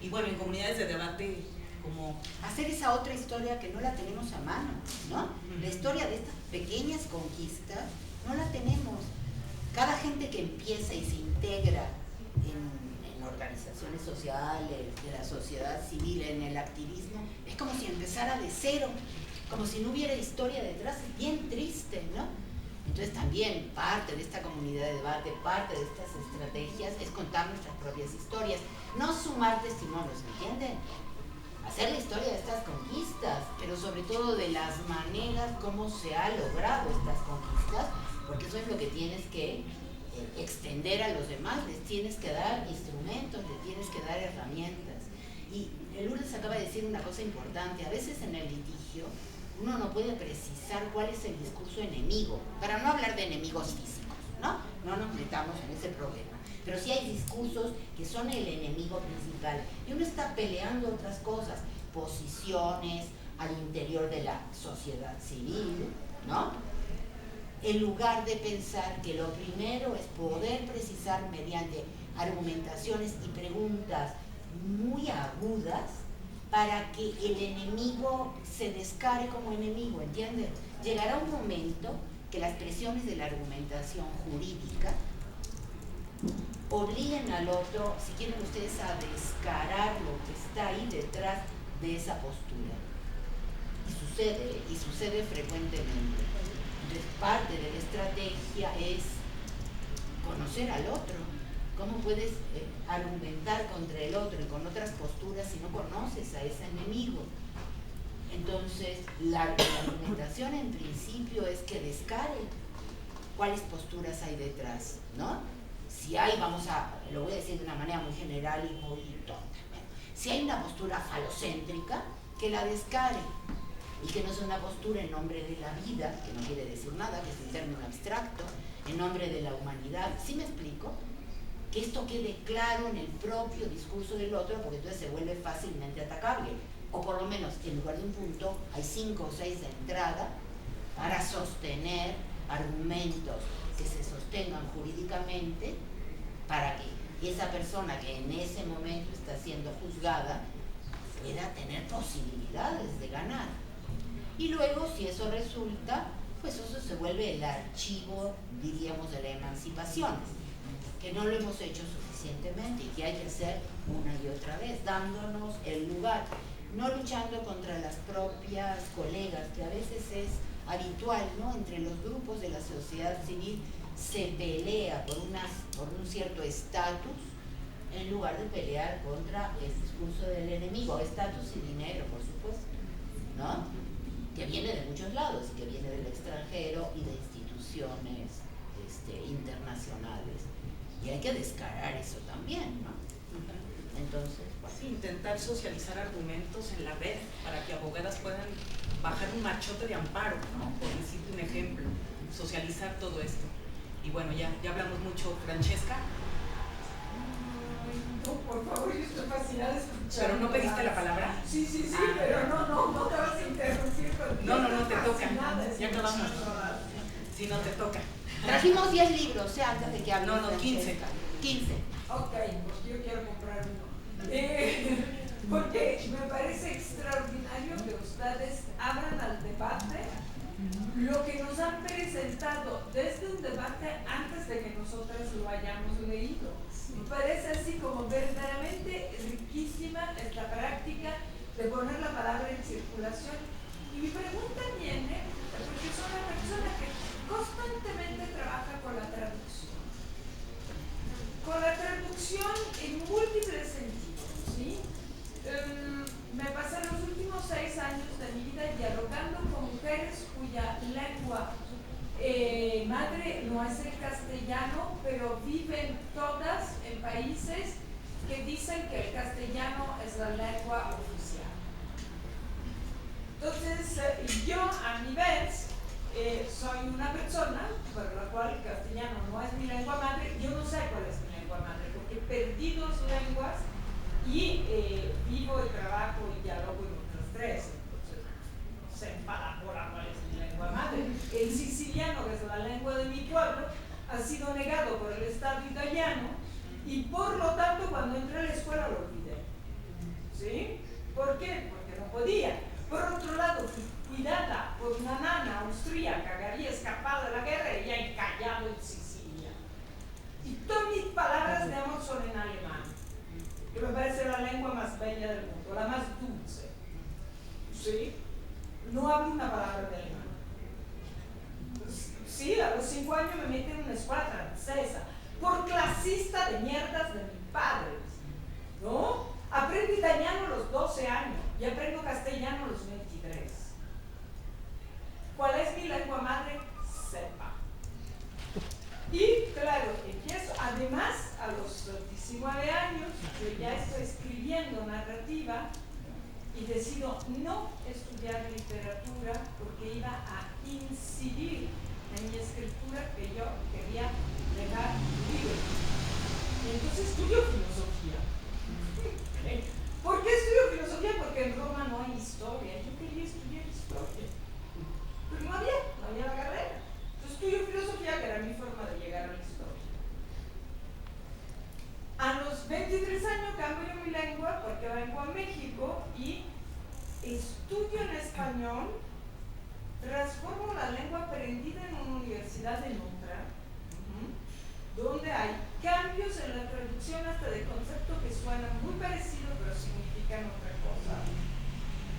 Y bueno, en comunidades de debate, como
hacer esa otra historia que no la tenemos a mano, ¿no? La historia de estas pequeñas conquistas no la tenemos. Cada gente que empieza y se integra en organizaciones sociales, de la sociedad civil, en el activismo, es como si empezara de cero, como si no hubiera historia detrás, es bien triste, ¿no? Entonces también parte de esta comunidad de debate, parte de estas estrategias es contar nuestras propias historias, no sumar testimonios, ¿entienden? Hacer la historia de estas conquistas, pero sobre todo de las maneras como se ha logrado estas conquistas, porque eso es lo que tienes que extender a los demás, les tienes que dar instrumentos, les tienes que dar herramientas. Y Lourdes acaba de decir una cosa importante, a veces en el litigio uno no puede precisar cuál es el discurso enemigo, para no hablar de enemigos físicos, ¿no? No nos metamos en ese problema. Pero sí hay discursos que son el enemigo principal y uno está peleando otras cosas, posiciones al interior de la sociedad civil, ¿no? En lugar de pensar que lo primero es poder precisar mediante argumentaciones y preguntas muy agudas para que el enemigo se descare como enemigo, ¿entienden? Llegará un momento que las presiones de la argumentación jurídica obliguen al otro, si quieren ustedes, a descarar lo que está ahí detrás de esa postura. Y sucede frecuentemente. Entonces, parte de la estrategia es conocer al otro. ¿Cómo puedes argumentar contra el otro y con otras posturas si no conoces a ese enemigo? Entonces, la argumentación en principio es que descare cuáles posturas hay detrás, ¿no? Si hay, lo voy a decir de una manera muy general y muy tonta, bueno, si hay una postura falocéntrica, que la descare, y que no es una postura en nombre de la vida, que no quiere decir nada, que es un término abstracto, en nombre de la humanidad. ¿Sí me explico? Que esto quede claro en el propio discurso del otro, porque entonces se vuelve fácilmente atacable. O por lo menos, en lugar de un punto, hay 5 o 6 de entrada para sostener argumentos que se sostengan jurídicamente, para que esa persona que en ese momento está siendo juzgada pueda tener posibilidades de ganar. Y luego, si eso resulta, pues eso se vuelve el archivo, diríamos, de la emancipación, que no lo hemos hecho suficientemente y que hay que hacer una y otra vez, dándonos el lugar, no luchando contra las propias colegas, que a veces es habitual, ¿no? Entre los grupos de la sociedad civil se pelea por un cierto estatus en lugar de pelear contra el discurso del enemigo, estatus y dinero, por supuesto, ¿no? Que viene de muchos lados, que viene del extranjero y de instituciones internacionales. Y hay que descarar eso también, ¿no? Entonces,
sí, intentar socializar argumentos en la red para que abogadas puedan bajar un machote de amparo, ¿no? Por decirte un ejemplo, socializar todo esto. Y bueno, ya hablamos mucho. Francesca.
No, por favor, yo estoy fascinada de escuchar.
¿Pero no pediste la palabra?
Sí, pero no te vas a interrumpir contigo.
No, te toca. Ya acabamos. Sí, no te toca.
Trajimos 10 libros, antes de que hable.
No, 15.
15.
Ok, pues yo quiero comprar uno. Porque me parece extraordinario que ustedes abran al debate lo que nos han presentado desde un debate antes de que nosotras lo hayamos leído. Me parece así como verdaderamente riquísima esta práctica de poner la palabra en circulación. Y mi pregunta viene, porque soy una persona que constantemente trabaja con la traducción. Con la traducción en múltiples sentidos, ¿sí? Me pasé los últimos 6 años de mi vida dialogando con mujeres cuya lengua madre no es el castellano, pero viven todas en países que dicen que el castellano es la lengua oficial. Entonces, yo a mi vez soy una persona para la cual el castellano no es mi lengua madre. Yo no sé cuál es mi lengua madre, porque perdí 2 lenguas y vivo y trabajo y dialogo en otras 3. Entonces, no sé, para cuál es El siciliano, que es la lengua de mi pueblo, ha sido negado por el Estado italiano y por lo tanto cuando entré a la escuela lo olvidé. ¿Sí? ¿Por qué? Porque no podía. Por otro lado, cuidada por una nana austríaca que había escapado de la guerra y ha encallado en Sicilia. Y todas mis palabras de amor son en alemán, que me parece la lengua más bella del mundo, la más dulce. ¿Sí? No hablo una palabra de alemán. Sí, a los 5 años me metí en una escuela francesa, por clasista de mierdas de mis padres, ¿no? Aprendo italiano a los 12 años y aprendo castellano a los 23. ¿Cuál es mi lengua madre? Sepa. Y claro, empiezo, además, a los 19 años, yo ya estoy escribiendo narrativa y decido no estudiar literatura porque iba a incidir en mi escritura que yo quería dejar libre. Y entonces estudio filosofía. ¿Por qué estudio filosofía? Porque en Roma no hay historia. Yo quería estudiar historia. Pero no había la carrera. Entonces estudio filosofía, que era mi forma de llegar a la historia. A los 23 años cambio mi lengua porque vengo a México y estudio en español, transformo la lengua aprendida en una universidad en otra, donde hay cambios en la traducción hasta de conceptos que suenan muy parecidos pero significan otra cosa.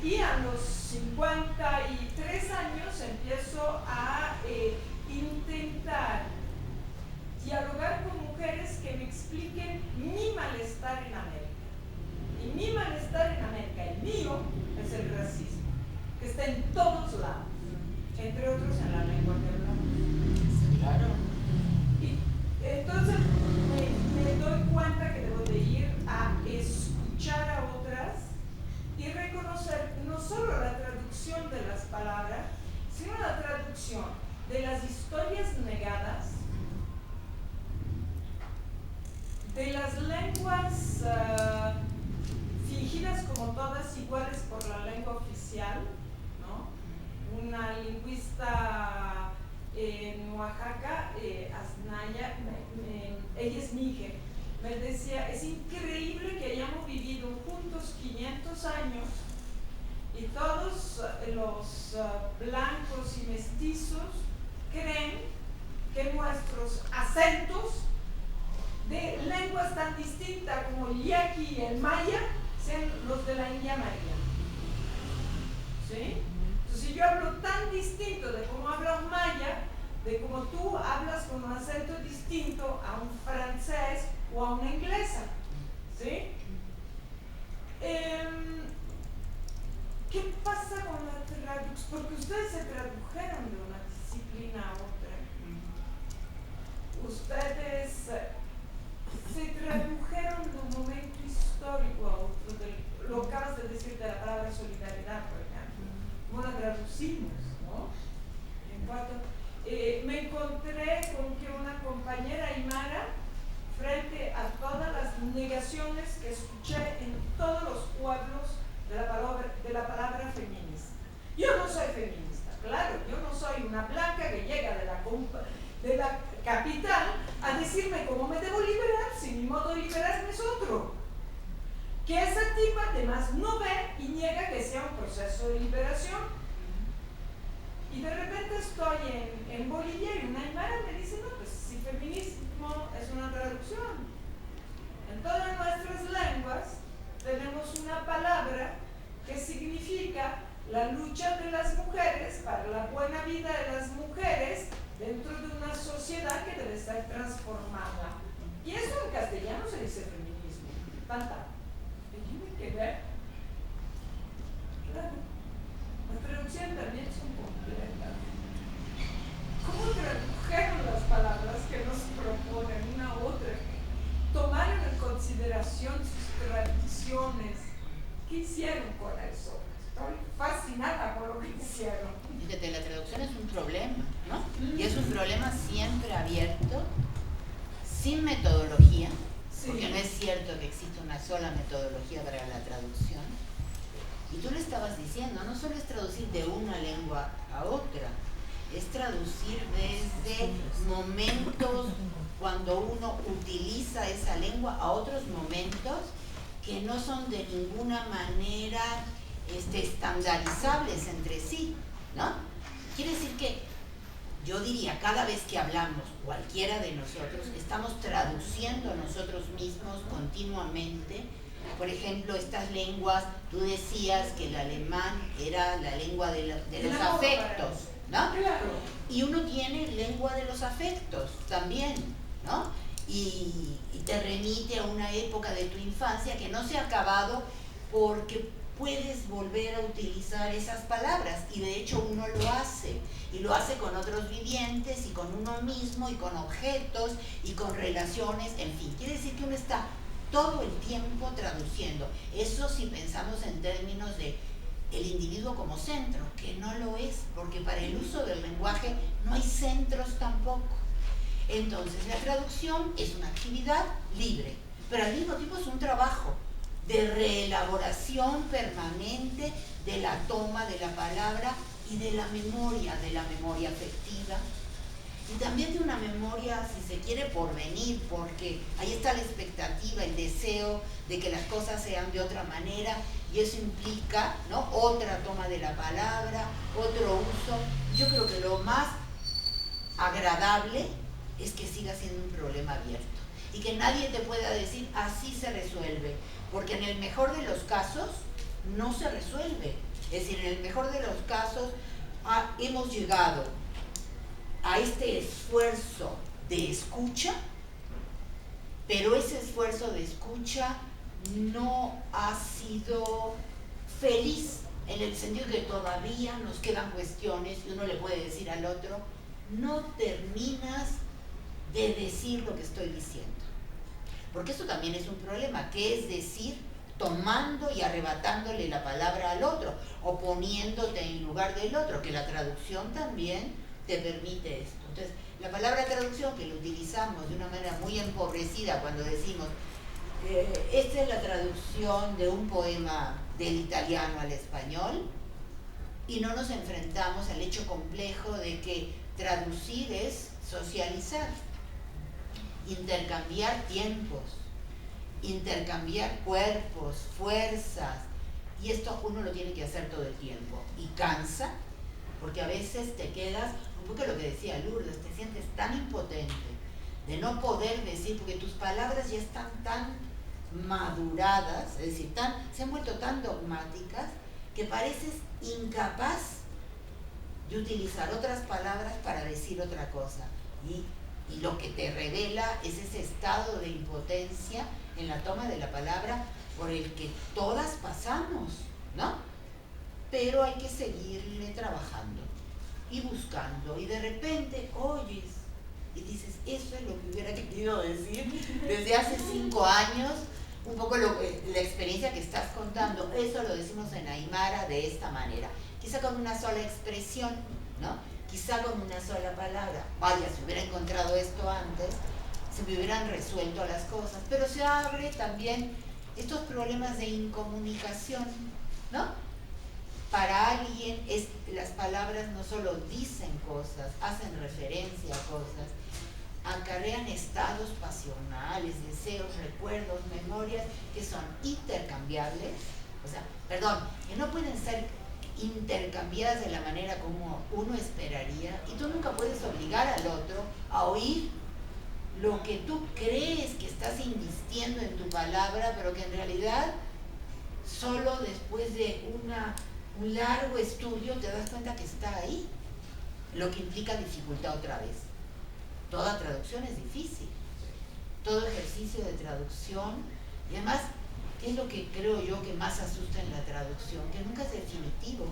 Y a los 53 años empiezo a intentar dialogar con mujeres que me expliquen mi malestar en América. Y mi malestar en América, el mío, es el racismo, que está en todos lados, entre otros en la lengua que hablamos. Claro. Y entonces me doy cuenta que debo de ir a escuchar a otras y reconocer no solo la traducción de las palabras, sino la traducción de las historias negadas, de las lenguas fingidas como todas iguales por la lengua oficial, ¿no? Una lingüista en Oaxaca, Asnaya, ella es Mije, me decía, es increíble que hayamos vivido juntos 500 años y todos los blancos y mestizos creen que nuestros acentos de lenguas tan distintas como el yaqui y el maya sean los de la India María. ¿Sí? Entonces, si yo hablo tan distinto de cómo habla un maya, de cómo tú hablas con un acento distinto a un francés o a una inglesa. ¿Sí? ¿Qué pasa con la traducción? Porque ustedes se tradujeron de una disciplina a otra. Ustedes se tradujeron de un momento histórico a otro. Lo acabas de decir de la palabra solidaridad, por ejemplo. ¿Cómo la traducimos? ¿No? En cuanto, me encontré con que una compañera aymara, frente a todas las negaciones que escuché en todos los pueblos de la palabra feminista. Yo no soy feminista, claro, yo no soy una blanca que llega de la capital a decirme cómo me debo liberar si mi modo de liberarme es otro. Que esa tipa además no ve y niega que sea un proceso de liberación. Y de repente estoy en Bolivia y una aymara me dice, no, pues si feminismo es una traducción. En todas nuestras lenguas tenemos una palabra que significa la lucha de las mujeres para la buena vida de las mujeres dentro de una sociedad que debe estar transformada. Y eso en castellano se dice feminismo. Tanta. Tiene que ver. Claro. Las traducciones también son completas. ¿Cómo tradujeron las palabras que nos proponen una a otra? Tomaron en consideración sus tradiciones. ¿Qué hicieron con eso? Estoy fascinada por lo que hicieron.
Fíjate, la traducción es un problema, ¿no? Y es un problema siempre abierto, sin metodología, porque no es cierto que exista una sola metodología para la traducción. Y tú le estabas diciendo, no solo es traducir de una lengua a otra, es traducir desde momentos cuando uno utiliza esa lengua a otros momentos que no son de ninguna manera estandarizables entre sí, ¿no? Quiere decir que yo diría, cada vez que hablamos, cualquiera de nosotros, estamos traduciendo nosotros mismos continuamente. Por ejemplo, estas lenguas, tú decías que el alemán era la lengua de los afectos, ¿no?
Claro.
Y uno tiene lengua de los afectos también, ¿no? Y te remite a una época de tu infancia que no se ha acabado porque puedes volver a utilizar esas palabras, y de hecho uno lo hace, y lo hace con otros vivientes, y con uno mismo, y con objetos, y con relaciones, en fin. Quiere decir que uno está todo el tiempo traduciendo. Eso si pensamos en términos de el individuo como centro, que no lo es, porque para el uso del lenguaje no hay centros tampoco. Entonces, la traducción es una actividad libre, pero al mismo tiempo es un trabajo de reelaboración permanente de la toma de la palabra y de la memoria afectiva, y también de una memoria, si se quiere, por venir, porque ahí está la expectativa, el deseo de que las cosas sean de otra manera, y eso implica, ¿no?, otra toma de la palabra, otro uso. Yo creo que lo más agradable es que siga siendo un problema abierto y que nadie te pueda decir así se resuelve, porque en el mejor de los casos no se resuelve. Es decir, en el mejor de los casos hemos llegado a este esfuerzo de escucha, pero ese esfuerzo de escucha no ha sido feliz, en el sentido que todavía nos quedan cuestiones y uno le puede decir al otro, no terminas de decir lo que estoy diciendo. Porque eso también es un problema, que es decir, tomando y arrebatándole la palabra al otro, o poniéndote en lugar del otro, que la traducción también te permite esto. Entonces, la palabra traducción, que lo utilizamos de una manera muy empobrecida cuando decimos, esta es la traducción de un poema del italiano al español, y no nos enfrentamos al hecho complejo de que traducir es socializar, intercambiar tiempos, intercambiar cuerpos, fuerzas, y esto uno lo tiene que hacer todo el tiempo, y cansa, porque a veces te quedas, un poco lo que decía Lourdes, te sientes tan impotente de no poder decir, porque tus palabras ya están tan maduradas, es decir, se han vuelto tan dogmáticas, que pareces incapaz de utilizar otras palabras para decir otra cosa, y lo que te revela es ese estado de impotencia en la toma de la palabra por el que todas pasamos, ¿no? Pero hay que seguirle trabajando y buscando, y de repente oyes y dices, eso es lo que hubiera querido decir desde hace 5 años, un poco la experiencia que estás contando, eso lo decimos en Aymara de esta manera, quizá con una sola expresión, ¿no? Quizá con una sola palabra. Vaya, si hubiera encontrado esto antes, se me hubieran resuelto las cosas, pero se abre también estos problemas de incomunicación, ¿no? Para alguien las palabras no solo dicen cosas, hacen referencia a cosas, acarrean estados pasionales, deseos, recuerdos, memorias que son intercambiables, que no pueden ser intercambiadas de la manera como uno esperaría, y tú nunca puedes obligar al otro a oír lo que tú crees que estás invistiendo en tu palabra, pero que en realidad solo después de un largo estudio te das cuenta que está ahí, lo que implica dificultad otra vez. Toda traducción es difícil, todo ejercicio de traducción, y además, ¿qué es lo que creo yo que más asusta en la traducción? Que nunca es definitivo,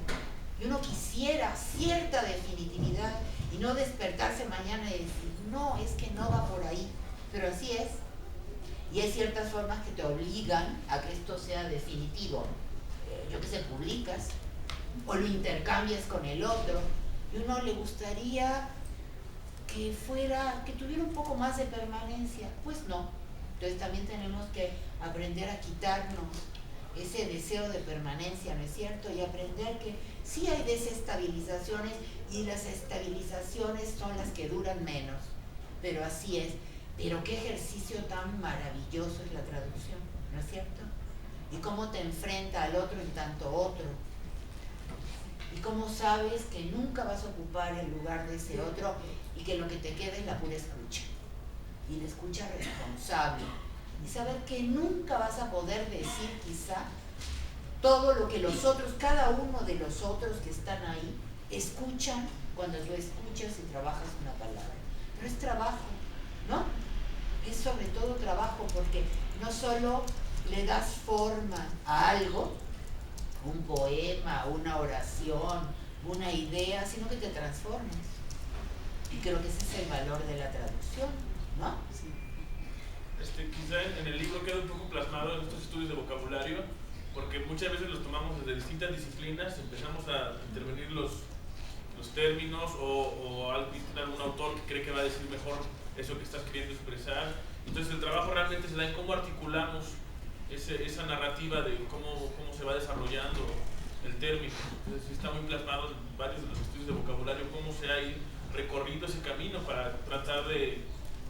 y uno quisiera cierta definitividad y no despertarse mañana y decir, no, es que no va por ahí, pero así es, y hay ciertas formas que te obligan a que esto sea definitivo. Yo que sé, publicas o lo intercambias con el otro, y uno le gustaría que tuviera un poco más de permanencia, pues no. Entonces también tenemos que aprender a quitarnos ese deseo de permanencia, ¿no es cierto? Y aprender que Sí hay desestabilizaciones y las estabilizaciones son las que duran menos, pero así es. Pero qué ejercicio tan maravilloso es la traducción, ¿no es cierto? Y cómo te enfrenta al otro en tanto otro. Y cómo sabes que nunca vas a ocupar el lugar de ese otro y que lo que te queda es la pura escucha. Y la escucha responsable. Y saber que nunca vas a poder decir quizá todo lo que los otros, cada uno de los otros que están ahí, escuchan cuando tú escuchas y trabajas una palabra. Pero es trabajo, ¿no? Es sobre todo trabajo porque no solo le das forma a algo, un poema, una oración, una idea, sino que te transformas. Y creo que ese es el valor de la traducción, ¿no?
Sí. Quizá en el libro queda un poco plasmado en estos estudios de vocabulario, porque muchas veces los tomamos desde distintas disciplinas, empezamos a intervenir los términos o algún autor que cree que va a decir mejor eso que estás queriendo expresar. Entonces el trabajo realmente se da en cómo articulamos esa narrativa de cómo se va desarrollando el término. Entonces está muy plasmado en varios de los estudios de vocabulario cómo se ha ido recorrido ese camino para tratar de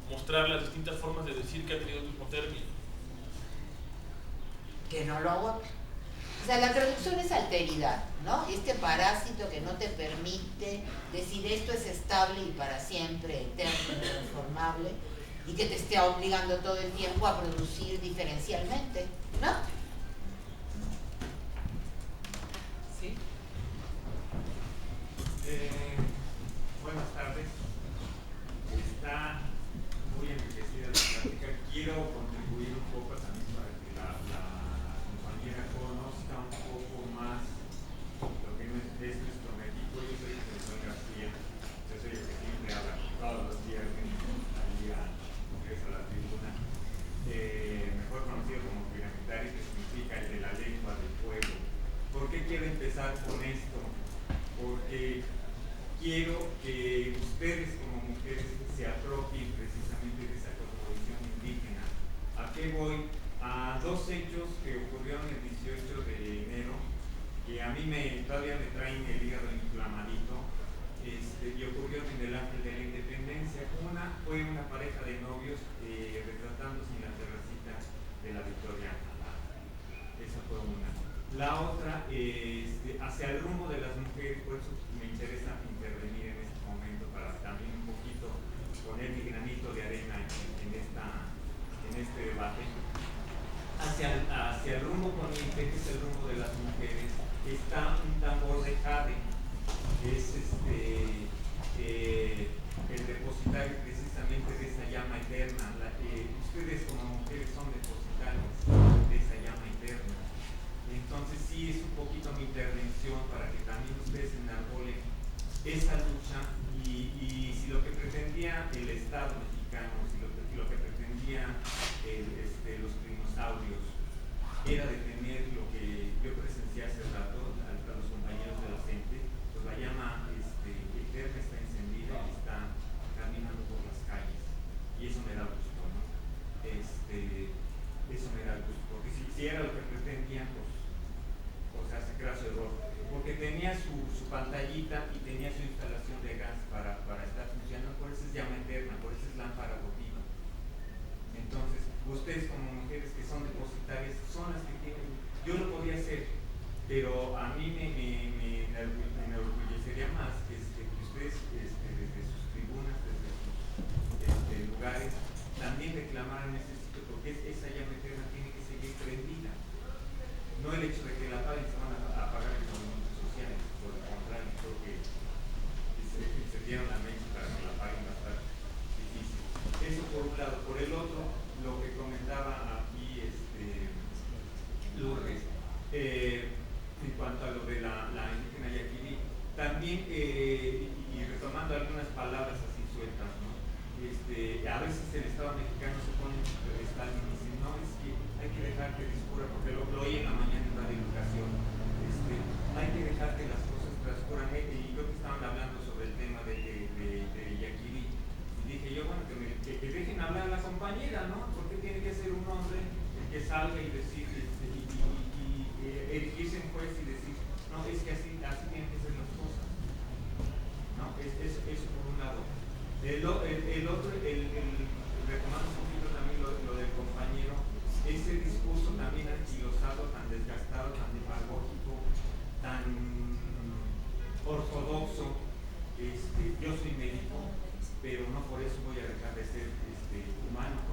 mostrar las distintas formas de decir que ha tenido el mismo término.
Que no lo agota. O sea, la traducción es alteridad, ¿no? Este parásito que no te permite decir esto es estable y para siempre, eterno, transformable, y que te esté obligando todo el tiempo a producir diferencialmente, ¿no?
¿Sí?
Buenas tardes. Está muy enriquecida la plática. Quiero contribuir un poco también para que la compañera conozca un poco más lo que es nuestro México. Yo soy Jesús García. Yo soy el que siempre habla todos los días ahí a la tribuna. Mejor conocido como Piramidari, que significa el de la lengua del fuego. ¿Por qué quiero empezar con esto? Porque quiero que ustedes como mujeres se apropien precisamente de esa cosmovisión indígena. ¿A qué voy? A dos hechos que ocurrieron el 18 de enero, que a mí todavía me traen el hígado inflamadito, y ocurrió en el Ángel de la Independencia. Una fue una pareja de novios retratándose en la terracita de la Victoria. Esa fue una. La otra, hacia el rumbo de las mujeres, por eso me interesa intervenir en este momento para también un poquito poner mi granito de arena en este debate. Hacia el rumbo poniente, que es el rumbo de las mujeres, está un tambor de jade, que es el depositario precisamente de esa llama eterna. Ustedes como mujeres son depositarios de esa llama eterna. Entonces sí es un poquito mi intervención para que también ustedes enarbolen esa lucha y si lo que pretendía el Estado mexicano, si lo que pretendía los dinosaurios era detener lo que yo presencié hace rato a los compañeros de la gente, pues la llama eterna está encendida y está caminando por las calles y eso me da gusto, ¿no? Eso me da gusto, porque si era lo que pretendían, pues hace graso error, porque tenía su pantallita y tenía su instalación de gas para estar funcionando, por eso es llama eterna, por eso es lámpara votiva. Entonces, ustedes como mujeres que son depositarias son las que tienen, yo lo podía hacer, pero a mí me enorgullecería más que ustedes desde sus tribunas, desde sus lugares, también reclamaran ese sitio, porque esa llama eterna tiene que seguir prendida. No el hecho de que la paguen se van a pagar en los movimientos sociales, por el contrario, creo que se dieron la mente para que la paguen va a estar difícil. Eso por un lado. Por el otro, lo que comentaba aquí Lourdes, en cuanto a lo de la indígena Yaquiri, también, y retomando algunas palabras así sueltas, ¿no? A veces el Estado mexicano se pone en su pedestal y dice, no, es que hay que dejar que discurra, porque lo oí en la mañana en Radio Educación, hay que dejar que las cosas transcurran, y creo que estaban hablando sobre el tema de Yaquiri, y dije yo, bueno, que dejen hablar a la compañera, ¿no? Porque tiene que ser un hombre el que salga y decir, y erigirse en juez y decir, no, es que así tiene El otro, retomando un poquito también lo del compañero, ese discurso también anquilosado, tan desgastado, tan demagógico, tan ortodoxo. Yo soy médico, pero no por eso voy a dejar de ser humano.